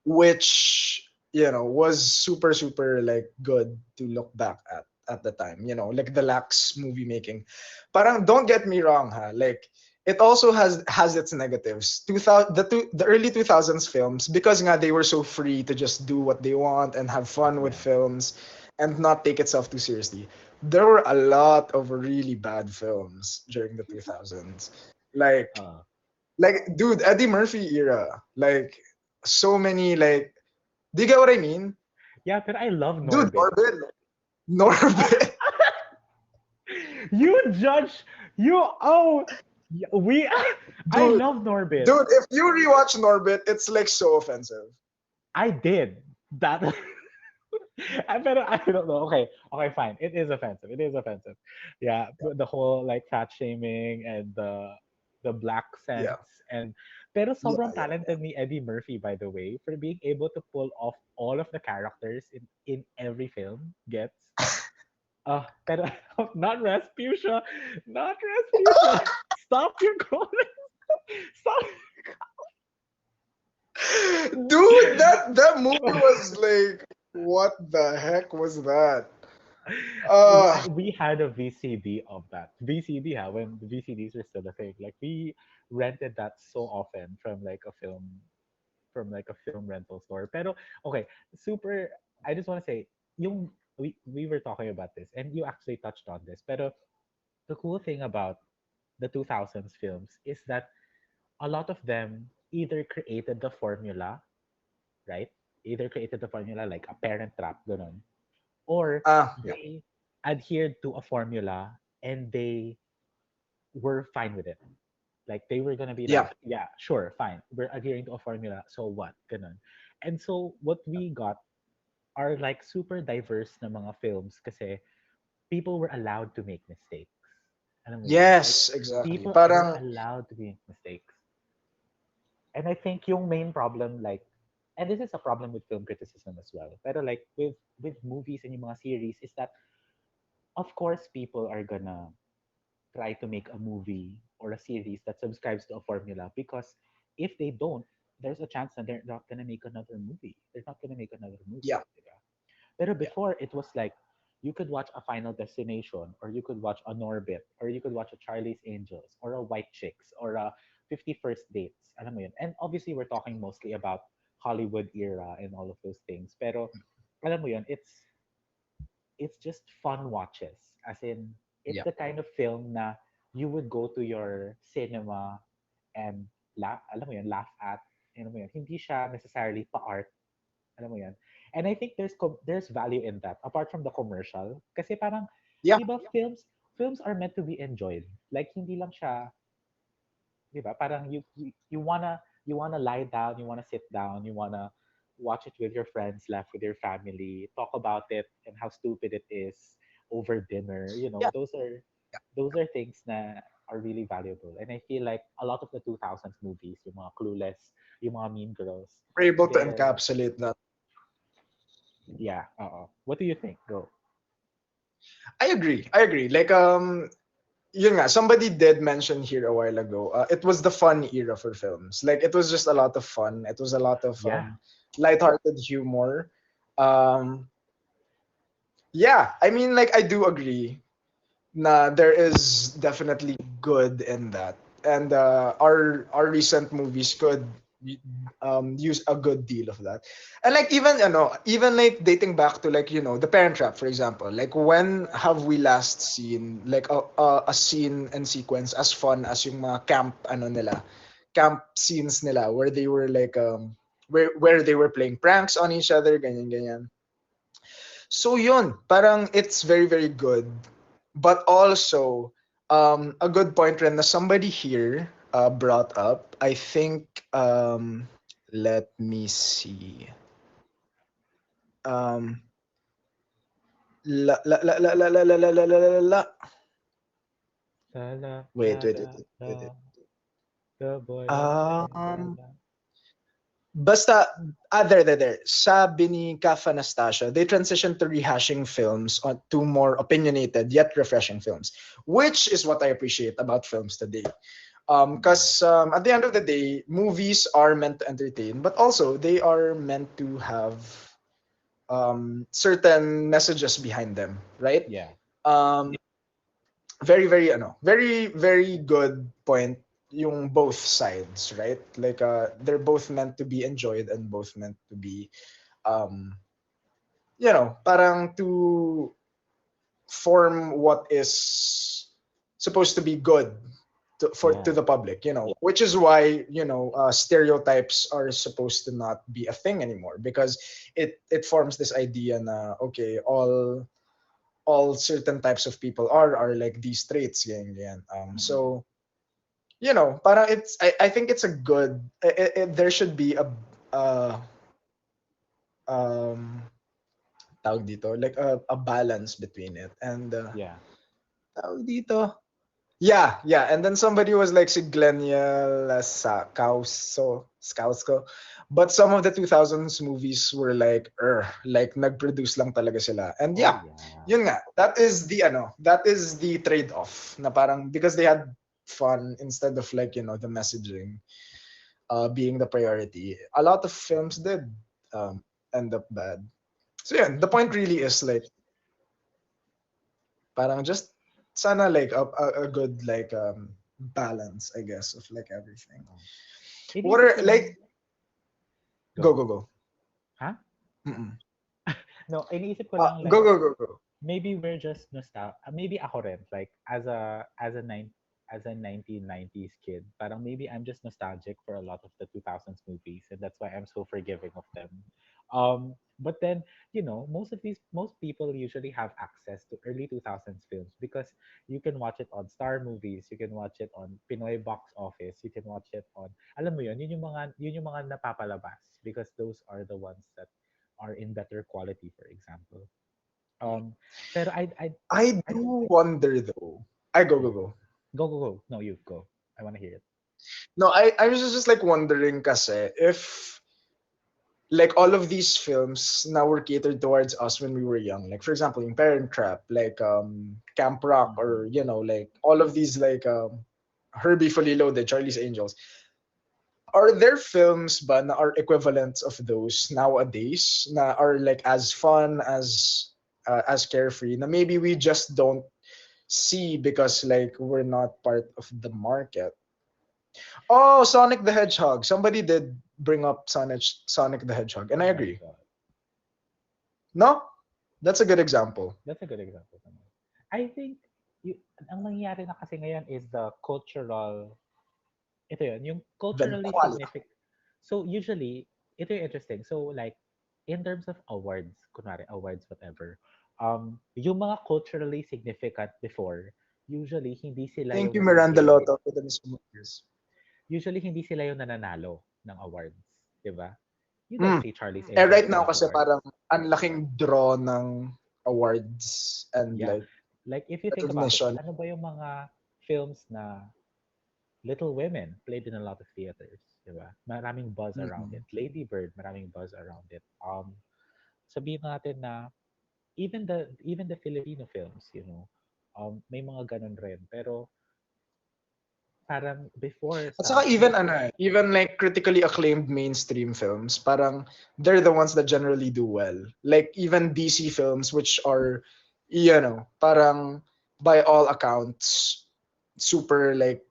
which, was super like good to look back at the time, like the lax movie making. Parang, don't get me wrong, ha, like, it also has its negatives. 2000, the early 2000s films, because nga they were so free to just do what they want and have fun with Yeah. films and not take itself too seriously. There were a lot of really bad films during the 2000s, like, Uh, Like, dude, Eddie Murphy era. Like, so many, like, do you get what I mean? Yeah, but I love Dude, Norbit. Norbit. Norbit. You judge you we I Dude, love Norbit. dude, if you rewatch Norbit, it's like so offensive. I did that. I don't know. Okay, okay, fine. It is offensive. It is offensive. Yeah, the whole like fat shaming and the black Yeah. sense and pero Yeah, sobrang yeah, talented ni Eddie Murphy by the way for being able to pull off all of the characters in every film gets pero not Rasputia, not Rasputia. Stop your calling. Stop. dude, that movie was like, what the heck was that? Uh We had a VCD of that. VCD, yeah, when the VCDs were still a thing. Like we rented that so often from like a film rental store. Pero okay, super I just want to say yung we were talking about this and you actually touched on this. Pero the cool thing about the 2000s films is that a lot of them either created the formula, right? Either created the formula like a parent trap, ganun, or yeah. they adhered to a formula and they were fine with it. Like they were gonna be Yeah. like, yeah, sure, fine. We're adhering to a formula, so what? Ganun. And so what we got are like super diverse na mga films kasi people were allowed to make mistakes. Alam mo yun? Like Yes, exactly. people were Parang allowed to make mistakes. And I think yung main problem like and this is a problem with film criticism as well. Pero like with movies and yung mga series is that of course people are gonna try to make a movie or a series that subscribes to a formula because if they don't, there's a chance that they're not gonna make another movie. They're not gonna make another movie. yeah, Diba? Pero yeah. before it was like you could watch a Final Destination or you could watch a Norbit or you could watch a Charlie's Angels or a White Chicks or a 51st Dates. Alam mo yun? And obviously we're talking mostly about Hollywood era and all of those things. Pero alam mo yun, it's just fun watches. As in, it's Yeah. the kind of film na you would go to your cinema and alam mo yun, laugh at. Alam mo yun, hindi siya necessarily pa-art. Alam mo yun. And I think there's value in that apart from the commercial. Kasi parang, Yeah. di ba, films are meant to be enjoyed. Like hindi lang siya, di ba? Parang you wanna lie down, you wanna sit down, you wanna watch it with your friends, laugh with your family, talk about it and how stupid it is over dinner. You know, Yeah. those are things that are really valuable. And I feel like a lot of the 2000s movies, yung mga Clueless, yung mga Mean Girls, We're able to they're encapsulate that. yeah. What do you think? Go. I agree. I agree. Like yun nga, somebody did mention here a while ago. It was the fun era for films. Like it was just a lot of fun. It was a lot of Yeah. lighthearted humor. Um yeah, I mean like I do agree. Nah, there is definitely good in that, and our recent movies could use a good deal of that, and like even even like dating back to like the Parent Trap, for example. Like when have we last seen like a scene and sequence as fun as yung mga camp scenes nila where they were like where they were playing pranks on each other, ganyan ganyan. So yun, parang it's very very good. But also a good point rin na somebody here brought up. I think let me see. Um la la la la la la la la la la la la. La la la Wait, wait, la wait, wait, la. wait, wait. The boy that sings la Um la. Basta, there. Sabi ni Kafa Anastasia, they transitioned to rehashing films on to more opinionated yet refreshing films, which is what I appreciate about films today. Mm. Because at the end of the day, movies are meant to entertain, but also they are meant to have certain messages behind them, right? Yeah. Um, very very good point yung both sides, right? Like they're both meant to be enjoyed and both meant to be um parang to form what is supposed to be good to Yeah. the public, which is why stereotypes are supposed to not be a thing anymore, because it forms this idea na okay, all certain types of people are like these traits, ganyan, ganyan. Mm-mm. So para I think it's a good, there should be uh um tawag dito, like a balance between it, and Yeah. tawag dito. Yeah, and then somebody was like si Glenia Scousko. But some of the 2000s movies were like nag-produce lang talaga sila. And Oh yeah, yeah. yun nga, that is the trade-off na parang because they had fun instead of like, the messaging being the priority. A lot of films did um end up bad. So yeah, the point really is like parang just sana like a good like balance, I guess, of like everything. Oo. What Iniisip are ko lang, like go go. go go. Ha? Mm-mm. No, iniisip ko lang Go like go go go. maybe we're just nostalgic. Maybe ako rin, like as a 1990s kid, parang maybe I'm just nostalgic for a lot of the 2000s movies, and that's why I'm so forgiving of them. But then, most people usually have access to early 2000s films because you can watch it on Star Movies, you can watch it on Pinoy Box Office, you can watch it on, alam mo yun yung mga napapalabas because those are the ones that are in better quality, for example. Um, pero I I don't do think. wonder though. I go go Yeah. go. Go, go, go. No, you go. I want to hear it. No, I was just like wondering kasi if like all of these films now were catered towards us when we were young. Like for example, in Parent Trap, like Camp Rock, Mm-hmm. or like all of these like Herbie Fully Loaded, Charlie's Angels. Are there films ba na are equivalents of those nowadays na are like as fun as carefree na maybe we just don't see because like we're not part of the market? Oh, Sonic the Hedgehog. Somebody did bring up Sonic the Hedgehog, and Oh I my agree. God. No, that's a good example. That's a good example naman. I think ang nangyayari na kasi ngayon is the cultural, ito yun, yung culturally Venezuela. significant. So usually, ito yung interesting. So like, in terms of awards, kunwari, awards, whatever, yung mga culturally significant before, usually hindi sila Thank yung you, Miranda nagiging, Lotto, for the Miss Universe. usually hindi sila yung nananalo ng awards. 'Di ba? You don't Mm. see Charlie's Eh Angels right now winning kasi awards. parang ang laking draw ng awards and Yeah. like Like if you think about it, recognition. ano ba yung mga films na Little Women played in a lot of theaters, 'di ba? Maraming buzz around it. Mm-mm. Lady Bird, maraming buzz around it. Sabihin natin na even the Filipino films, may mga ganun rin. Pero parang before At saka sa even even like critically acclaimed mainstream films, parang they're the ones that generally do well. Like even DC films, which are, parang by all accounts, super like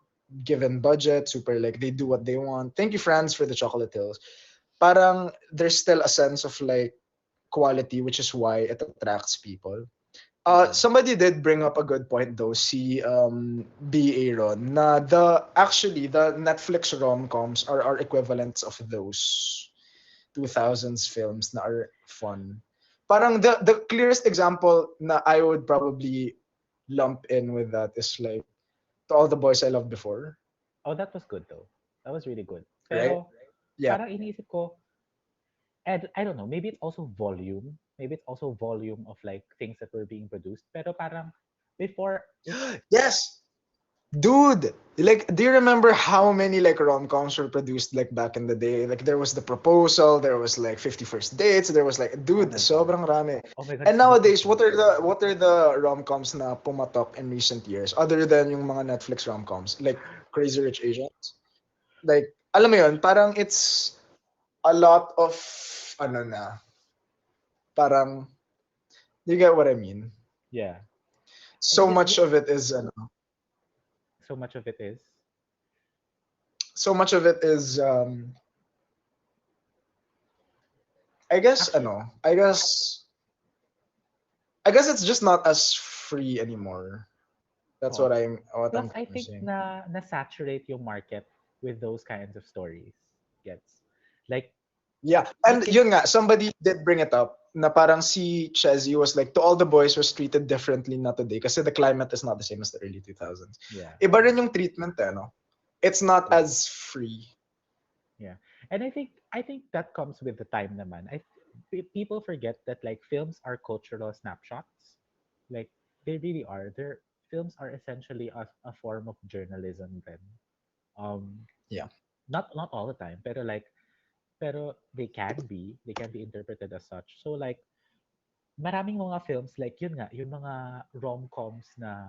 given budget, super like they do what they want. Thank you, Franz, for the Chocolate Hills. Parang there's still a sense of like quality, which is why it attracts people. mm-mm, Somebody did bring up a good point though, si B. Aaron, na the Netflix rom-coms are equivalents of those 2000s films na are fun. Parang the clearest example na I would probably lump in with that is like To All the Boys I Loved Before, oh, that was good though. That was really good. right? Pero Yeah. parang iniisip ko, and I don't know, maybe it's also volume. Maybe it's also volume of like things that were being produced. Pero parang before it's Yes. Dude, like, do you remember how many like rom-coms were produced like back in the day? Like, there was The Proposal, there was like 51st Dates, there was like, oh dude, my god. sobrang rami. Oh my god, And it's different nowadays, now. what are the rom-coms na pumatok in recent years other than yung mga Netflix rom-coms like Crazy Rich Asians? Like, alam mo yun, parang it's a lot of ano na, parang you get what I mean? Yeah. And So much of it is so much of it is. so much of it is I guess Actually, I guess it's just not as free anymore. That's Oh. what Plus, I'm I trying to think say. na saturate yung market with those kinds of stories. Gets like Yeah, you and can yun nga, somebody did bring it up na parang si Chezzy was like, to all the boys was treated differently na today kasi the climate is not the same as the early 2000s. yeah, Iba yeah, rin yung treatment no? It's not true. as free. Yeah. And I think that comes with the time naman. People forget that like films are cultural snapshots. Like they really are. Their films are essentially a form of journalism then. Um Yeah. not all the time, pero they can be interpreted as such. So like maraming mga films like yun nga, yung mga rom-coms na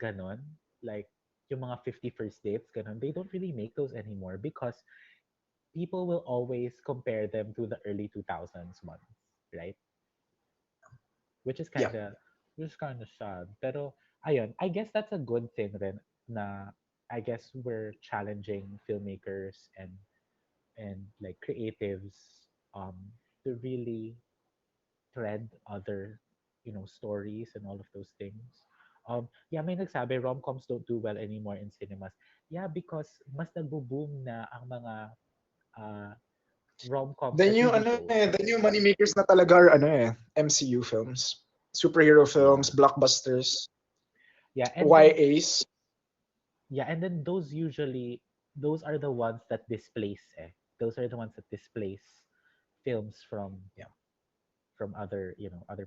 ganon, like yung mga 51st dates ganon, they don't really make those anymore because people will always compare them to the early 2000s ones, right? Which is Yeah. kind of which is kind of sad. Pero ayun, I guess that's a good thing rin na I guess we're challenging filmmakers and like creatives um to really thread other stories and all of those things. Yeah, may nagsabi rom-coms don't do well anymore in cinemas. Yeah, because mas nagbo-boom na ang mga uh, rom-coms sa TV shows. The new money makers na talaga are MCU films. Superhero films, Yeah. blockbusters, Yeah, and then YAs. yeah, and then those are the ones that displace Those are the ones that displace films Yeah. from other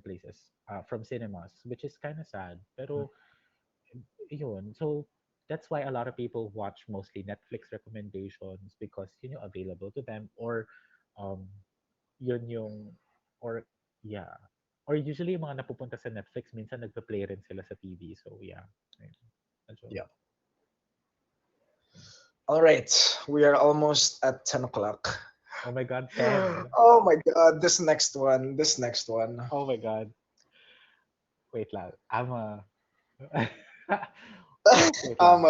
places, from cinemas, which is kind of sad. Pero yun, so that's why a lot of people watch mostly Netflix recommendations because yun yung available to them, or um yun yung or yeah, or usually yung mga napupunta sa Netflix minsan nagpe-play rin sila sa TV, so yeah. Ayun. Medyo, Yeah. All right. We are almost at 10 o'clock. oh my god, 10. Oh my god, this next one. This next one. Oh my god, wait lang, wait lang, I'm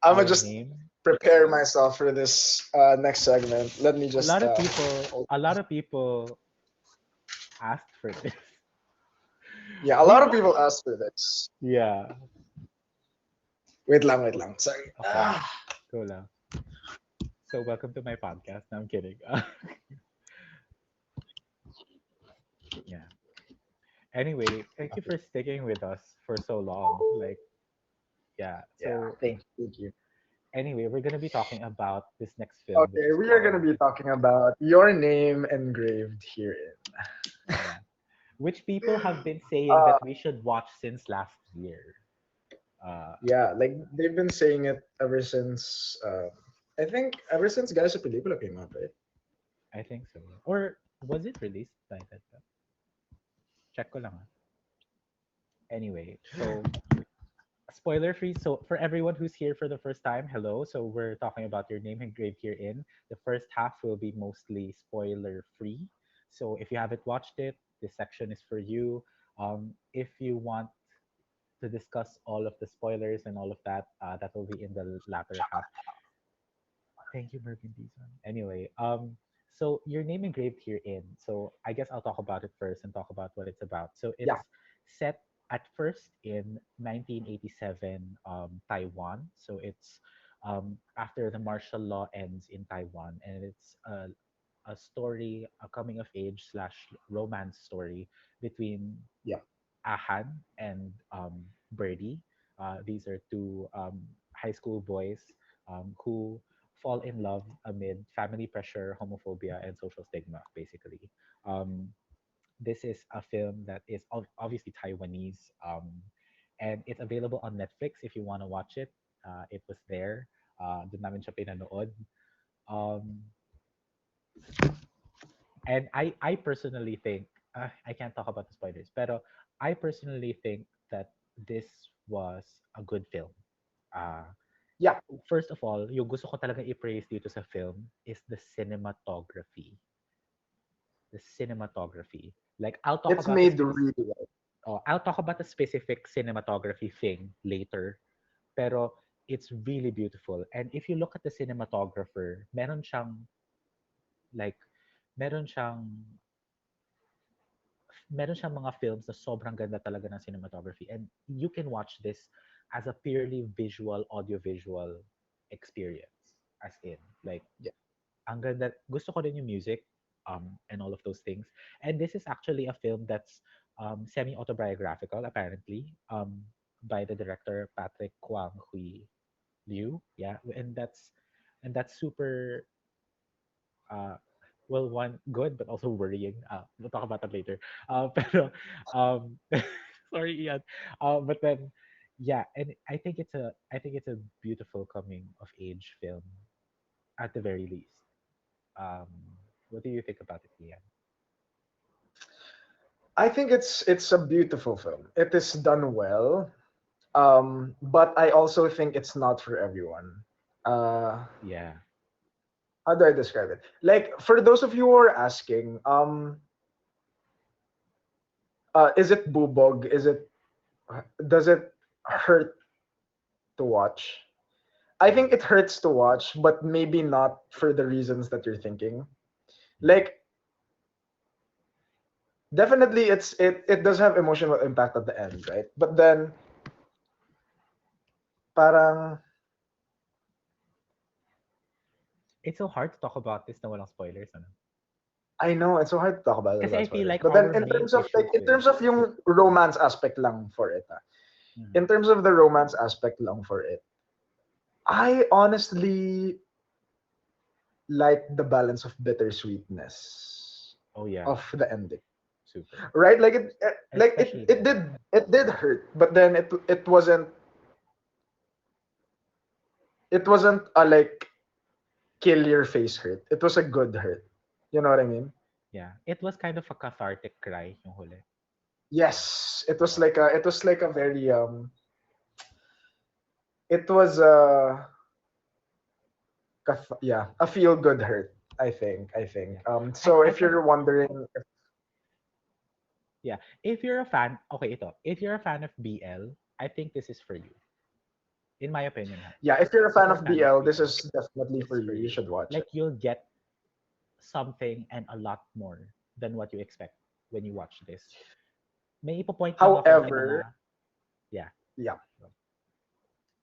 I'm our just name. prepare myself for this next segment. Let me a just lot of people hold- a lot of people asked for this. yeah, a lot We've of people ask for this. Yeah. Wait lang. Sorry. Okay, go lang. So welcome to my podcast. No, I'm kidding. Yeah. Anyway, thank you for sticking with us for so long. Like, yeah. Yeah, So thank you. anyway, we're gonna be talking about this next film, which Okay, is we are gonna called be talking about your name engraved herein. yeah, which people have been saying Uh, that we should watch since last year. Uh, yeah, like they've been saying it ever since. I think ever since Guys sa Pelikula came out, right? I think so. Or was it released by that time? Check ko lang. Anyway, so spoiler free. So for everyone who's here for the first time, hello. So we're talking about your name engraved here in. The first half will be mostly spoiler free. So if you haven't watched it, this section is for you. If you want to discuss all of the spoilers and all of that, that will be in the latter half. Thank you, Mervin Dizon. Anyway, so your name engraved here in. So I guess I'll talk about it first and talk about what it's about. So Yeah, it's set at first in 1987 Taiwan. So it's after the martial law ends in Taiwan, and it's a story, a coming of age slash romance story between yeah, Ahan and Birdie. These are two high school boys who fall in love amid family pressure, homophobia, and social stigma, basically. Um, this is a film that is obviously Taiwanese, and it's available on Netflix if you want to watch it. It was there. Doon namin siya pinanood. Um, and I personally think I can't talk about the spoilers, pero I personally think that this was a good film. Uh, yeah. First of all, yung gusto ko talaga i-praise dito sa film is the cinematography. The cinematography. Like It's made really well. I'll talk about the specific cinematography thing later, pero it's really beautiful. And if you look at the cinematographer, like meron siyang meron siyang mga films na sobrang ganda talaga ng cinematography, and you can watch this as a purely visual, audiovisual experience. As in, like, Yeah. ang ganda, gusto ko din yung music, and all of those things. And this is actually a film that's semi-autobiographical, apparently, by the director Patrick Kwang Hui Liu. Yeah, and that's super, uh, well, one, good, but also worrying. We'll talk about that later. Pero, sorry, Ian. But then, yeah, and I think it's a beautiful coming of age film at the very least. Um, what do you think about it, Ian? I think it's a beautiful film. It is done well. But I also think it's not for everyone. Uh, Yeah, how do I describe it? Like for those of you who are asking, is it bubog? Does it hurt to watch? I think it hurts to watch, but maybe not for the reasons that you're thinking. yeah. Like definitely it does have emotional impact at the end, right? But then parang It's so hard to talk about this na walang spoilers, ano? I know it's so hard to talk about it Kasi I without feel spoilers. like But then our main in terms of yung romance aspect lang for it, Mhm. in terms of the romance aspect lang for it, I honestly like the balance of bittersweetness Oh yeah, of the ending. super. Right? Like Especially the end. it did hurt, but then it wasn't a like kill your face hurt. It was a good hurt. You know what I mean? Yeah, it was kind of a cathartic cry yung huli. Yes. Yeah. It was like a very it was a yeah, a feel good hurt, I think. Yeah. So I if can you're wondering Yeah. If you're a fan, okay, ito. If you're a fan of BL, I think this is for you. In my opinion, ha. yeah, if you're a If fan you're a of fan of BL, this BL, is definitely this for is for you. You you. should watch it. Like you'll get something and a lot more than what you expect when you watch this. May ipo-point lang ako sa However, mga, yeah. yeah,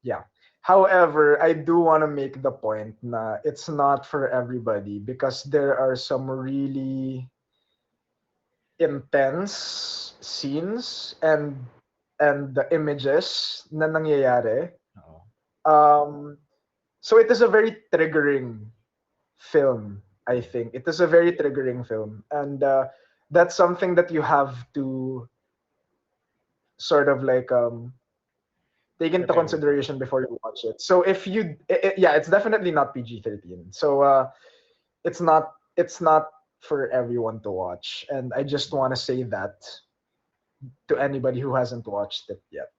yeah. However, I do want to make the point na it's not for everybody because there are some really intense scenes and the images na nangyayari. Oo. Um, so it is a very triggering film. I think it is a very triggering film, and that's something that you have to sort of like take into Prepare yourself. consideration before you watch it. So if you, yeah, it's definitely not PG-13. So it's not for everyone to watch, and I just want to say that to anybody who hasn't watched it yet.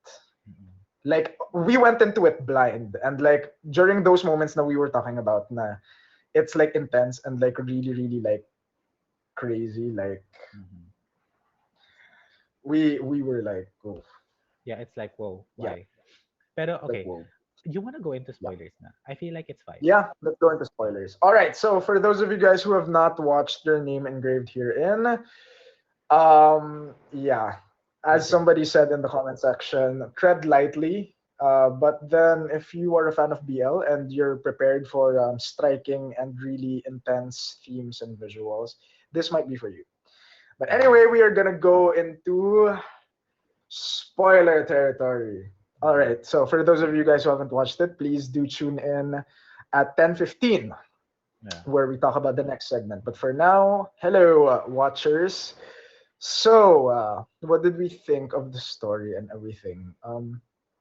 Mm-mm. Like we went into it blind, and like during those moments that we were talking about, na it's like intense and like really really like crazy. Like Mhm. we were like, oh Yeah, it's like, whoa, yeah, why? Pero like okay, whoa. you want to go into Yeah. spoilers na? I feel like it's fine. Yeah, let's go into spoilers. All right, so for those of you guys who have not watched their name engraved herein, yeah, as Okay. somebody said in the comment section, tread lightly. But then, if you are a fan of BL and you're prepared for striking and really intense themes and visuals, this might be for you. But Mhm. anyway, we are gonna go into spoiler territory. All Mhm. right, so for those of you guys who haven't watched it, please do tune in at 10:15 Yeah. where we talk about the next segment. But for now, hello, watchers. So, what did we think of the story and everything?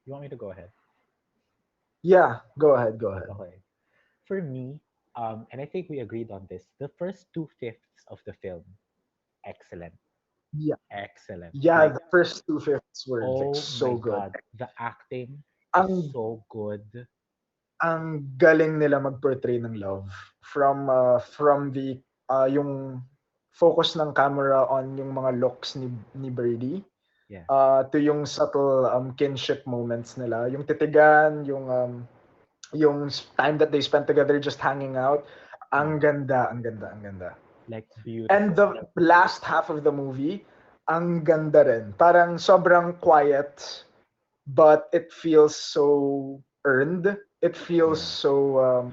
You want me to go ahead? Yeah, go ahead, go ahead. Okay. For me, and I think we agreed on this, the first two-fifths of the film, excellent. Yeah, Excellent. yeah, Like, the first two fifths were like oh my so good. God, the acting is Ang so good. ang galing nila mag-portray ng love from the yung focus ng camera on yung mga looks ni Birdie Yeah. to yung subtle kinship moments nila, yung titigan, yung time that they spent together just hanging out. Ang Yeah. ganda, ang ganda, ang ganda. Like, And beautiful. the last half of the movie, ang ganda rin. Parang sobrang quiet, but it feels so earned. It feels Yeah. so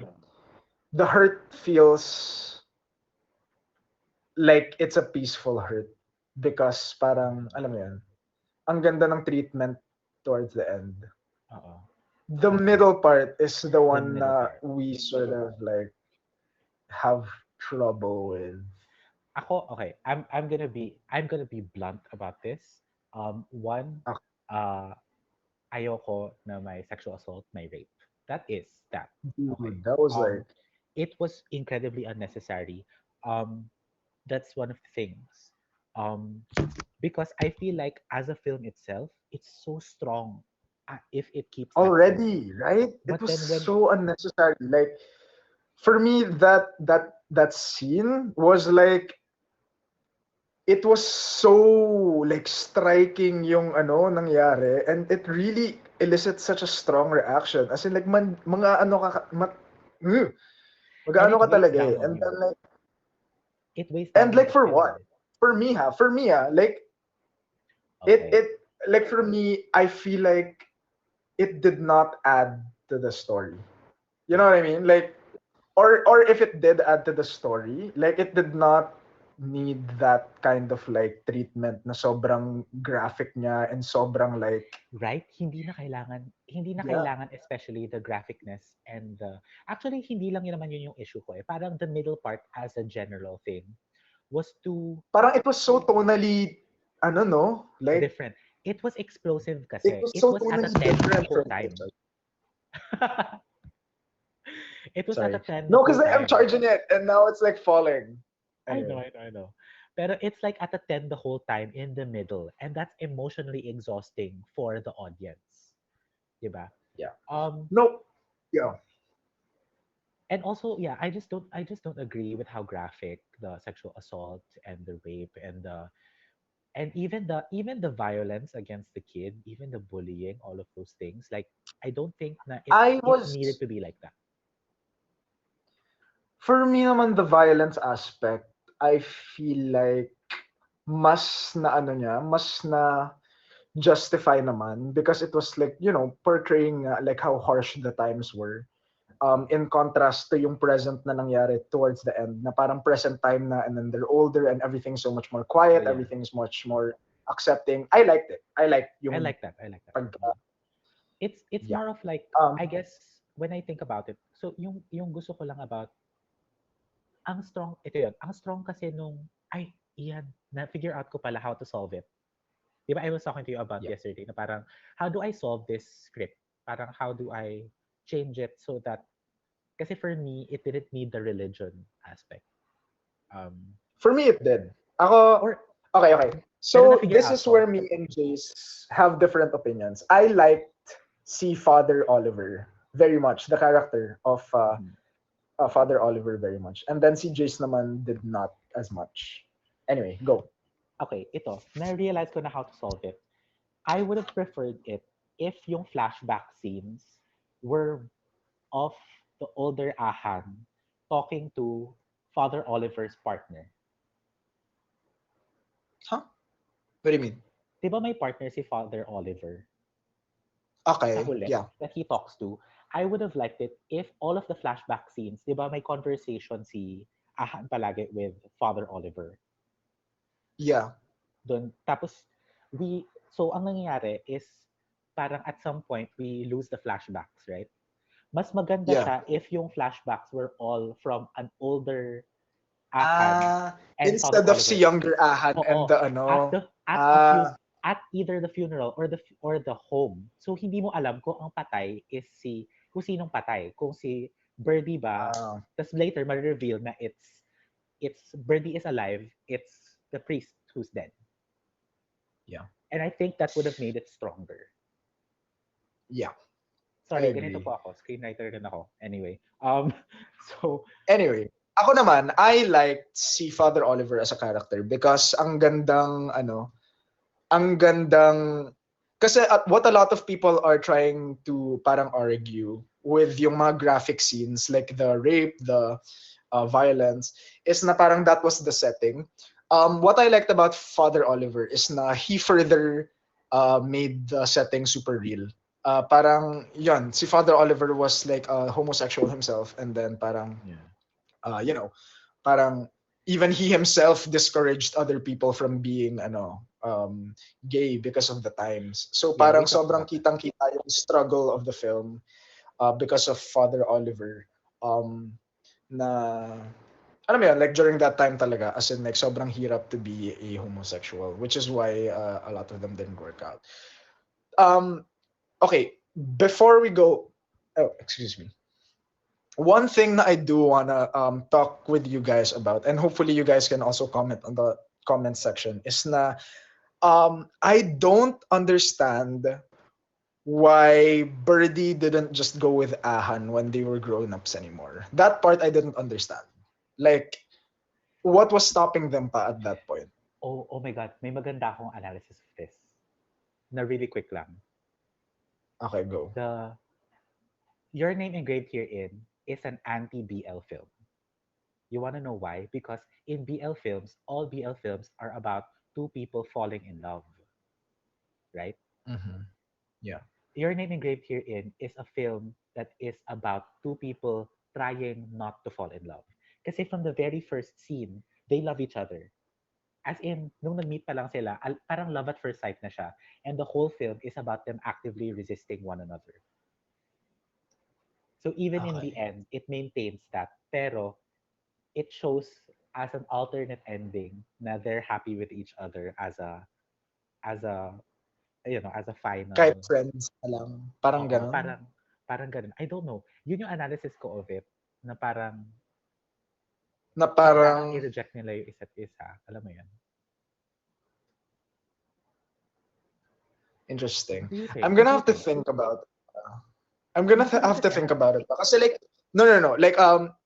the hurt feels like it's a peaceful hurt because parang alam mo yan, ang ganda ng treatment towards the end. Uh-oh. The Okay. middle part is the The one middle na part. we sort of like have trouble with. Okay. I'm gonna be blunt about this. One, Okay. uh, ayoko na may sexual assault, may rape. That is that. Okay. Dude, that was Um, like it was incredibly unnecessary. Um, that's one of the things. Um, because I feel like as a film itself, it's so strong if it keeps that simple. already, right? It But was then when so unnecessary. Like for me, that scene was like it was so like striking yung ano nangyari, and it really elicits such a strong reaction. As in like mga ano ka ugh, and mag-ano it ka weighs talaga down eh. on And you. then like It weighs down and on like the for film. what? Like it Okay. like for me I feel like it did not add to the story. You know Yeah. what I mean? Like or if it did add to the story, like it did not need that kind of like treatment na sobrang graphic niya and sobrang like Right? Hindi na yeah. kailangan especially the graphicness and actually hindi lang yun naman yun yung issue ko eh. Parang the middle part as a general thing was too Parang it was so tonally ano no? Like different. It was explosive it kasi. was It so was at a tonally 10 the different whole from time. It was at a sorry. 10 the No, whole because like I'm time. charging it and now it's like falling. I know, Anyway. I know, I know. Pero it's like at a 10 the whole time in the middle. And that's emotionally exhausting for the audience. Diba? Yeah. Um, No. Yeah. and also, yeah, I just don't agree with how graphic the sexual assault and the rape and even the violence against the kid, even the bullying, all of those things. Like I don't think that I it was needed to be like that. for me naman the violence aspect, I feel like mas na ano niya, mas na justify naman because it was like, you know, portraying like how harsh the times were. In contrast to yung present na nangyari towards the end, na parang present time na and then they're older and everything's so much more Oh quiet, yeah, everything's much more accepting. I liked it. I liked I yung like that. I like that. pag, It's yeah. more of like I Um, guess when I think about it. So yung gusto ko lang about ang strong ito yun. Ang strong kasi nung ay iyan na figure out ko pala how to solve it. Di ba I was talking to you about yeah. yesterday na parang how do I solve this script? Parang how do I change it so that kasi for me it didn't need the religion aspect. Um For me, it did. Ako, or okay, okay. pero na So figure this out is ko. where me and Jace have different opinions. I liked see Father Oliver very much, the character of Mhm. Father Oliver very much. And then si Jace naman did not as much. Anyway, go. Okay, ito. Na-realize ko na how to solve it. I would have preferred it if yung flashback scenes were of the older Ahan talking to Father Oliver's partner. Huh? What do you mean? Di ba may partner si Father Oliver sa Okay, huli yeah. that he talks to? I would have liked it if all of the flashback scenes, di ba may conversation si Ahan palagi with Father Oliver. Yeah. Doon, tapos, so ang nangyayari is, parang at some point, we lose the flashbacks, right? Mas maganda Yeah. siya if yung flashbacks were all from an older Ahan Ah, and Father instead of si Oliver. younger Ahan and Oo, the at ano. the at a few Ah, at either the funeral or the home. So hindi mo alam kung ang patay is kung sinong patay, kung si Birdie ba. ah, Tapos later ma-reveal na it's Birdie is alive, it's the priest who's dead. yeah. And I think that would have made it stronger. Yeah. I Sorry, ganito agree. po ako. Screenwriter rin ako. Anyway, so, Anyway, ako naman, I liked si Father Oliver as a character because ang gandang, kasi what a lot of people are trying to parang argue with yung mga graphic scenes, like the rape, the violence, is na parang that was the setting. What I liked about Father Oliver is na he further made the setting super real. Parang yun, si Father Oliver was like a homosexual himself, and then parang Yeah. you know, parang even he himself discouraged other people from being gay because of the times. So Yeah, we parang talked sobrang about that. kitang-kita yung struggle of the film because of Father Oliver. Um, na alam mo yun, like during that time talaga, as in like sobrang hirap to be a homosexual, which is why a lot of them didn't work out. Um, okay, before we go, oh, excuse me. One thing that I do wanna talk with you guys about, and hopefully you guys can also comment on the comment section, is na I don't understand why Birdie didn't just go with Ahan when they were grown-ups anymore. That part I didn't understand. Like, what was stopping them pa at that point? Oh my God, may maganda akong analysis of this. Na really quick lang. Okay, go. The Your Name Engraved Herein is an anti-BL film. You want to know why? Because in BL films, all BL films are about two people falling in love, right? Mm-hmm. Yeah. Your Name Engraved Herein is a film that is about two people trying not to fall in love. Kasi from the very first scene, they love each other. As in, nung nag-meet pa lang sila, parang love at first sight na siya. And the whole film is about them actively resisting one another. So even in the Okay. end, it maintains that. Pero it shows as an alternate ending na they're happy with each other as a as a Kahit final. friends na lang. Parang Oo, ganon. parang ganun. I don't know. Yun yung analysis ko of it na parang Na kailangan parang i-reject nila yung isa't isa. Alam mo yun? What interesting. do you think? I'm What gonna do you have to think? think about I'm gonna Hindi ka have to think mag-react. about it. Kasi like, no. Like,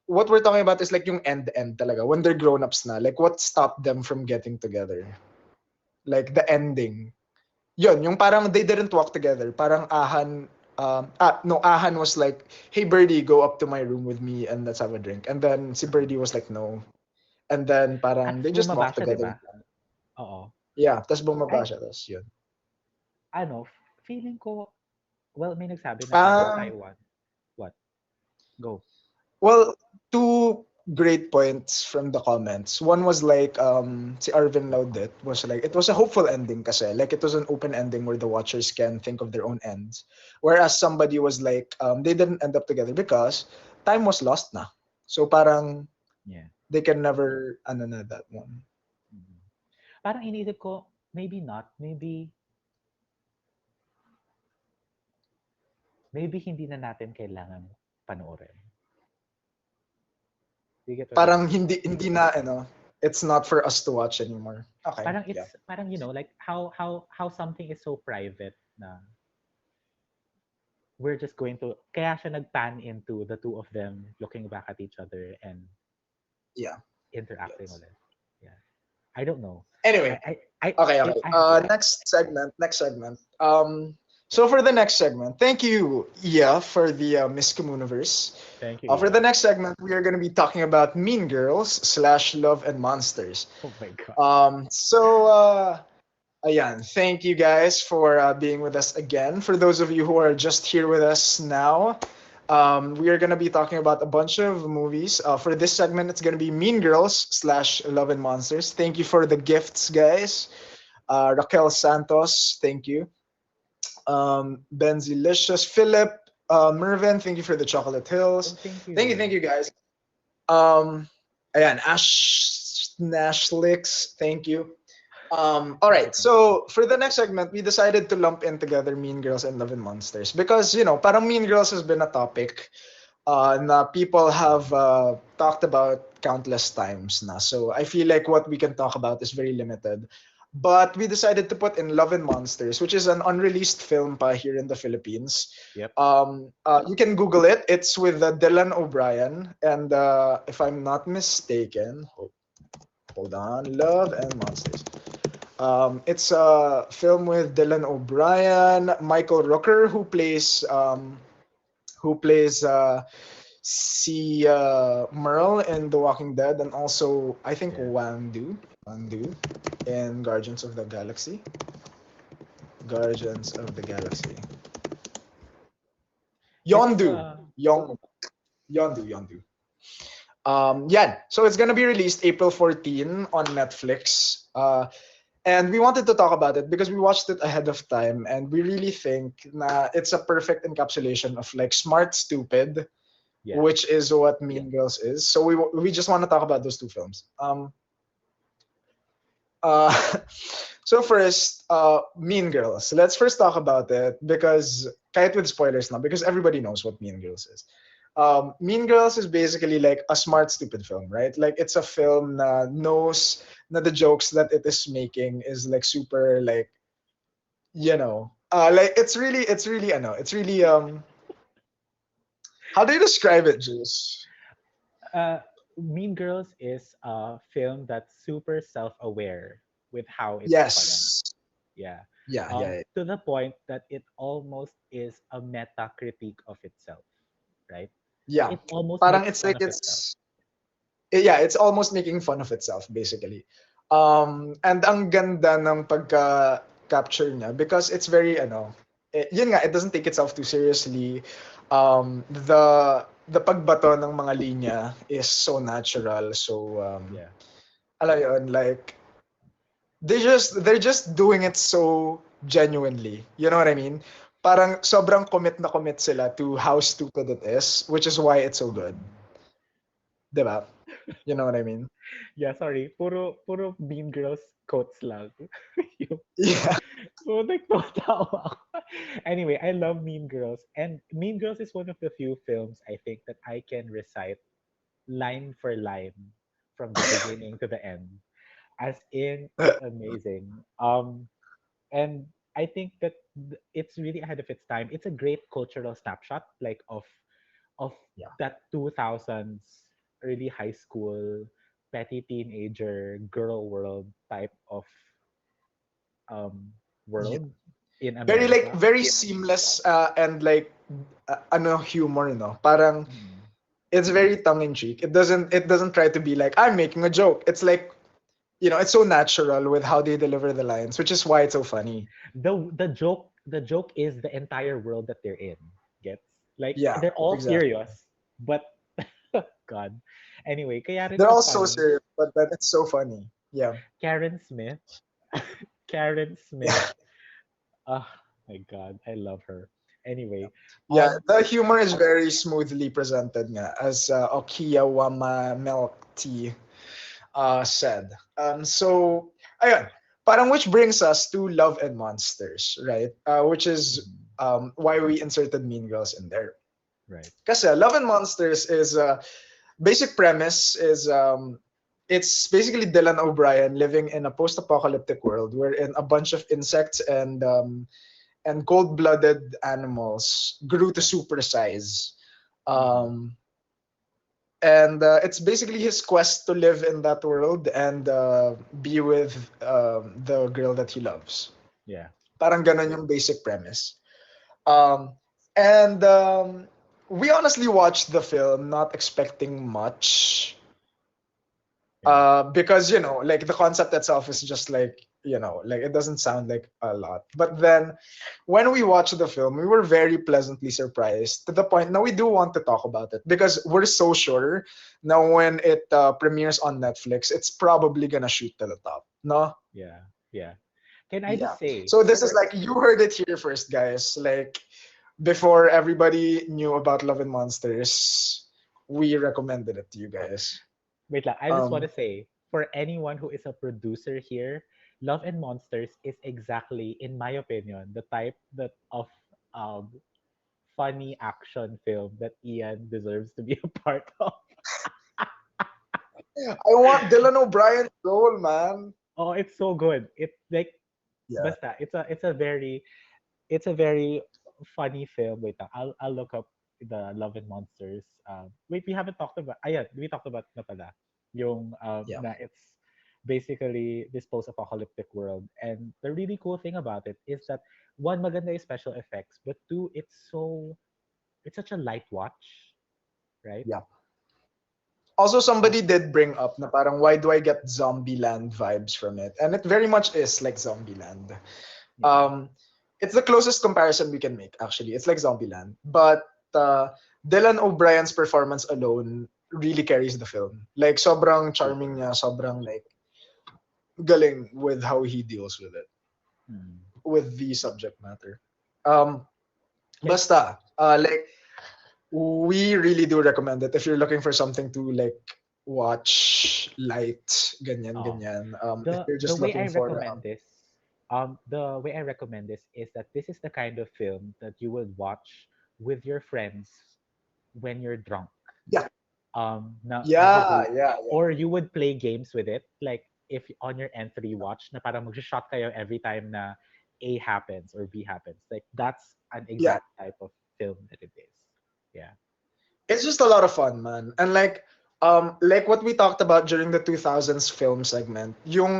what we're talking about is like yung end talaga. When they're grown-ups na. Like, what stopped them from getting together? Like, the ending. Yun, yung parang they didn't walk together. Parang Ahan was like, hey, Birdie, go up to my room with me and let's have a drink. And then si Birdie was like, no. And then At parang they just bumaba walked siya, di together. ba? Oo. Yeah, tas bumaba Ay, siya. Tas yun. feeling ko, well, may nagsabi na parang Ah, Taiwan. What? Go. Well, two great points from the comments. One was like si Arvin Laudet was like it was a hopeful ending kasi like it was an open ending where the watchers can think of their own ends. Whereas somebody was like they didn't end up together because time was lost na. So parang Yeah. they can never ano na that one. Mhm. Parang iniisip ko, maybe not. Maybe hindi na natin kailangan panoorin. Do you get what I Parang mean? hindi na ano it's not for us to watch anymore. Okay, Parang yeah. parang like how something is so private na we're just going to kaya siya nag-pan into the two of them looking back at each other and Yeah. interacting Yes. ulit. Yeah. I don't know. Anyway, I Okay. I have to think. Next segment. Next segment. So for the next segment, thank you, Iya, for the Miss Communiverse. Thank you, For the Ian. next segment, we are going to be talking about Mean Girls slash Love and Monsters. Oh my god. Ayan, thank you guys for being with us again. For those of you who are just here with us now, we are going to be talking about a bunch of movies. For this segment, it's going to be Mean Girls slash Love and Monsters. Thank you for the gifts, guys. Raquel Santos, thank you. Benzilicious, Philip, Mervin, thank you for the Chocolate Oh, Hills. thank Thank you. you guys. Um, Ayan, Ash Nashlix, thank you. All Thank you, right, thank you. so for the next segment, we decided to lump in together Mean Girls and Love and Monsters because, parang Mean Girls has been a topic na people have talked about countless times na. So I feel like what we can talk about is very limited. But we decided to put in Love and Monsters, which is an unreleased film pa here in the Philippines. Yep. You can Google it. It's with Dylan O'Brien, and if I'm not mistaken, hold on, Love and Monsters. It's a film with Dylan O'Brien, Michael Rooker, who plays si Merle in The Walking Dead, and also I think Yeah. Wandu in Guardians of the Galaxy. Guardians of the Galaxy. It's Yondu. Yong Yondu. Yeah, so it's gonna be released April 14 on Netflix. And we wanted to talk about it because we watched it ahead of time, and we really think it's a perfect encapsulation of like smart stupid, yeah. which is what Mean Girls is. So we just want to talk about those two films. Uh, so first, Mean Girls. Let's first talk about it because kahit with spoilers now, because everybody knows what Mean Girls is. Mean Girls is basically like a smart stupid film, right? Like it's a film that knows that the jokes that it is making is like super like like it's really I know it's really how do you describe it, Juice? uh, Mean Girls is a film that's super self-aware with how it's funny. Yes. Yeah. Yeah. To the point that it almost is a meta critique of itself, right? Yeah. It almost Parang makes it's fun like of itself. yeah, it's almost making fun of itself basically. And ang ganda ng pagka capture niya because it's very yun nga, it doesn't take itself too seriously. The pagbato ng mga linya is so natural. So Yeah. alam yun, like they're just doing it so genuinely. You know what I mean? Parang sobrang commit na commit sila to how stupid it is, which is why it's so good. Diba? You know what I mean? Yeah, sorry. Puro Mean Girls quotes lang. Yung- Yeah. so nagtatawa ako. Anyway, I love Mean Girls. And Mean Girls is one of the few films I think that I can recite line for line from the beginning to the end. As in, it's amazing. And I think that it's really ahead of its time. It's a great cultural snapshot, like of Yeah. that 2000s early high school petty teenager girl world type of um Yeah. world in Very like America. very seamless and like humor, no? Parang Mm. it's very tongue in cheek. It doesn't try to be like I'm making a joke. It's like it's so natural with how they deliver the lines, which is why it's so funny. The joke is the entire world that they're in. Gets like Yeah, they're all exactly. serious, but God. Anyway, kaya rin They're siya all so funny. serious, but then it's so funny. Yeah. Karen Smith. Karen Smith. Oh my God, I love her. Anyway, Yeah, um, the humor is very smoothly presented nga, as Okiya Wama Milk Tea said. So, ayun, parang which brings us to Love and Monsters, right? Which is mm, why we inserted Mean Girls in there. right. Kasi Love and Monsters is basic premise is it's basically Dylan O'Brien living in a post-apocalyptic world wherein a bunch of insects and cold-blooded animals grew to Yeah. supersize. Mm, Um, and it's basically his quest to live in that world and be with the girl that he loves. yeah. Parang ganon yung basic premise. Um, and we honestly watched the film not expecting much Yeah. because like the concept itself is just like like it doesn't sound like a lot, but then when we watched the film we were very pleasantly surprised to the point now we do want to talk about it because we're so sure now when it premieres on Netflix it's probably gonna shoot to the top, no? Yeah. Yeah. Can I Yeah, just say, so this is like you heard it here first, guys. Like before everybody knew about Love and Monsters, we recommended it to you guys. wait lang, I just want um to say, for anyone who is a producer here, Love and Monsters is exactly, in my opinion, the type that of um funny action film that Ian deserves to be a part of. I want Dylan O'Brien's role, man. Oh, it's so good. It like Yeah. basta it's a very funny film. Wait, I'll look up the Love and Monsters. Wait, we haven't talked about. Yeah, we talked about na pala yung Yeah. na it's basically this post-apocalyptic world. And the really cool thing about it is that one, maganda yung special effects, but two, it's such a light watch, right? Yeah. Also, Uh, somebody did bring up na parang why do I get Zombieland vibes from it? And it very much is like Zombieland. yeah, Um, it's the closest comparison we can make. Actually, it's like Zombieland, but uh, Dylan O'Brien's performance alone really carries the film. Like sobrang charming niya, sobrang like galing with how he deals with it, Hmm. with the subject matter. Um, Like, basta, like we really do recommend it if you're looking for something to like watch light, ganyan oh, ganyan. If the you're the just way looking I for recommend this, the way I recommend this is that this is the kind of film that you would watch with your friends when you're drunk. yeah, Na yeah, probably, yeah, yeah, or you would play games with it, like if on your N3 watch, na parang mag-shot kayo every time na A happens or B happens. Like that's an yeah. exact type of film that it is. Yeah. It's just a lot of fun, man. And like what we talked about during the 2000s film segment, yung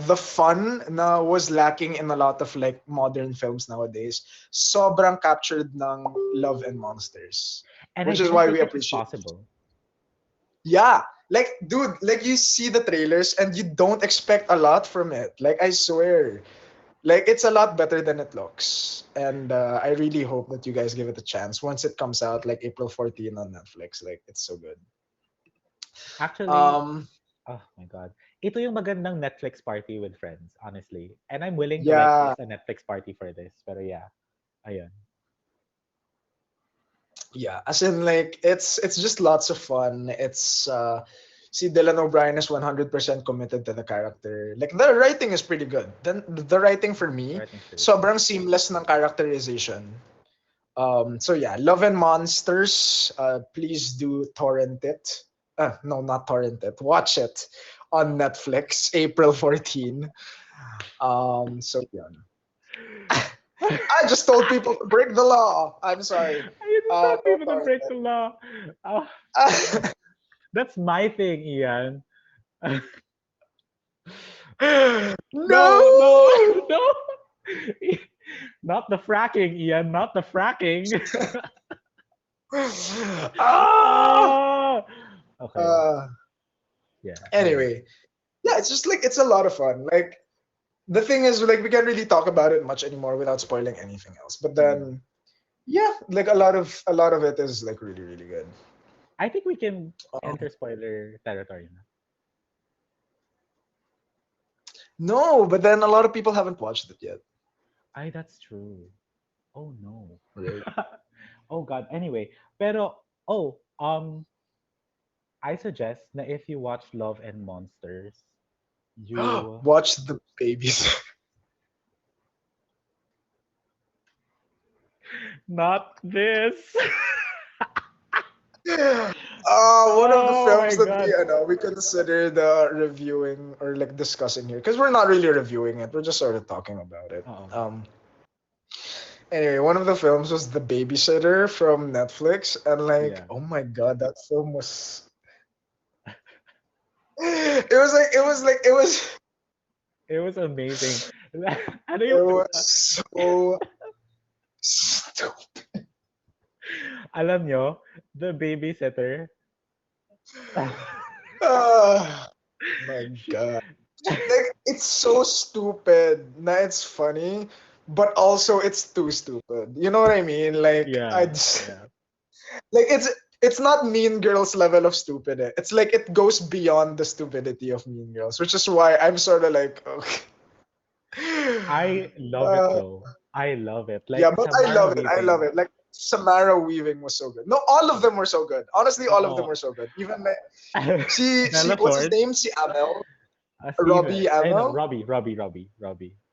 the fun na was lacking in a lot of like modern films nowadays, sobrang captured ng Love and Monsters, And I which is didn't why think we it was appreciate it. possible. Yeah, like dude, like you see the trailers and you don't expect a lot from it. Like I swear, like it's a lot better than it looks, and I really hope that you guys give it a chance once it comes out, like April 14 on Netflix. Like it's so good. Actually, Um, oh my God. Ito yung magandang Netflix party with friends, honestly. And I'm willing to like yeah, miss a Netflix party for this. Pero yeah, ayun. yeah. As in, like it's just lots of fun. See, Dylan O'Brien is 100% committed to the character. Like the writing is pretty good. Then the writing for me, Writing's pretty good. sobrang seamless ng characterization. So yeah, Love and Monsters. Please do torrent it. No, not torrent it. Watch it on Netflix, April 14. So yeah. I just told people to break the law. I'm sorry. I just told Don't people to torrent break the law. Oh, it. that's my thing, Ian. No, no, No. no. Not the fracking, Ian. Not the fracking. Ah. Ah! Okay. Uh, Yeah. Ayun. anyway, yeah, it's just like it's a lot of fun. Like the thing is, like we can't really talk about it much anymore without spoiling anything else. But Mm. then, yeah, like a lot of it is like really really good. I think we can Um, enter spoiler territory now. no, but then a lot of people haven't watched it yet. Ay, that's true. Oh no. Right. Oh God. Anyway, pero I suggest na if you watch Love and Monsters, you Watch the babies. not this. One of the Oh my films that God. we considered reviewing or like discussing here because we're not really reviewing it. We're just sort of talking about it. Oo. Anyway, one of the films was The Babysitter from Netflix, and like, Yeah. oh my god, that film was. It was It was amazing. Ano it yung was so stupid. alam nyo, the babysitter. Oh my god. Like it's so stupid. Now it's funny, but also it's too stupid. You know what I mean? Like I Yeah. just Yeah. like it's not Mean Girls level of stupid. It's like it goes beyond the stupidity of Mean Girls, which is why I'm sort of like okay. I love it Uh, though. I love it. yeah, Like but I Samara love it. I love Weaving. it. Like Samara Weaving was so good. No, all of them were so good. Honestly, all of them Oo. were so good. Even like see Bella what's his Thorne. name? See Amel, Steven. Robbie I know, Amel, Robbie.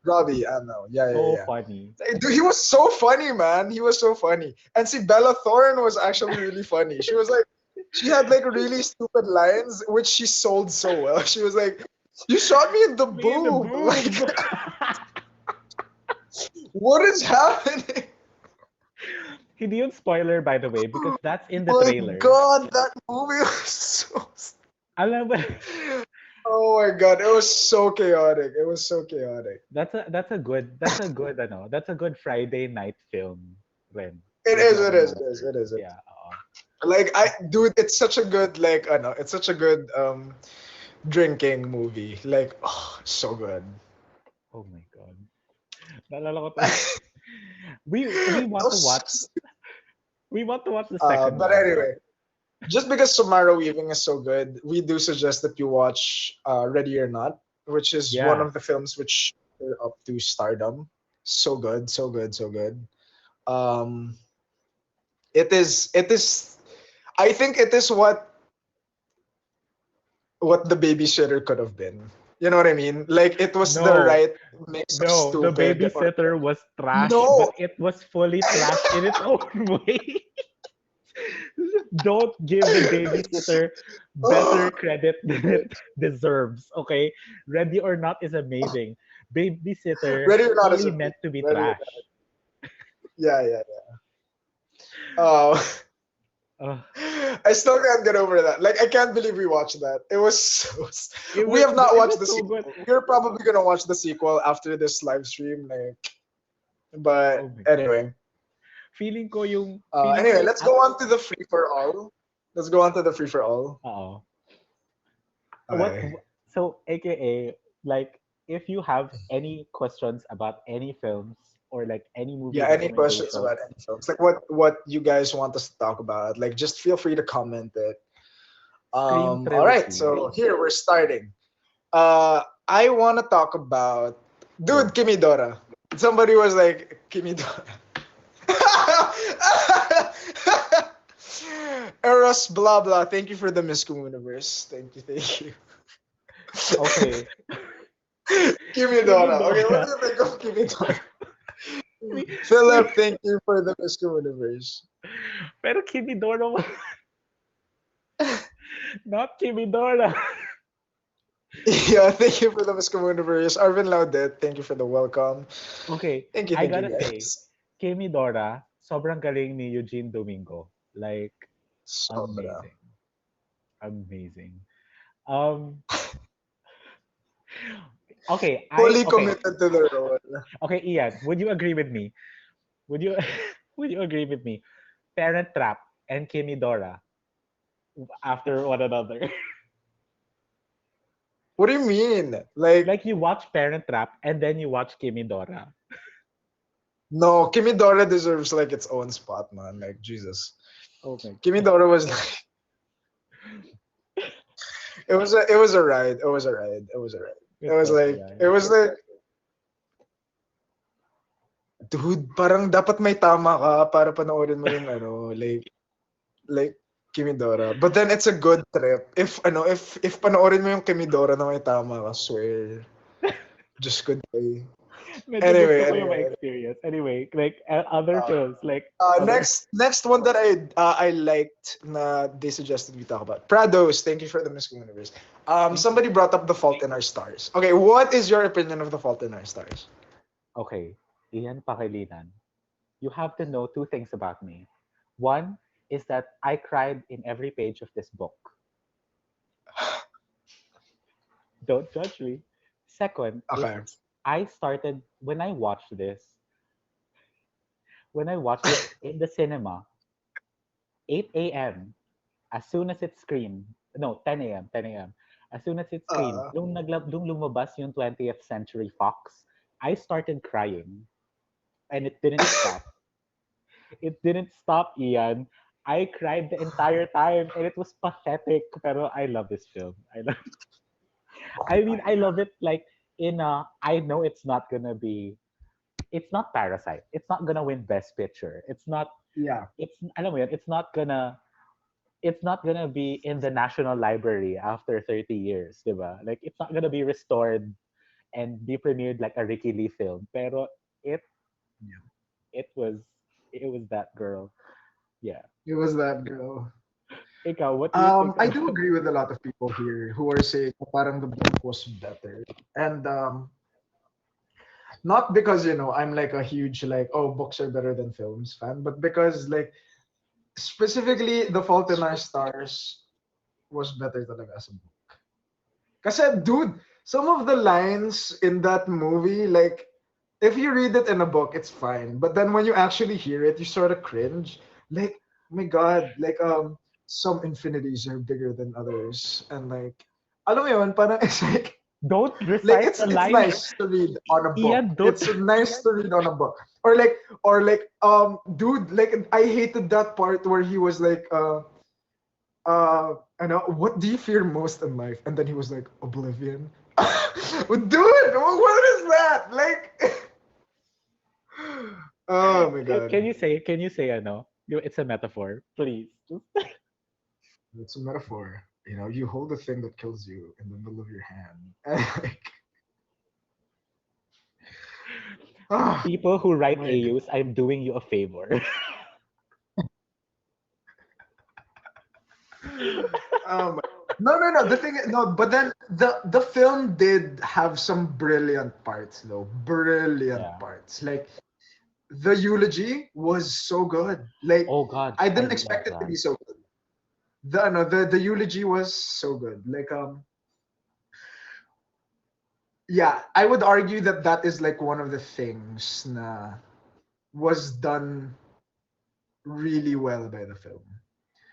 Robbie Amel. Yeah, yeah, So yeah. funny. Dude, he was so funny, man. He was so funny. And see, Bella Thorne was actually really funny. She was like, she had like really stupid lines, which she sold so well. She was like, "You shot me in the Me in the boob. Like, boob. what is happening?" Hindi yun spoiler, by the way, because that's in the My trailer. God, that movie was so. Alam mo, Oh my God, it was so chaotic. It was so chaotic. that's a good Friday night film when It with is. Love It and is. It is. Monsters. It is. Yeah. Like dude, it's such a good like, I know, it's such a good drinking movie. Like, oh, so good. Oh my God. Naalala ko tuloy. We want to watch Those, the second but one. anyway, just because Samara Weaving is so good, we do suggest that you watch Ready or Not, which is one Yeah. of the films which are up to stardom. So good, so good, so good. Um, it is. I think it is what the babysitter could have been. You know what I mean? Like it was the No, right mix of no, the stupid or babysitter was trash, but no. it was fully trash in its own way. Don't give the babysitter better Oh, credit than it deserves, okay? Ready or Not is amazing. Babysitter Ready or Not is fully amazing. meant to be Ready or trash. Not. Yeah, yeah, yeah. Uh, Ugh. I still can't get over that. Like I can't believe we watched that. It was so. We have not It watched was the so good. sequel. We're probably gonna watch the sequel after this live stream. Like, Oh but my God. anyway, Feeling ko anyway, yung let's go on to the free for all. Let's go on to the free for all. uh what Okay. so aka like if you have any questions about any films or like any movie Yeah. Any questions recommendations, about any films? Like what you guys want us to talk about? Like just feel free to comment it. Scream All right. trilogy. So here we're starting. I want to talk about dude Go. Kimidora. Somebody was like Kimidora. Eros blah blah. Thank you for the Miss Universe. Thank you. Okay. Kimidora. Okay, what Kimidora. do you think of Kimidora? we, we, Philip, thank you for the Miss Universe. pero Kimidora was not Kimidora. Yeah, thank you for the Miss Universe. Arvin Laudet, thank you for the welcome. Okay, I Thank you gotta say, guys. Kimidora, sobrang galing ni Eugene Domingo. Like, Sobra. amazing. Amazing. Um, Fully okay. committed to the role. Okay, Ian, would you agree with me? Would you would you agree with me? Parent Trap and Kimidora after one another. What do you mean? Like, Like you watch Parent Trap and then you watch Kimidora. no, Kimidora deserves like its own spot, man. Like, Jesus. Oh my god. Kimidora was like, it was a ride. It was a ride. It was a ride. It It was was like, it right. was like, dude, parang dapat may tama ka para panoorin mo yung ano, like Kimidora. But then it's a good trip. If panoorin mo yung Kimidora na may tama ka, swear. Just good day. Medyo Anyway, gusto ko yung anyway. ma-experience. Anyway, like other Uh, films, like other. next one that I liked na they suggested we talk about. Prados, thank you for the Miss Universe. Somebody brought up The Fault in Our Stars. Okay, what is your opinion of The Fault in Our Stars? Okay, Ian Pakilinan, you have to know two things about me. One is that I cried in every page of this book. Don't judge me. Second is Okay. I started when I watched this in the cinema, 8 a.m. as soon as it screamed. No, 10 a.m. 10 a.m. As soon as it screamed, Uh, nung lumabas yung 20th Century Fox, I started crying and it didn't stop. It didn't stop, Ian. I cried the entire time and it was pathetic. Pero I love this film. I mean, I love it like I know it's not Parasite. It's not gonna win Best Picture. yeah. Alam mo yun, it's not gonna be in the National Library after 30 years, diba? Like, it's not gonna be restored and be premiered like a Ricky Lee film. Pero it, it was, it was that girl. Yeah. It was that girl. Ikaw, what do you think I do about? agree with a lot of people here who are saying na parang the book was better. And not because I'm like a huge like books are better than films fan, but because like specifically The Fault in Our Stars was better talaga as a book. Kasi dude, some of the lines in that movie, like if you read it in a book, it's fine. But then when you actually hear it, you sort of cringe. Like, oh my God, like some infinities are bigger than others. And like, alam mo yun, parang it's like Don't Like recite the it's lines. nice to read on a book. Ian, don't. It's nice to read on a book. Or like dude, like I hated that part where he was like I know what do you fear most in life? And then he was like oblivion. Dude, what is that? Like oh my god. Can you say, ano? It's a metaphor, please. It's a metaphor. You know, you hold the thing that kills you in the middle of your hand. And like, oh People who write my god. AUs, I'm doing you a favor. Um, no. The thing, no, but then the film did have some brilliant parts, though. Brilliant Yeah. parts. Like the eulogy was so good. Like Oh God, I I didn't love expect it to that. be so good. The no, the eulogy was so good. Like yeah, I would argue that that is like one of the things na was done really well by the film.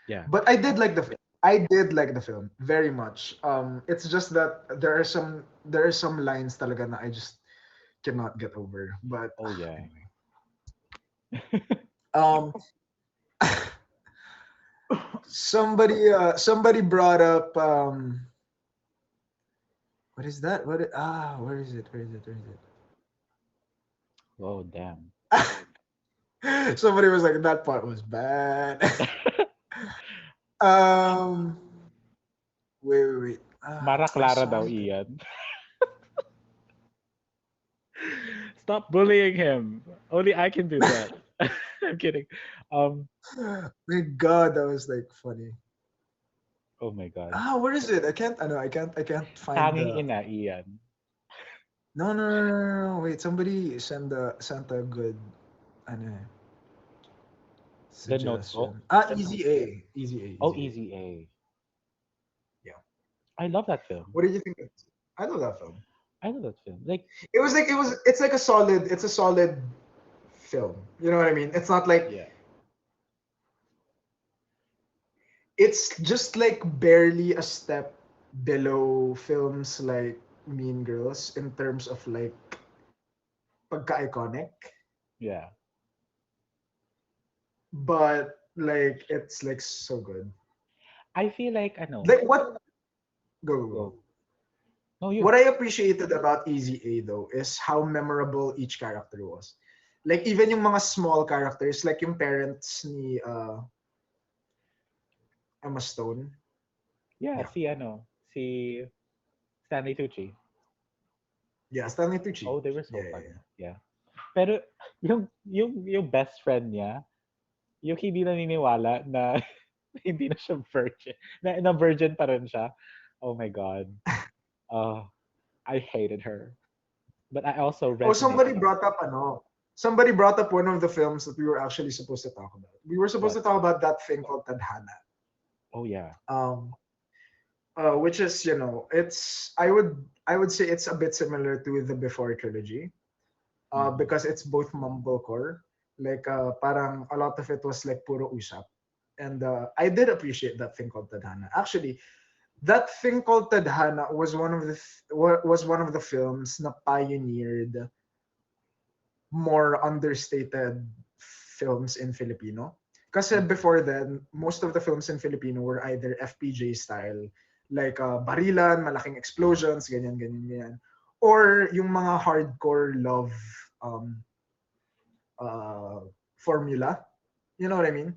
Yeah. But I did like the film. I did like the film very much. It's just that there are some lines talaga na I just cannot get over. But Oh yeah. anyway, um, somebody brought up what is that? Where is it? Where is it? Where Oh damn. is it? Somebody was like that part was bad. um, wait. Mara I Clara saw daw it. Ian. Stop bullying him. Only I can do that. I'm kidding. Um. My God, that was like funny. Oh my God. Where is it? I can't. I know. I can't find Tanging the. ina Ian. No. Wait, somebody sent a good, ano, eh, The Notebook. suggestion. Easy A, Easy A, Oh, Easy A. Easy A. Yeah. I love that film. What did you think? I love that film. I love that film. Like, It's like a solid. It's a solid film. You know what I mean? It's not like yeah. it's just like barely a step below films like Mean Girls in terms of like pagka-iconic, Yeah. but like it's like so good. I feel like Like what? Go. go. No, you. What I appreciated about Easy A though is how memorable each character was. Like even yung mga small characters, like yung parents ni Emma Stone. Yeah, Yeah. si Stanley Tucci. Yeah, Stanley Tucci. Oh, they were so Yeah. funny. Yeah. Pero yung best friend niya, yung hindi naniniwala na hindi na siya virgin. Na virgin pa rin siya. Oh my God. Uh, I hated her. But I also Oh, resonated with her. somebody brought up one of the films that we were actually supposed to talk about. We were supposed What? to talk about that thing called Tadhana. Oh yeah. Um which is, it's I would say it's a bit similar to the Before trilogy. Mhm. Because it's both mumblecore. Like parang a lot of it was like puro usap. And I did appreciate that thing called Tadhana. Actually, that thing called Tadhana was one of the films na pioneered more understated films in Filipino. Kasi Mhm. before then, most of the films in Filipino were either FPJ style, like barilan, malaking explosions, ganyan. Or yung mga hardcore love um, uh, formula. You know what I mean?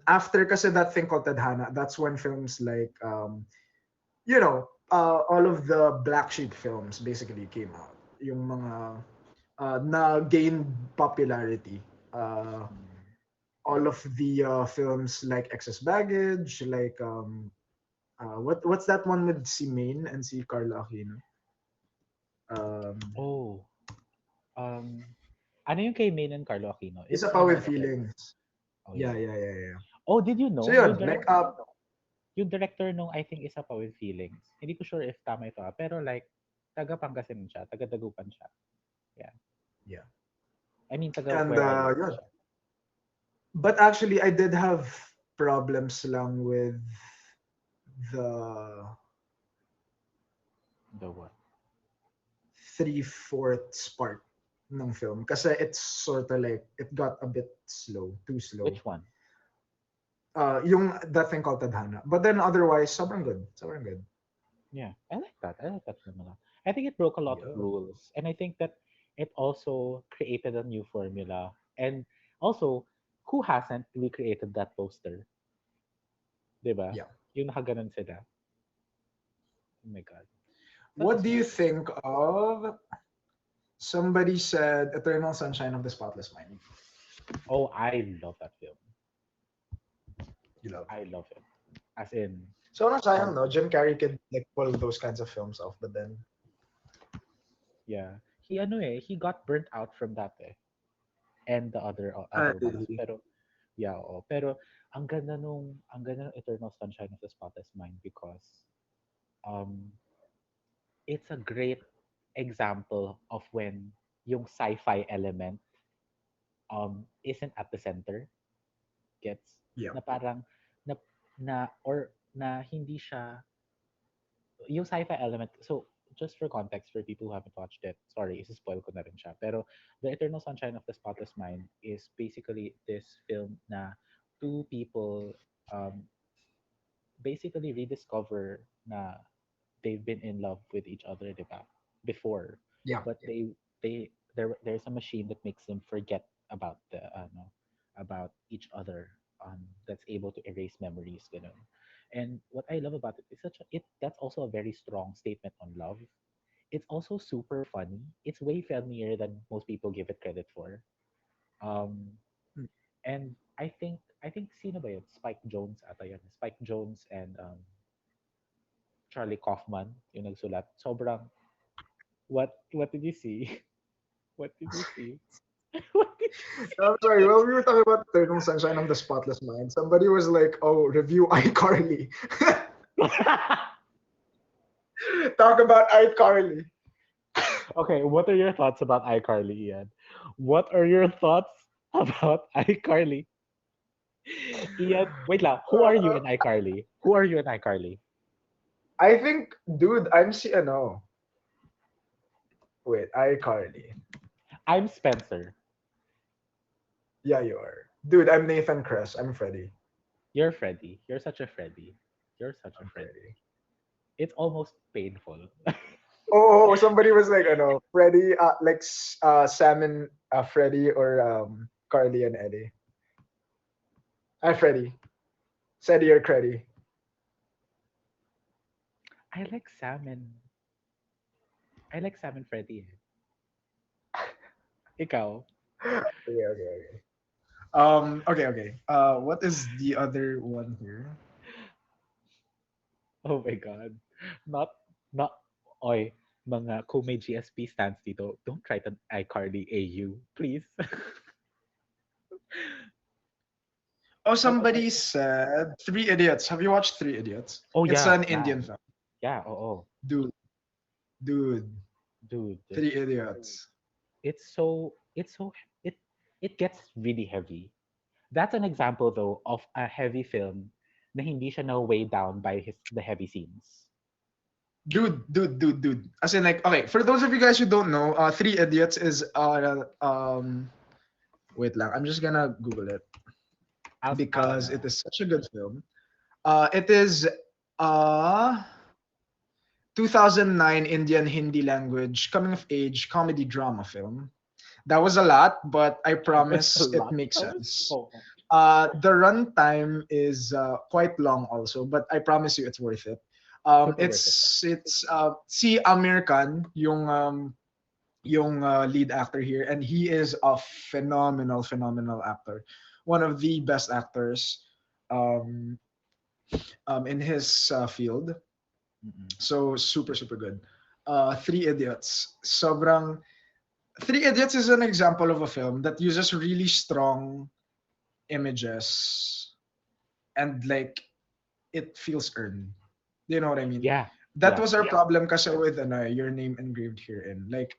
After kasi that thing called Tadhana, that's when films like, all of the Black Sheep films basically came out. Yung mga na gained popularity. Mhm. All of the films like Excess Baggage, like what's that one with si Maine and si Carla Aquino? Um, Oh. Um, ano yung kay Main and Carlo Aquino? Isa It's pa with Romantic. feelings. Oh Yeah, yeah. yeah, yeah, yeah. Oh, did you So know? yun, like Yung director nung I think Isa Pa With Feelings. Hindi ko sure if tama ito pero like taga Pangasinan siya, taga Dagupan siya. Yeah. yeah. I mean taga And where I live yun. siya. But actually, I did have problems lang with the The what? three-fourths part ng film. Kasi it's sort of like, it got a bit slow, too slow. Which one? Yung that thing called Tadhana. But then otherwise, sobrang good. Sobrang good. Yeah, I like that. I like that film a lot. I think it broke a lot of Yeah. rules, and I think that it also created a new formula. And also, who hasn't recreated that poster, 'di ba? Yeah. Yung nakaganon sila. Oh my god, such a What do smart you film. think of? Somebody said Eternal Sunshine of the Spotless Mind. Oh, I love that film. You love. I love it. As in, So no sayang um, no, Jim Carrey could like pull those kinds of films off, but then yeah, he got burnt out from that and the other ones. really. Pero yeah, oo. Pero ang ganda nung Eternal Sunshine of the Spotless Mind because um it's a great example of when yung sci-fi element isn't at the center, gets, Yeah. na parang na na hindi siya yung sci-fi element. So just for context for people who haven't watched it, sorry, spoil ko na rin siya. Pero The Eternal Sunshine of the Spotless Mind is basically this film na two people um basically rediscover na they've been in love with each other, diba? Before. Yeah. But there's a machine that makes them forget about the about each other, that's able to erase memories, ganun. And what I love about it is that's also a very strong statement on love. It's also super funny. It's way funnier than most people give it credit for. Um, Mm. and I think sino ba yun? Spike Jones ata yun. Spike Jones and Charlie Kaufman yung nagsulat. Sobrang what did you see? What did you see? What did you I'm sorry. Well, we were talking about Eternal Sunshine of the Spotless Mind. Somebody was like, "Oh, review iCarly." see? Talk about iCarly. Okay, what are your thoughts about iCarly, Ian? What are your thoughts about iCarly? Ian, wait lang. Who are you Uh, in iCarly? Who are you in iCarly? I think, dude, I'm si ano. Wait, iCarly. I'm Spencer. Yeah, you are. Dude, I'm Nathan Kress. I'm Freddy. You're Freddy. You're such a Freddy. You're such a I'm Freddy. Freddy. It's almost painful. Somebody was like, ano, Freddy, like Sam and Freddy or Carly and Eddie. Hi, Freddy. Sadie or Creddy. I like Sam and I like Sam and Freddy. Ikaw? Okay, okay, okay. Okay, okay. What is the other one here? Oh my God. Not, not, oy, mga kung may GSP stands dito, don't try to iCarly AU, please. Oh, What about somebody you? said Three Idiots. Have you watched Three Idiots? Oh It's yeah, an yeah, Indian film. yeah, oh, Dude, dude. dude. Three Idiots. It's so, it, it gets really heavy. That's an example though of a heavy film na hindi siya na weighed down by the heavy scenes. Dude. As in, like, okay, for those of you guys who don't know, Three Idiots is wait lang, I'm just gonna Google it I'll because it ano. is such a good film. It is uh 2009 Indian Hindi language coming of age comedy drama film. That was a lot, but I That was a promise it lot. makes That was sense. so much. The runtime is quite long also, but I promise you it's worth it. Super worth it. It's si Amir Khan, yung lead actor here, and he is a phenomenal actor, one of the best actors um, in his field. Mm-mm. So super good. Three Idiots, sobrang. Three Idiots is an example of a film that uses really strong images and like it feels earned. Do you know what I mean? Yeah, That yeah. was our problem kasi with your name engraved herein. Like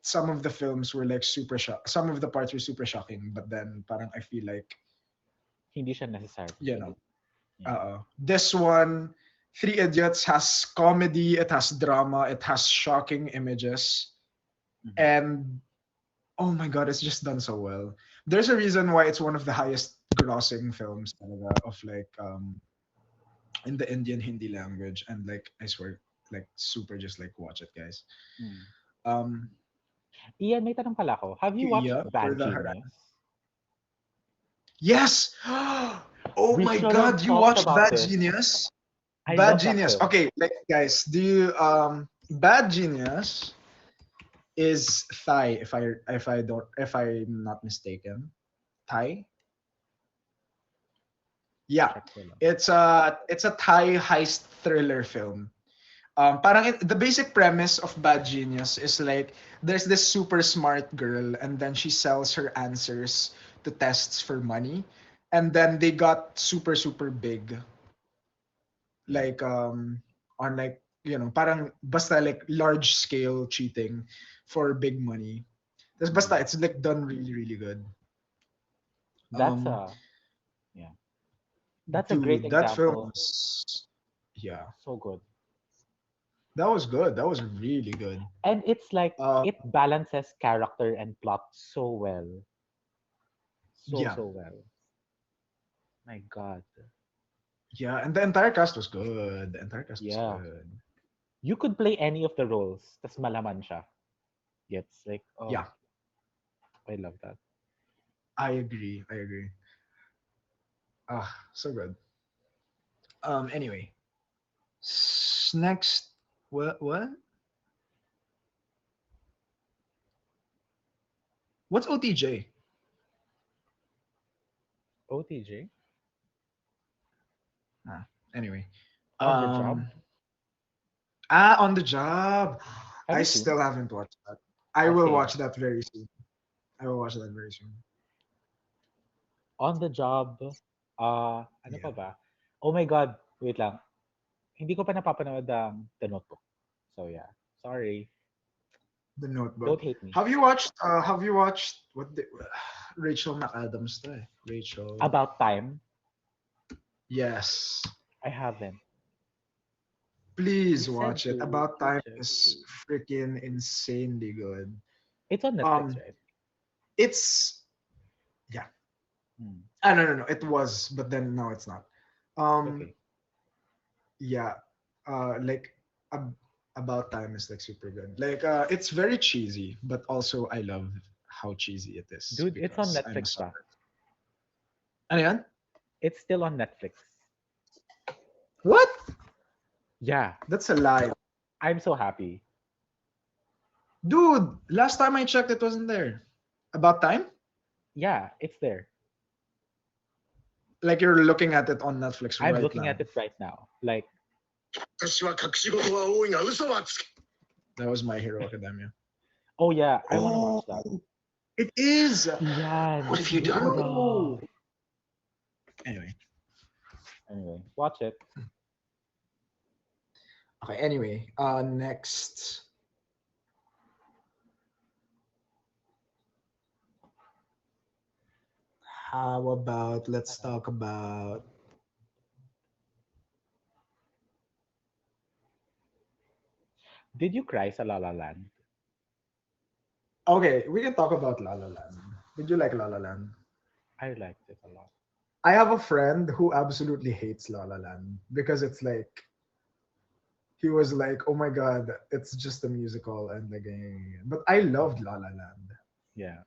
some of the films were like super shock. Some of the parts were super shocking, but then parang I feel like Hindi siya necessary. you know, Yeah. this one Three Idiots has comedy, it has drama, it has shocking images, Mhm. and oh my god, it's just done so well. There's a reason why it's one of the highest grossing films talaga of like in the Indian Hindi language, and like I swear, like super just like watch it, guys. Mm. Um, Ian, may tanong pala ako. Have you thank you, watched Iya, for Bad the Genius? yes. Oh We my should have god, you talked watched about Bad this. Genius? I Bad love that Genius. film. Okay, like guys, do you Bad Genius is Thai if I'm not mistaken. Thai? Yeah. Check ko lang. It's a Thai heist thriller film. Parang the basic premise of Bad Genius is like there's this super smart girl and then she sells her answers to tests for money, and then they got super big, Yeah. like on like parang basta like large scale cheating for big money. That's basta Mm. it's like done really good. That's Um a yeah. That's a great dude, that film example. was, yeah, So good. that was good. That was really good. And it's like Uh it balances character and plot so well. So yeah. so well. My God. Yeah, and the entire cast was good. The entire cast was Yeah. good. You could play any of the roles. Tas malaman siya. Gets like, oh, Yeah, I love that. I agree. I agree. Ah, so good. Anyway, next, what? What's OTJ? OTJ? Ah, anyway. On the Job? Um, on the Job. Have I you seen? still haven't watched that. I Oh, will same. watch that very soon. I will watch that very soon. On the Job. Ano Yeah, pa ba? Oh my God. Wait lang. Hindi ko pa napapanood ang The Notebook. So yeah. Sorry. The Notebook. Don't hate me. Have you watched? Have you watched what the Rachel McAdams? To, eh? Rachel. About Time. Yes. I haven't. You Please said watch it. to. About You Time said is to. freaking insanely good. It's on Netflix, Um, right? it's yeah. Hmm. Ah, no. It was, but then now it's not. Um, Okay. yeah. Like ab- About Time is like super good. Like it's very cheesy, but also I love how cheesy it is Dude, it's on because I'm a Netflix pa. sucker. Ano yan? It's still on Netflix. What? Yeah. That's a lie. I'm so happy. Dude, last time I checked, it wasn't there. About Time? Yeah, it's there. Like you're looking at it on Netflix I'm right looking now. at it right now. Like, 私は隠し事は多いが嘘はつけ That was My Hero Academia. oh yeah, I want to Oh, watch that. it is. Iyan, What have you done? Bro. Anyway. Anyway, watch it. Okay, anyway. Next. How about let's talk about Did you cry sa La La Land? okay, we can talk about La La Land. Did you like La La Land? I liked it a lot. I have a friend who absolutely hates La La Land because it's like he was like, "Oh my god, it's just a musical," and like, but I loved La La Land. Yeah.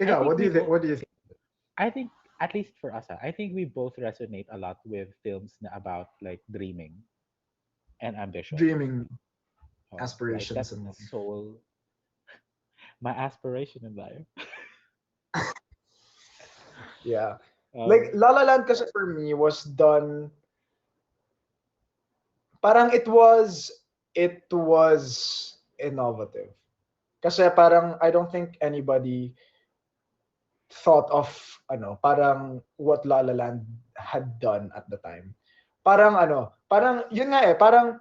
I Ikaw, think what do we you think? both What do you think? I think at least for us, I think we both resonate a lot with films na about like dreaming and ambition. Dreaming Oh, like aspirations that and soul, my aspiration in life. yeah. Like Um, La La Land kasi for me was done parang it was innovative. Kasi parang I don't think anybody thought of parang what La La Land had done at the time. Parang yun nga parang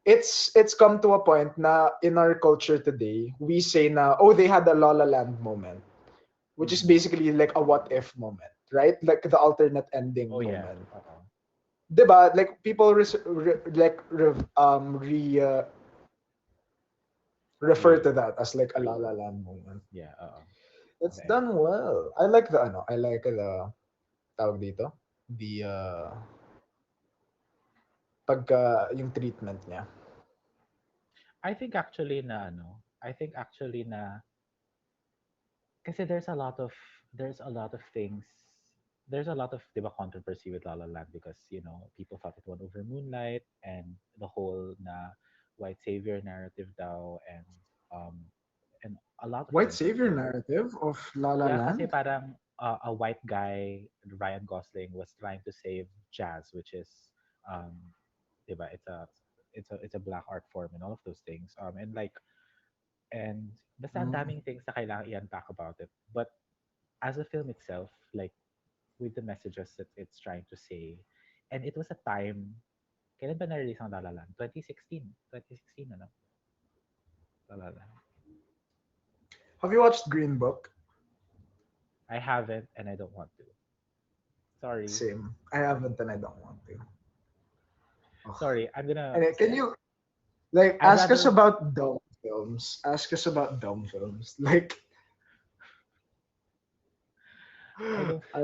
it's come to a point na in our culture today, we say na oh they had a La La Land moment, which is mhm. basically like a what if moment, right? Like the alternate ending Oh yeah. moment. Uh-oh. diba? Like people refer to Re that as like a La La Land moment. yeah, It's the done well. I like the ano. I like the tawag dito. The pagka yung treatment niya. I think actually na kasi there's a lot of things there's a lot of 'di ba, controversy with La La Land because people thought it won over Moonlight and the whole na white savior narrative daw um and a lot of White things savior actually. narrative of La La Yeah, kasi Land. parang a white guy, Ryan Gosling, was trying to save jazz, which is um 'di ba, it's a black art form and all of those things. And basta ang Mm. daming things na kailangan i-unpack about it. But as a film itself, like with the messages that it's trying to say, and it was a time, kailan ba na-release ang La La Land? 2016. 2016, ano? La La Land. Have you watched Green Book? I haven't and I don't want to. Sorry. Same. I haven't and I don't want to. Ugh. Sorry, And can you like I'd ask us rather, about dumb films? Ask us about dumb films. Like I don't, I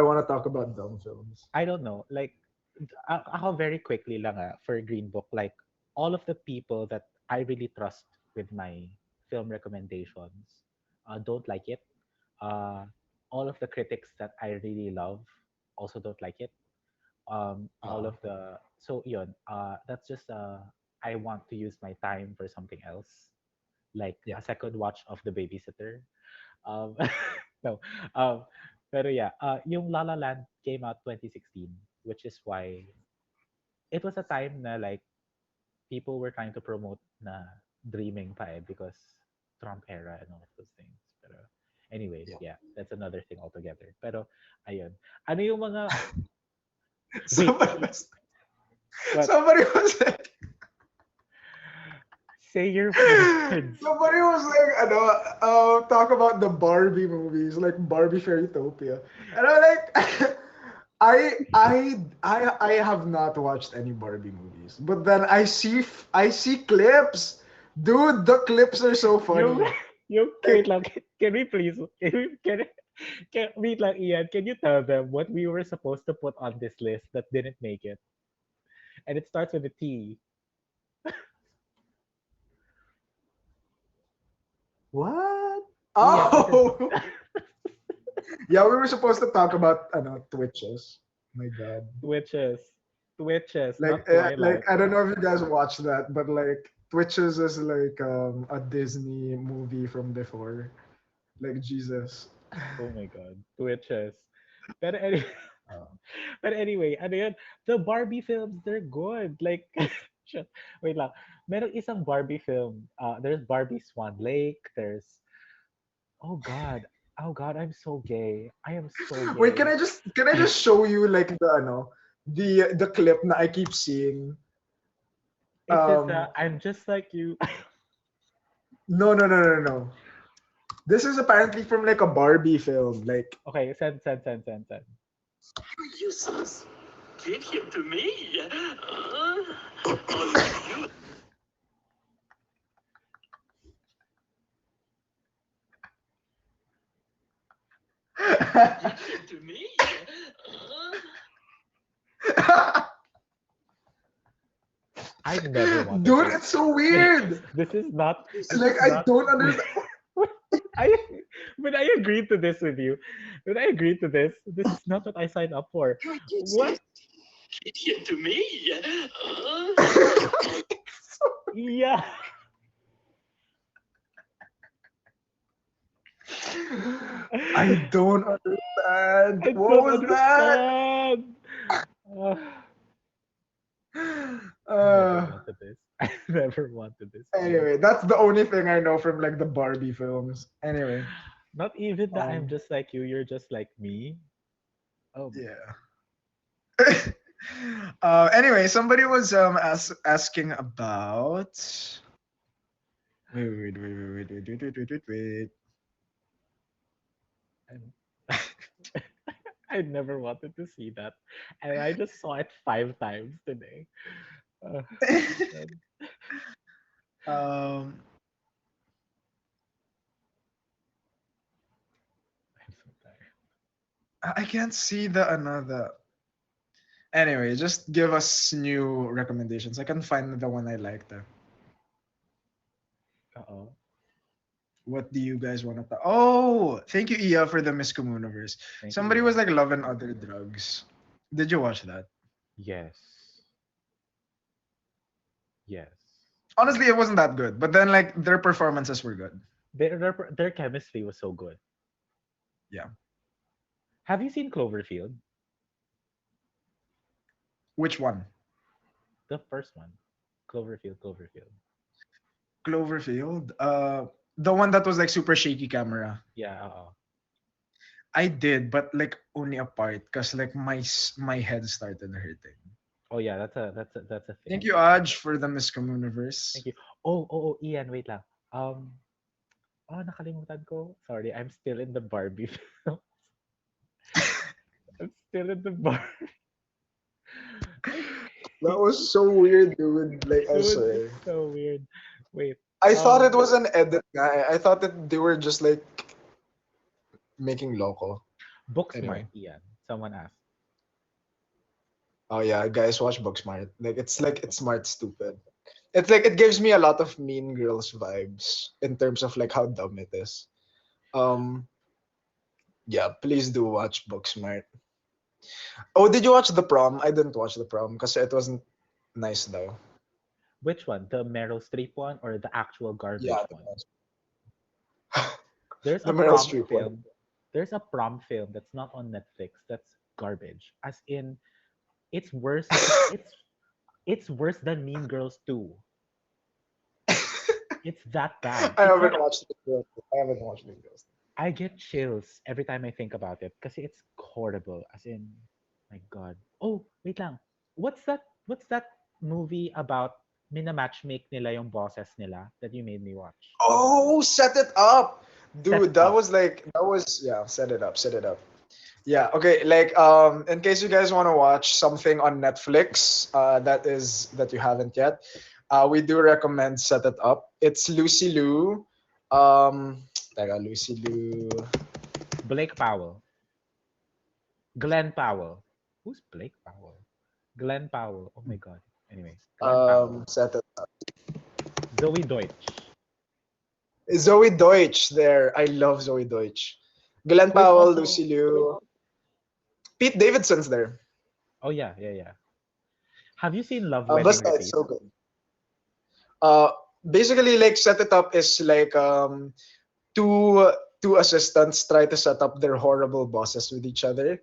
wanna talk about dumb films. I don't know. Like, ako very quickly lang for Green Book, like, all of the people that I really trust with my film recommendations don't like it. Uh, all of the critics that I really love also don't like it. All Uh, of the so yun. That's just I want to use my time for something else, like yeah. a second watch of The Babysitter. Um, no, um, pero yeah, yung La La Land came out 2016, which is why it was a time na like people were trying to promote na dreaming pa because Trump era and all of those things. Pero anyways, Yeah. yeah, that's another thing altogether. Pero ayun. Ano yung mga wait, Somebody was what? somebody was like Say your words. somebody was like, ano, talk about the Barbie movies, like Barbie Fairytopia. And I'm like, I have not watched any Barbie movies, but then I see clips, dude. The clips are so Yung funny. yung wait Like, lang. Can we please wait lang, Ian, can you tell them what we were supposed to put on this list that didn't make it? And it starts with a T. what? Ian, because Oh, yeah, we were supposed to talk about ano, Twitches. My God. Twitches. Twitches, not Twilight. Like I don't know if you guys watch that, but like Twitches is like a Disney movie from before. Like Jesus. Oh my god. Twitches. But anyway, Uh, but anyway, ano yun? The Barbie films, they're good. Like, shit. Wait lang. Merong isang Barbie film. There's Barbie Swan Lake. There's, oh god. Oh god, I'm so gay. I am so Wait, gay. can I just show you like the ano the clip na I keep seeing? It says, Um, I'm just like you. no. This is apparently from like a Barbie film. Like Okay, send. You useless. Give him to me. Oh, you give him to me. I never wanted dude, this. it's so weird. This is not. This Like is I not. don't understand. I when I agreed to this with you, when I agreed to this is not what I signed up for. You're What? useless. Give him to me. Uh, Yeah. I don't understand. I What don't was that? understand. Uh, I never Uh, wanted this. I never wanted this. Ian. anyway, that's the only thing I know from like the Barbie films. Anyway, Not even that I'm um, just like you, you're just like me. Oh my god. yeah. Anyway, somebody was asking about. Wait. I'm- I never wanted to see that, and I just saw it 5 times today. Oh my god, um, I'm so tired. I can't see the another. Anyway, just give us new recommendations. I can find the one I liked. Uh-oh. What do you guys want to talk? Oh, thank you, Iya, for the Miss Communiverse. Thank you. Somebody Yeah. was like Love and Other Drugs. Did you watch that? Yes. Yes. Honestly, it wasn't that good, but then like their performances were good. Their chemistry was so good. Yeah. Have you seen Cloverfield? Which one? The first one. Cloverfield, Cloverfield. Cloverfield. The one that was like super shaky camera. Yeah, uh-oh. I did, but like only a part, cause like my head started hurting. Oh yeah, that's a Thank thing. you, Aj, for the Miss Thank Communiverse. you. Oh, Ian, wait lang. Um, nakalimutan ko. Sorry, I'm still in the Barbie film. I'm still in the Barbie. I That hate was so weird, dude. Like I dude, it's swear. so weird. Wait. I thought it Um, was an edit guy. I thought that they were just like making local. Booksmart, Anyway. Ian. Someone asked. Oh yeah, guys, watch Booksmart. Like it's Booksmart. smart stupid. It's like it gives me a lot of Mean Girls vibes in terms of like how dumb it is. Um yeah, please do watch Booksmart. Oh, did you watch The Prom? I didn't watch The Prom because it wasn't nice though. Which one? The Meryl Streep one or the actual Yeah, garbage the, one? There's the a Meryl prom Streep one. film. There's a prom film that's not on Netflix. That's garbage. As in, it's worse. It's worse than Mean Girls 2. It's that bad. I It's haven't like watched it. I haven't watched Mean Girls. I get chills every time I think about it because it's horrible. As in, my God. Oh, wait lang. What's that movie about minamatchmake nila yung bosses nila that you made me watch? Oh, set it up. Set Dude, Up. that was yeah, set it up, set it up. Yeah, okay, like in case you guys want to watch something on Netflix that you haven't yet, we do recommend Set It Up. It's Lucy Liu. Teka, Lucy Liu. Blake Powell. Glenn Powell. Who's Blake Powell? Glenn Powell. Oh my God. Anyway, Glenn Powell. Set It Up. Zoe Deutsch. Zoe Deutsch there. I love Zoe Deutsch. Glenn Who is Powell, also. Lucy Liu. Pete Davidson's there. Oh, yeah, yeah, yeah. Have you seen Love Wedding Basta, it's Repeat? so good. Uh, basically, like Set It Up is like two two assistants try to set up their horrible bosses with each other.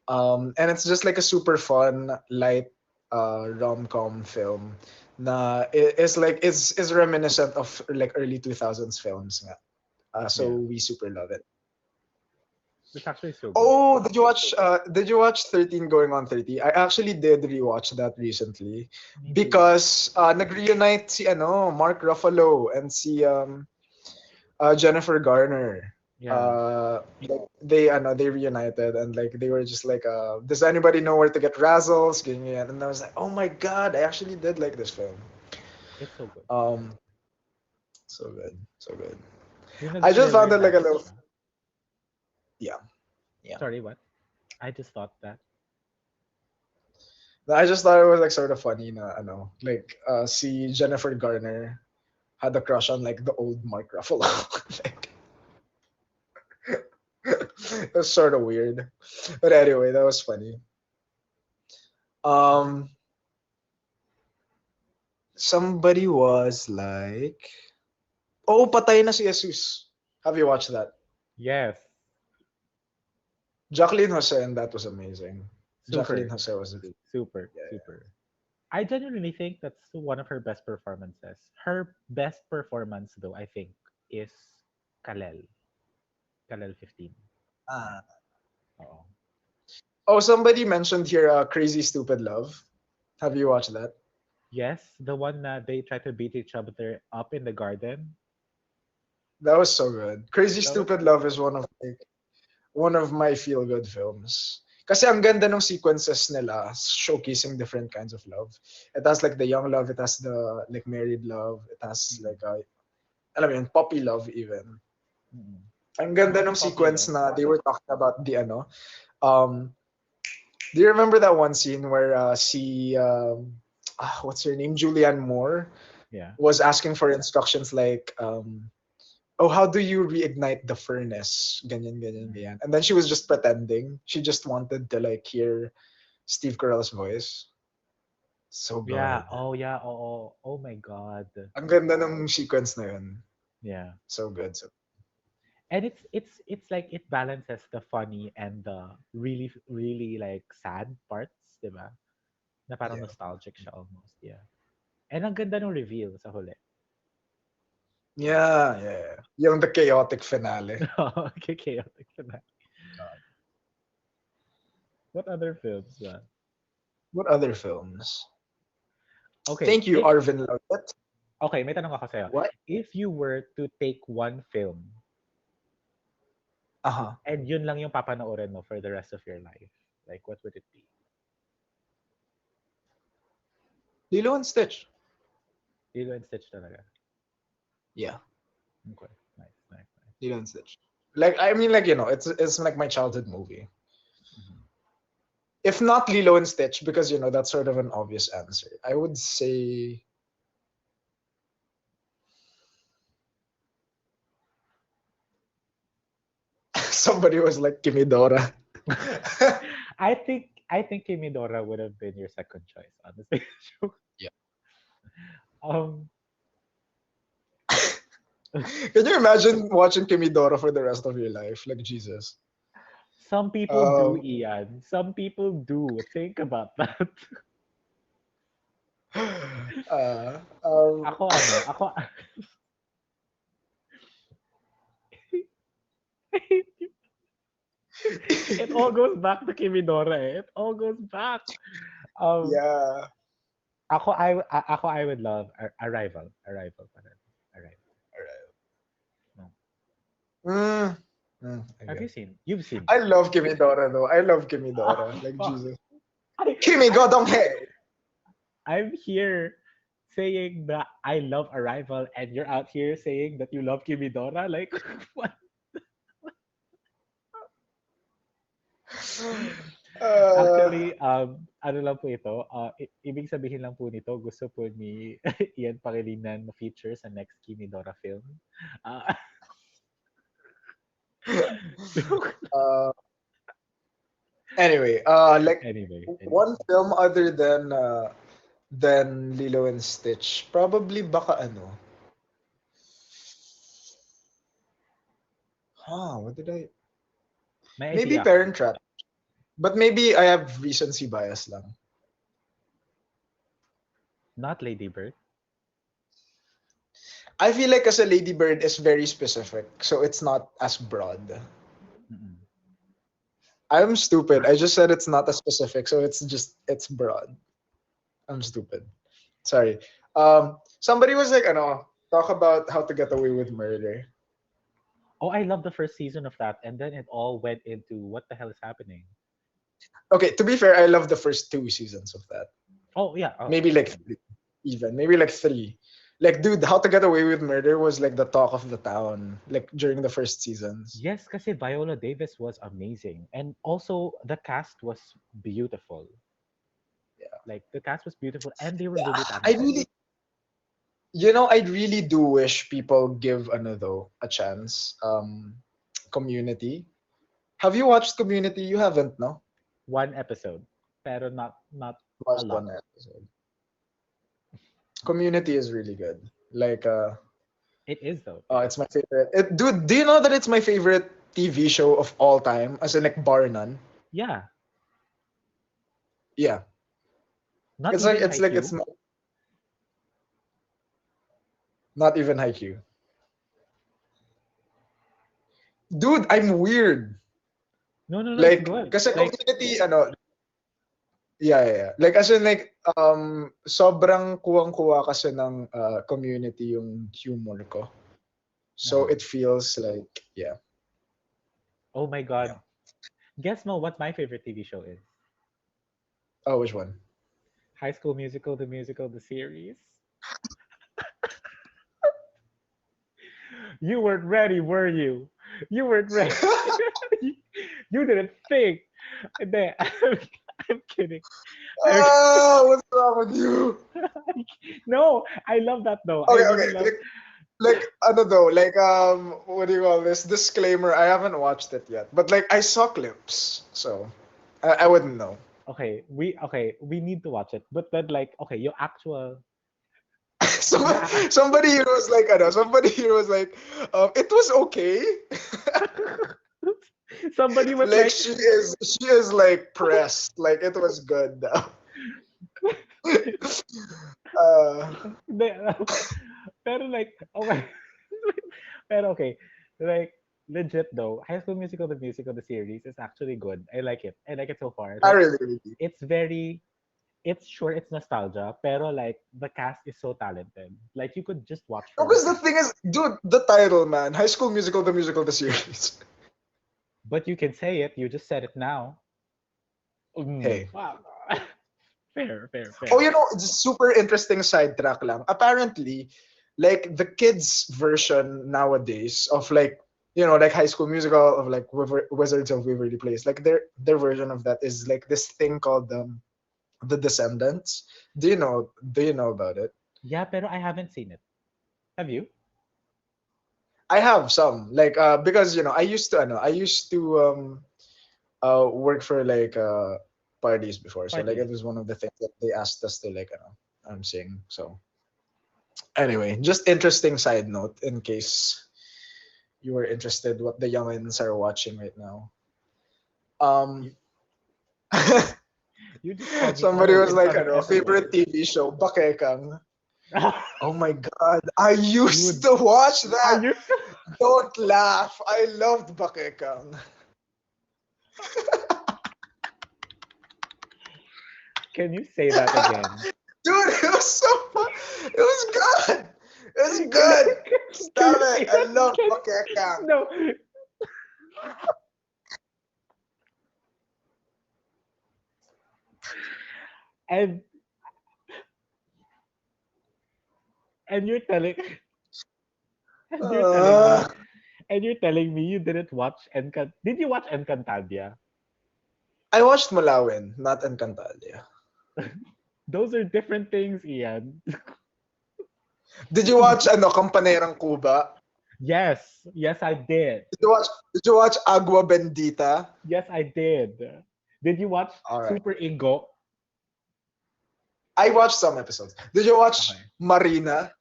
And it's just like a super fun, light rom-com film. It's like it's reminiscent of like early 2000s films. Nga. So Yeah. we super love it. It's actually so good. Oh, did you watch 13 Going on 30? I actually did rewatch that recently Me too. because nag-reunite si ano, Mark Ruffalo and si Jennifer Garner. Yeah. They reunited and like they were just like does anybody know where to get razzles? Ganyan. And I was like, oh my god, I actually did like this film. It's so good. Um, so good, so good. Yung I just nag-thriller found it like a dance little siya. yeah, yeah. Sorry, what? I just thought that. I just thought it was like sort of funny na ano, like see Jennifer Garner had a crush on like the old Mark Ruffalo. Like it was sort of weird. But anyway, that was funny. Um somebody was like oh, patay na si Jesus. Have you watched that? Yes. Jacqueline Jose and that was amazing. Jacqueline Super. Jose was really Super. yeah. Super. I genuinely think that's one of her best performances. Her best performance, though, I think, is Kalel. Kalel 15. Ah. Oo. Oh, somebody mentioned here Crazy Stupid Love. Have you watched that? Yes, the one that they try to beat each other up in the garden. That was so good. Crazy That was Stupid so Love good. is one of my feel good films. Kasi ang ganda ng sequences nila showcasing different kinds of love. It has like the young love, it has the like married love, it has like alam mo yun, puppy love even. Mm-mm. Ang ganda Yung ng puppy sequence love. na they were talking about the ano. Um, do you remember that one scene where what's her name? Julianne Moore Yeah. was asking for instructions like oh, how do you reignite the furnace? Ganyan, ganyan, ganyan. And then she was just pretending. She just wanted to like hear Steve Carell's voice. So Yeah. good. Oh yeah. Oh my God. Ang ganda ng sequence na yun. Yeah. So good. So, And it's like it balances the funny and the really like sad parts, diba? Na parang yeah. nostalgic siya almost. Yeah. And ang ganda ng reveal sa huli. Yeah, yeah. Yung the chaotic finale. Okay, chaotic na. What other films ba? What other films? Okay, Thank you, if Arvin Laudet. okay, may tanong ako sa'yo. What? If you were to take one film Uh-huh. and yun lang yung papanoorin mo for the rest of your life, like what would it be? Lilo and Stitch. Lilo and Stitch talaga. Yeah, Okay, nice, nice, nice. Lilo and Stitch. Like I mean, like you know, it's like my childhood movie. Mhm. If not Lilo and Stitch, because you know that's sort of an obvious answer. I would say somebody was like Kimidora. I think Kimidora would have been your second choice, honestly. Yeah. Um, Can you imagine watching Kimidora for the rest of your life? Like Jesus. some people do, Um, Ian. Some people do. Think about that. uh, um, Ako ano, ako it all goes back to Kimidora eh. It all goes back. Um, yeah. ako I would love Arrival. Arrival pa rin. Arrival. No. Mm, Have okay. you seen? You've seen I that. love Kimidora though. I love Ah, Kimidora. Like fuck. Jesus. I, Kimi Godong Hey. I'm here saying that I love Arrival and you're out here saying that you love Kimidora? Like, what? Uh, Actually, ano lang po ito, ibig sabihin lang po nito, gusto po ni Ian Pangilinan ma-feature sa next Kimidora film. Ah, uh, anyway, like anyway. one film other than Lilo and Stitch, probably baka ano. What did I? May Maybe idea ako. Parent Trap. But maybe I have recency bias lang. Not Lady Bird. I feel like as a Lady Bird is very specific, so it's not as broad. Mm-mm. I'm stupid. I just said it's not as specific, so it's broad. I'm stupid. Sorry. Somebody was like, ano, talk about How to Get Away with Murder. Oh, I love the first season of that, and then it all went into what the hell is happening. Okay, to be fair, I love the first two seasons of that. Oh yeah. Oh, Maybe like three, even maybe like three. Like, dude, How to Get Away with Murder was like the talk of the town, like during the first seasons. yes, kasi Viola Davis was amazing, and also the cast was beautiful. Yeah. Like the cast was beautiful, and they were Yeah, really I talented. really, I really do wish people give another a chance. Community. Have you watched Community? You haven't, no? One episode, pero not a Watched lot. one episode. Community is really good. Like, It is though. it's my favorite. Dude, do you know that it's my favorite TV show of all time? As in, like, bar none. Yeah, Yeah, not it's like even it's Haikyuu. not even Haikyuu. Dude, I'm weird. No, it's Like, good. kasi Like Community, ano, yeah. Like, as in, like, sobrang kuwang-kuwa kasi ng Community yung humor ko. So uh-huh. it feels like, yeah. Oh my Yeah. god, Guess Mo, what my favorite TV show is? Oh, which one? High School Musical, the musical, the series. You weren't ready, were you? You weren't ready. You didn't think. Then- I'm kidding. I'm, What's wrong with you? no, I love that though. I Okay, really okay. love. Like, ano though, like, what do you call this? Disclaimer, I haven't watched it yet. But, like, I saw clips. So, I wouldn't know. Okay, we need to watch it. But then like okay, your actual Some, yeah. somebody here was like, ano, somebody here was like, it was okay. Somebody was Like, like she is like pressed. Like, it was good. uh, the- pero like okay. Pero okay. Like legit though, High School Musical the musical the series is actually good. I like it. I like it so far. I Like really, really. it's very it's sure it's nostalgia, pero like the cast is so talented. Like you could just watch for the Because the cast. thing is, dude, the title, man, High School Musical, the musical, the series. But you can say it. You just said it now. Hey. Wow. Fair, fair, Oh, fair. just super interesting sidetrack lang. Apparently, like the kids' version nowadays of like like High School Musical of like Wizards of Waverly Place, like their version of that is like this thing called the Descendants. Do you know about it? Yeah, pero I haven't seen it. Have you? I have some like because I used to work for like parties before, so like Parties. it was one of the things that they asked us to like sing. So anyway, just interesting side note in case you were interested what the youngins are watching right now. Um, You, you just called me somebody old was in like, front of favorite everyone. TV show, Bakekang. Oh my god, I used Dude, to watch are that. you? Don't laugh. I loved Bakekang. Can you say that again? Dude, it was so fun. It was good. It was Can, good. can Stop you say it. I that? love Can, Bakekang. no. And and you're telling and you're telling Uh, me and you're telling me you didn't watch Encan. Did you watch Encantadia? I watched Malawin, not Encantadia. Those are different things, Ian. Did you watch Campanerang Cuba? Yes, yes, I did. Did you watch Agua Bendita? Yes, I did. Did you watch All right. Super Ingo? I watched some episodes. Did you watch Okay. Marina?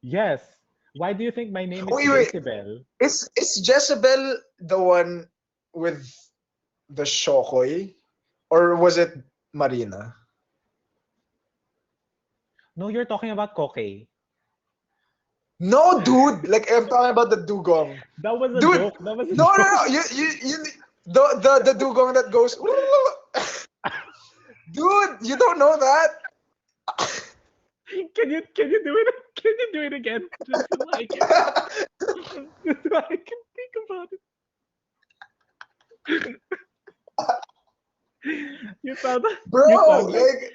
Yes. Why do you think my name is Wait. Jezebel? Is Jezebel the one with the Shokoy? Or was it Marina? No, you're talking about Koke. No, dude. Like I'm talking about the dugong. That was a Dude, joke. That was a no, no, joke. no. You the dugong that goes. Dude, you don't know that? Can you do it? Can you do it again? Just so I can just so I can think about it. You sound Bro, you sound like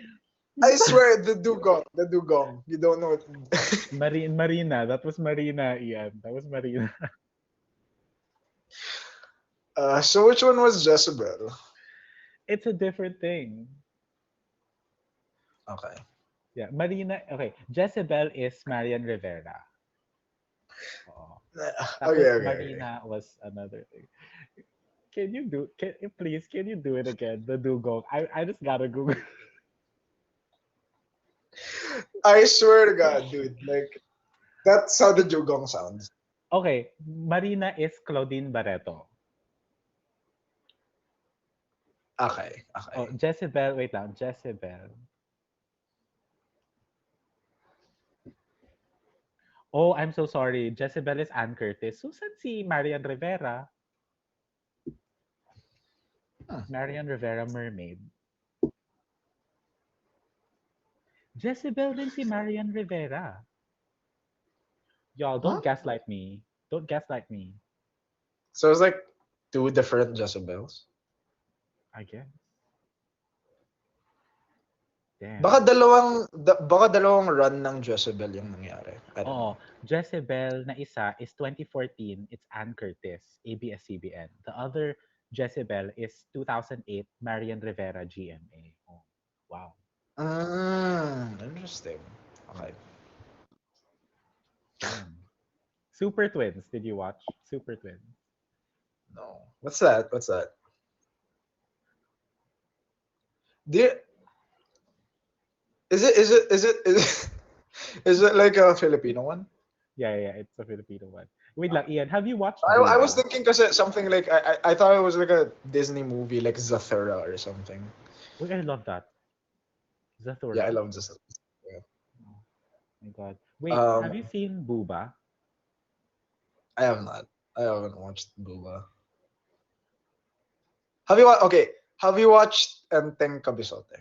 like I swear the dugong. You don't know it. Marina. That was Marina, Ian. That was Marina. So which one was Jezebel? It's a different thing. Okay. Yeah, Marina. Okay, Jezebel is Marian Rivera. Oo. Tapos Okay. Marina was another thing. Please, can you do it again? The dugong. I just gotta Google. I swear to God, dude. Like that's how the dugong sounds. Okay, Marina is Claudine Barreto. Okay. Oh, Okay. Jezebel, wait lang, Jezebel. Oh, I'm so sorry. Jezebel is Ann Curtis. Susan si Marian Rivera. Marian Rivera Mermaid. Jezebel din si Marian Rivera. Y'all, don't Huh? gaslight me. Don't gaslight me. So it's like two different Jezebels. I guess. Baka Damn. baka dalawang run ng Jezebel yung nangyari. I don't Oh, know. Jezebel na isa is 2014. It's Ann Curtis, ABS-CBN. The other Jezebel is 2008, Marian Rivera, GMA. Oh, wow. Interesting. Okay. Damn. Super Twins. Did you watch Super Twins? No. What's that? What's that? Do you, is it is it like a Filipino one? Yeah, yeah, it's a Filipino one. Wait lang, Ian, have you watched I was Buba? thinking kasi something like I thought it was like a Disney movie like Zathura or something. Wait, I love that. Yeah, I Zathura? love Zathura. Yeah. Oh my god. Wait, have you Um, seen Buba? I have not. I haven't watched Buba. Have you okay? Have you watched Enteng Kabisote?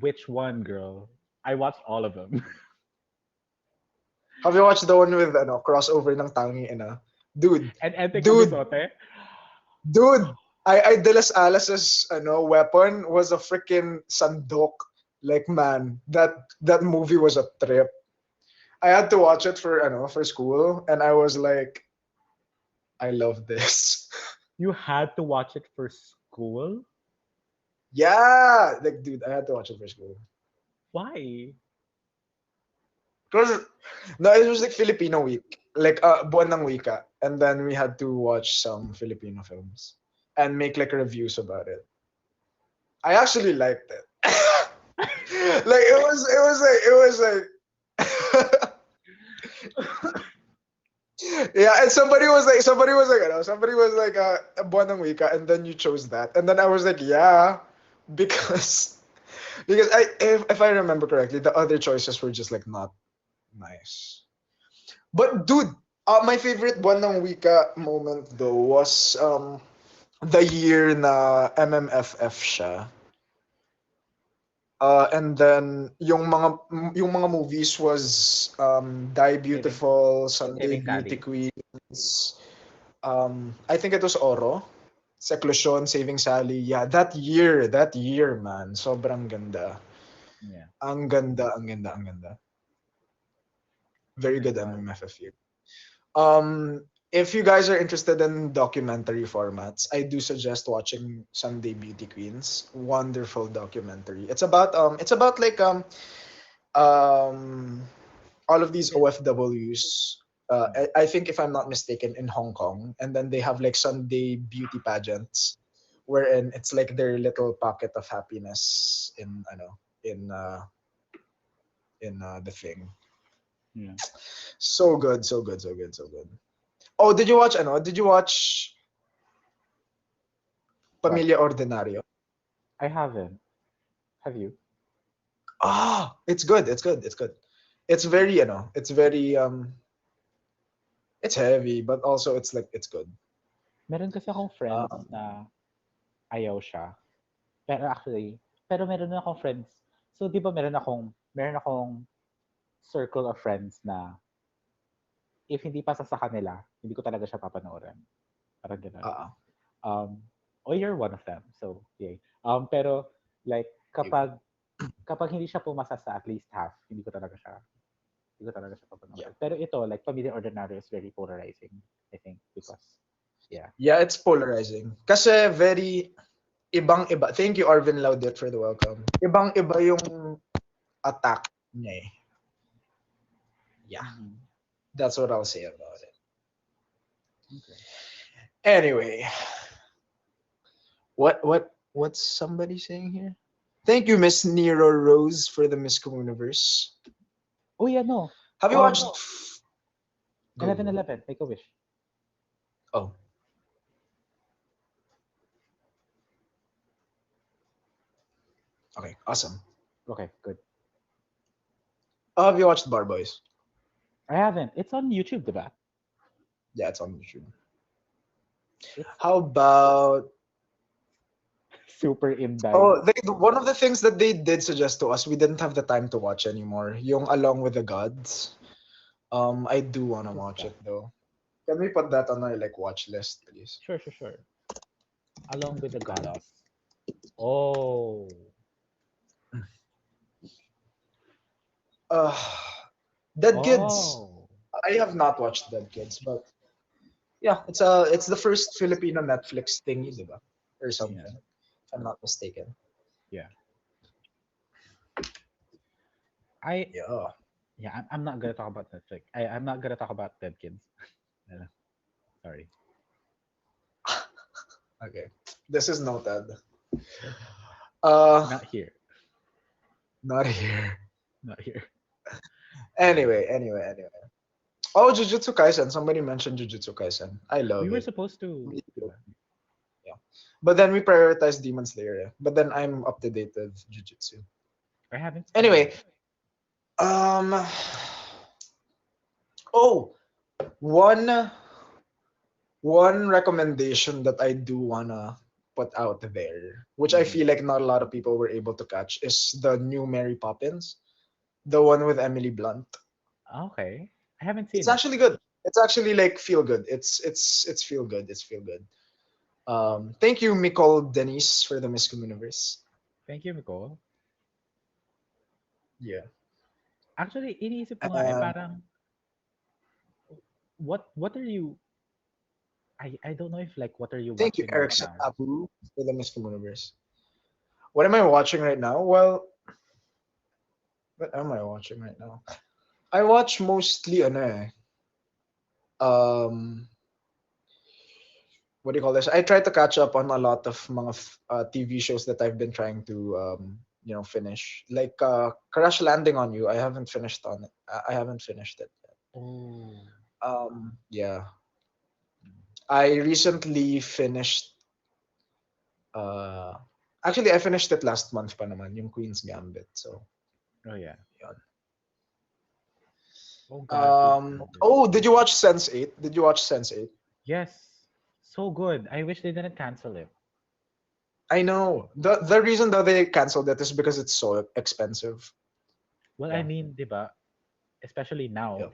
Which one, girl? I watched all of them. Have you watched the one with crossover ng Tangi Ina? Dude, And Ente dude, Kabisote? dude. I De Las Alas's weapon was a freaking sandok. Like man, that movie was a trip. I had to watch it for school, and I was like, I love this. You had to watch it for school? Yeah, like dude, I had to watch it for school. Why? Cause no, it was like Filipino week, like buwan ng wika, and then we had to watch some Filipino films and make like reviews about it. I actually liked it. Like it was like yeah, and somebody was like buwan ng wika, and then you chose that, and then I was like yeah, because because if I remember correctly, the other choices were just like not nice. But dude, my favorite buwan ng wika moment though was the year na MMFF siya. And then yung mga movies was Die Saving Beautiful, Sunday Saving Beauty Sally. Queens. I think it was Oro, Seclusion, Saving Sally. Yeah, that year, man, sobrang ganda. Yeah. Ang ganda, ang ganda, ang ganda. Oh Very my good god. MMFF year. If you guys are interested in documentary formats, I do suggest watching Sunday Beauty Queens. Wonderful documentary. It's about like um all of these OFWs. I think if I'm not mistaken, in Hong Kong, and then they have like Sunday beauty pageants, wherein it's like their little pocket of happiness in in uh the thing. Yeah. So good, so good, so good, so good. Oh, did you watch Did you watch What? Pamilya Ordinario? I haven't. Have you? Ah, it's good. It's good. It's good. It's very, it's heavy, but also it's like it's good. Meron kasi akong friends Um, na ayaw siya. Pero meron na akong friends. So, di ba meron akong circle of friends na if hindi pa sa kanila, hindi ko talaga siya papanoorin. Parang gano'n. uh, Um, you're one of them. So, yay. Pero, like, you. kapag hindi siya pumasa sa at least half, hindi ko talaga siya Yeah. papanoorin. Pero ito, like, Pamilya Ordinary is very polarizing, I think, because, yeah. Yeah, it's polarizing. Kasi very ibang-iba. Thank you, Arvin Laudet, for the welcome. Ibang-iba yung attack niya eh. Yeah, Mhm. that's what I'll say about it. Okay. Anyway, what's somebody saying here? Thank you, Miss Nero Rose, for the Miss Communiverse. Oh, yeah, no. Have you watched? Go, go. 11/11, Make a Wish. Oh. Okay, awesome. Okay, good. Have you watched Bar Boys? I haven't. It's on YouTube, diba? Yeah, it's on YouTube. It's How about super in-dive. one of the things that they did suggest to us, we didn't have the time to watch anymore. Yung Along with the Gods. I do want to What's watch that? it though. Can we put that on our like watch list, please? Sure. Along with the Gods. Oh. Uh, Dead Kids. Oh. I have not watched Dead Kids, but yeah, it's the first Filipino Netflix thingy, diba? Or Yeah. something, if I'm not mistaken. Yeah. I Yeah. yeah, I'm not gonna talk about Netflix. I'm not gonna talk about Dead Kids. No, sorry. Okay. This is noted. Uh, Not here. Not here. Not here. Anyway. Oh, Jujutsu Kaisen. Somebody mentioned Jujutsu Kaisen. I We love were it. supposed to, Me too. diba? Yeah. But then we prioritize Demon Slayer. Eh. But then I'm up to date with Jujutsu. I haven't seen Anyway, it. um, oh, one one recommendation that I do wanna put out there, which I Hmm. feel like not a lot of people were able to catch, is the new Mary Poppins, the one with Emily Blunt. Okay. I haven't It's seen it. actually good. It's actually like feel good. It's feel good. It's feel good. Thank you, Nicole Denise, for the Miss Universe. Thank you, Nicole. Yeah. Actually, iniisip ko nga And parang what are you I don't know if like what are you thank you, watching right Eric now? Abu, for the Miss Universe. What am I watching right now? Well, what am I watching right now? I watch mostly ano eh, um what do you call this? I try to catch up on a lot of mga TV shows that I've been trying to finish. Like Crash Landing on You. I haven't finished on it. I haven't finished it yet. Oh. Yeah. I recently finished uh actually I finished it last month pa naman, yung Queen's Gambit. So, Oh yeah. yun. Oh God, Queen's Gambit. Oh, did you watch Sense 8? Did you watch Sense 8? Yes. So good. I wish they didn't cancel it. I know. The reason that they canceled it is because it's so expensive. Well, I Yeah. mean, 'di ba? Especially now Yeah.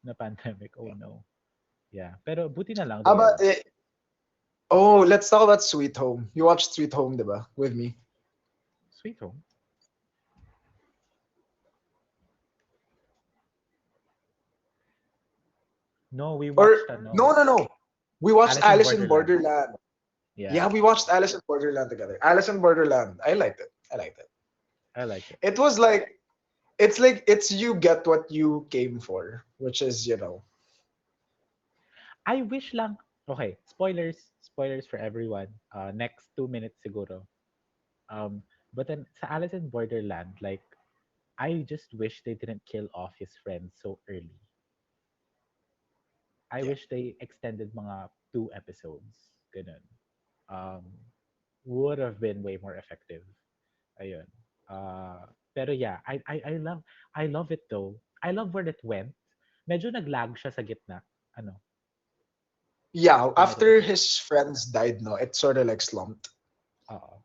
na pandemic. Oh no. Yeah. Pero buti na lang How they about are it? Oh, let's talk about Sweet Home. You watched Sweet Home, diba? With me. Sweet Home. No, we Or watched no, no no, no. We watched Alice in Alice in Borderland. Borderland. Yeah, Yeah, we watched Alice in Borderland together. Alice in Borderland. I liked it. I liked it. I like it. It was like it's you get what you came for, which is, I wish lang. Okay, spoilers for everyone. Next 2 minutes siguro. But then sa Alice in Borderland, like I just wish they didn't kill off his friends so early. I yeah. wish they extended mga 2 episodes. Ganun. Um, would have been way more effective. Ayun. Pero yeah, I love it though. I love where it went. Medyo naglag siya sa gitna. Ano? Yeah, Kung after nagulat. his friends died, no, it sort of like slumped. Oo.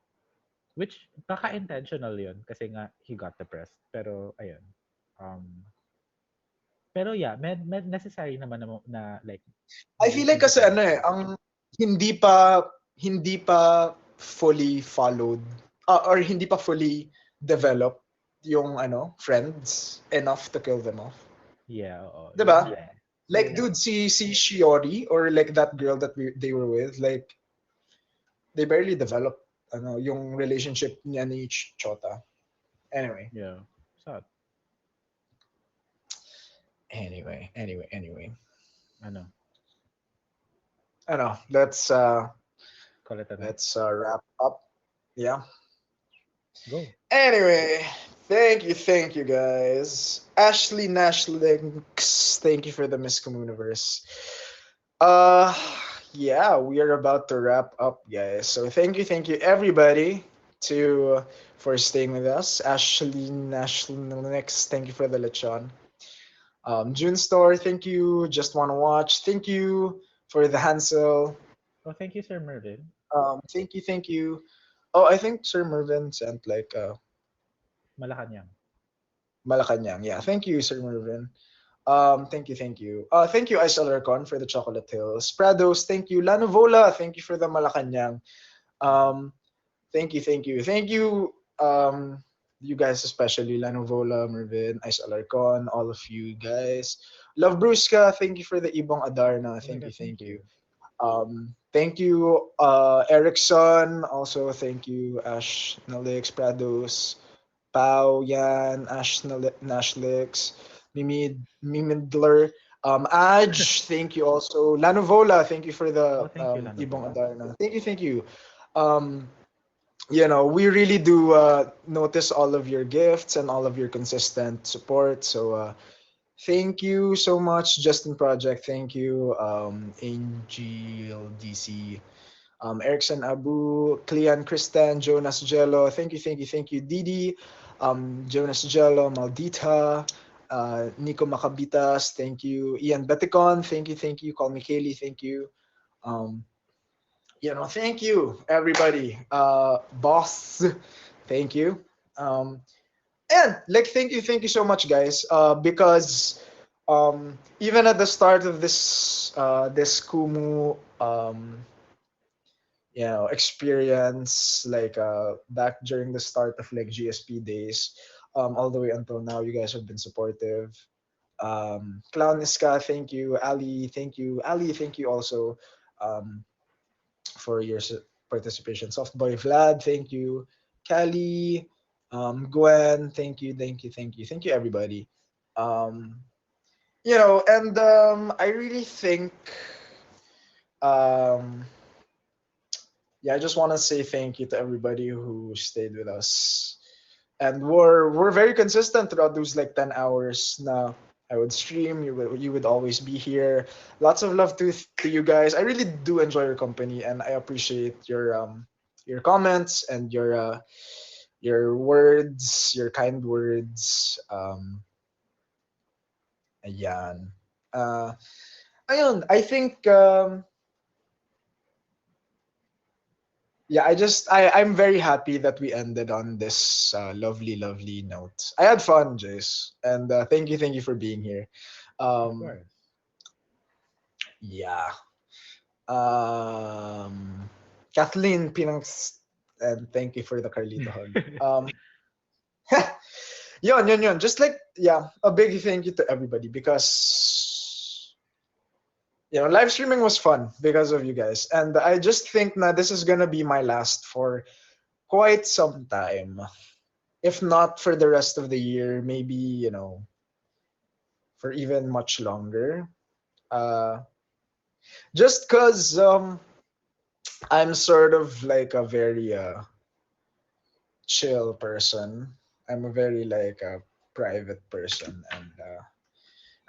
Which baka intentional 'yun kasi nga he got depressed. Pero ayun. Um pero yeah, med necessary naman na like I feel like hindi kasi siya. ano eh, ang hindi pa fully followed or hindi pa fully developed yung friends enough to kill them off. Yeah, oo. 'Di Yun ba? nga eh. Like So dude, si Shiori or like that girl that they were with, like they barely developed yung relationship niya ni Chota. Anyway, yeah. Sad. anyway. Ano? Ano, Call it a night. let's wrap up. Yeah. Go. Anyway, thank you guys. Ashley Nash Links, thank you for the Miss Communiverse. Uh yeah, we are about to wrap up, guys. So thank you everybody to for staying with us. Ashley Nash Links, thank you for the lechon. June Store, thank you. Just wanna watch, thank you for the Hansel. Oh, thank you, Sir Mervin. Thank you. Oh, I think Sir Mervin sent like Malacanang. Malacanang. Yeah, thank you, Sir Mervin. Thank you. Thank you, Ice Alarcon, for the Chocolate Hills. Prados, thank you. Lanovola, thank you for the Malacanang. Um, Thank you. You guys, especially Lanovola, Mervin, Ice Alarcon, all of you guys. Love Brusca, thank you for the Ibong Adarna. Oh my God, Thank thank you. you. Thank you, Erickson. Also, thank you, Ash Nalix, Prados, Pau, Yan, Nashlix, Mimidler. Aj, thank you also. Lanovola, thank you for the Oh, thank you, Ibong Lanovola. Adarna. Thank you. Um, we really do notice all of your gifts and all of your consistent support. So thank you so much, Justin Project. Thank you, Angel DC, Erickson Abu, Clean Kristan, Jonas Jello. Thank you, Didi, Jonas Jello, Maldita, Nico Macabitas. Thank you, Ian Beticon. Thank you. Call me Kaylee. Thank you. Um, thank you, everybody. Boss, thank you. Um, and like, thank you so much, guys. Because even at the start of this Kumu experience, like back during the start of like GSP days, all the way until now, you guys have been supportive. Clown Iska, thank you. Ali, thank you. Ali, thank you also. Um, for your participation. Softboy Vlad, thank you. Callie, Gwen, thank you, everybody. Um, and I really think, um, yeah, I just want to say thank you to everybody who stayed with us, and we're very consistent throughout those like 10 hours. Now I would stream, you would always be here. Lots of love to you guys. I really do enjoy your company, and I appreciate your comments and your words, your kind words. Ayan. Uh, ayun, I think yeah, I'm very happy that we ended on this lovely note. I had fun, Jace, and thank you for being here. Of Um, course. yeah. Um, Kathleen Pinangs, and thank you for the Carlito hug. Yun. Just like, yeah, a big thank you to everybody because live streaming was fun because of you guys, and I just think that this is gonna be my last for quite some time, if not for the rest of the year, maybe for even much longer. Uh, just cause I'm sort of like a very chill person. I'm a very like a private person, and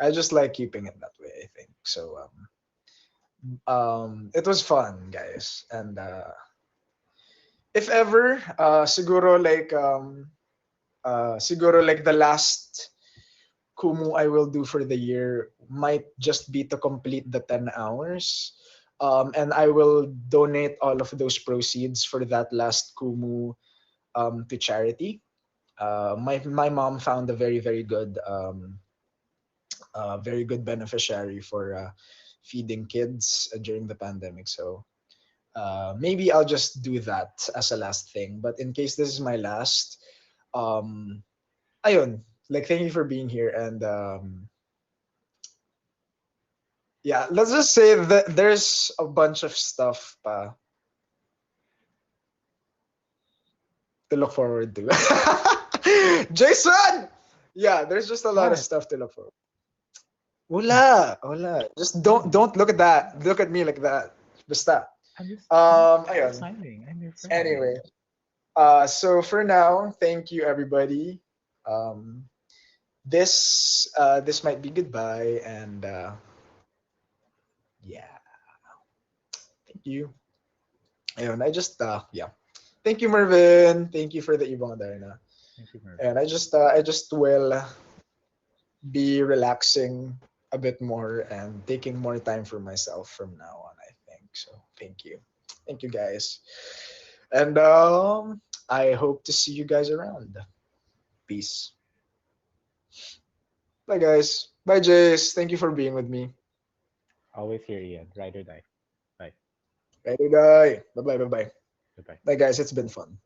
I just like keeping it that way. I think so. It was fun, guys, and if ever, siguro like the last Kumu I will do for the year might just be to complete the 10 hours. And I will donate all of those proceeds for that last Kumu to charity. My mom found a very good beneficiary for feeding kids during the pandemic. So maybe I'll just do that as a last thing. But in case this is my last, um, ayun, like thank you for being here, and yeah, let's just say that there's a bunch of stuff to look forward to. Jason! Yeah, there's just a lot of What? stuff to look forward. Wala. Just Oh, don't look at that. Look at me like that. Basta. I'm just Ayun. smiling. I'm your friend. Anyway, so for now, thank you everybody. Um, this might be goodbye, and yeah, thank you. Ayun, yeah. Thank you, Mervin. Thank you for the Ibang Adarna. Thank you, And Mervin. I just will be relaxing a bit more and taking more time for myself from now on, I think. So thank you guys, and I hope to see you guys around. Peace. Bye, guys. Bye, Jace. Thank you for being with me. Always here, Ian. Ride or die. Bye. Bye, bye. Bye, bye. Goodbye. Bye, guys. It's been fun.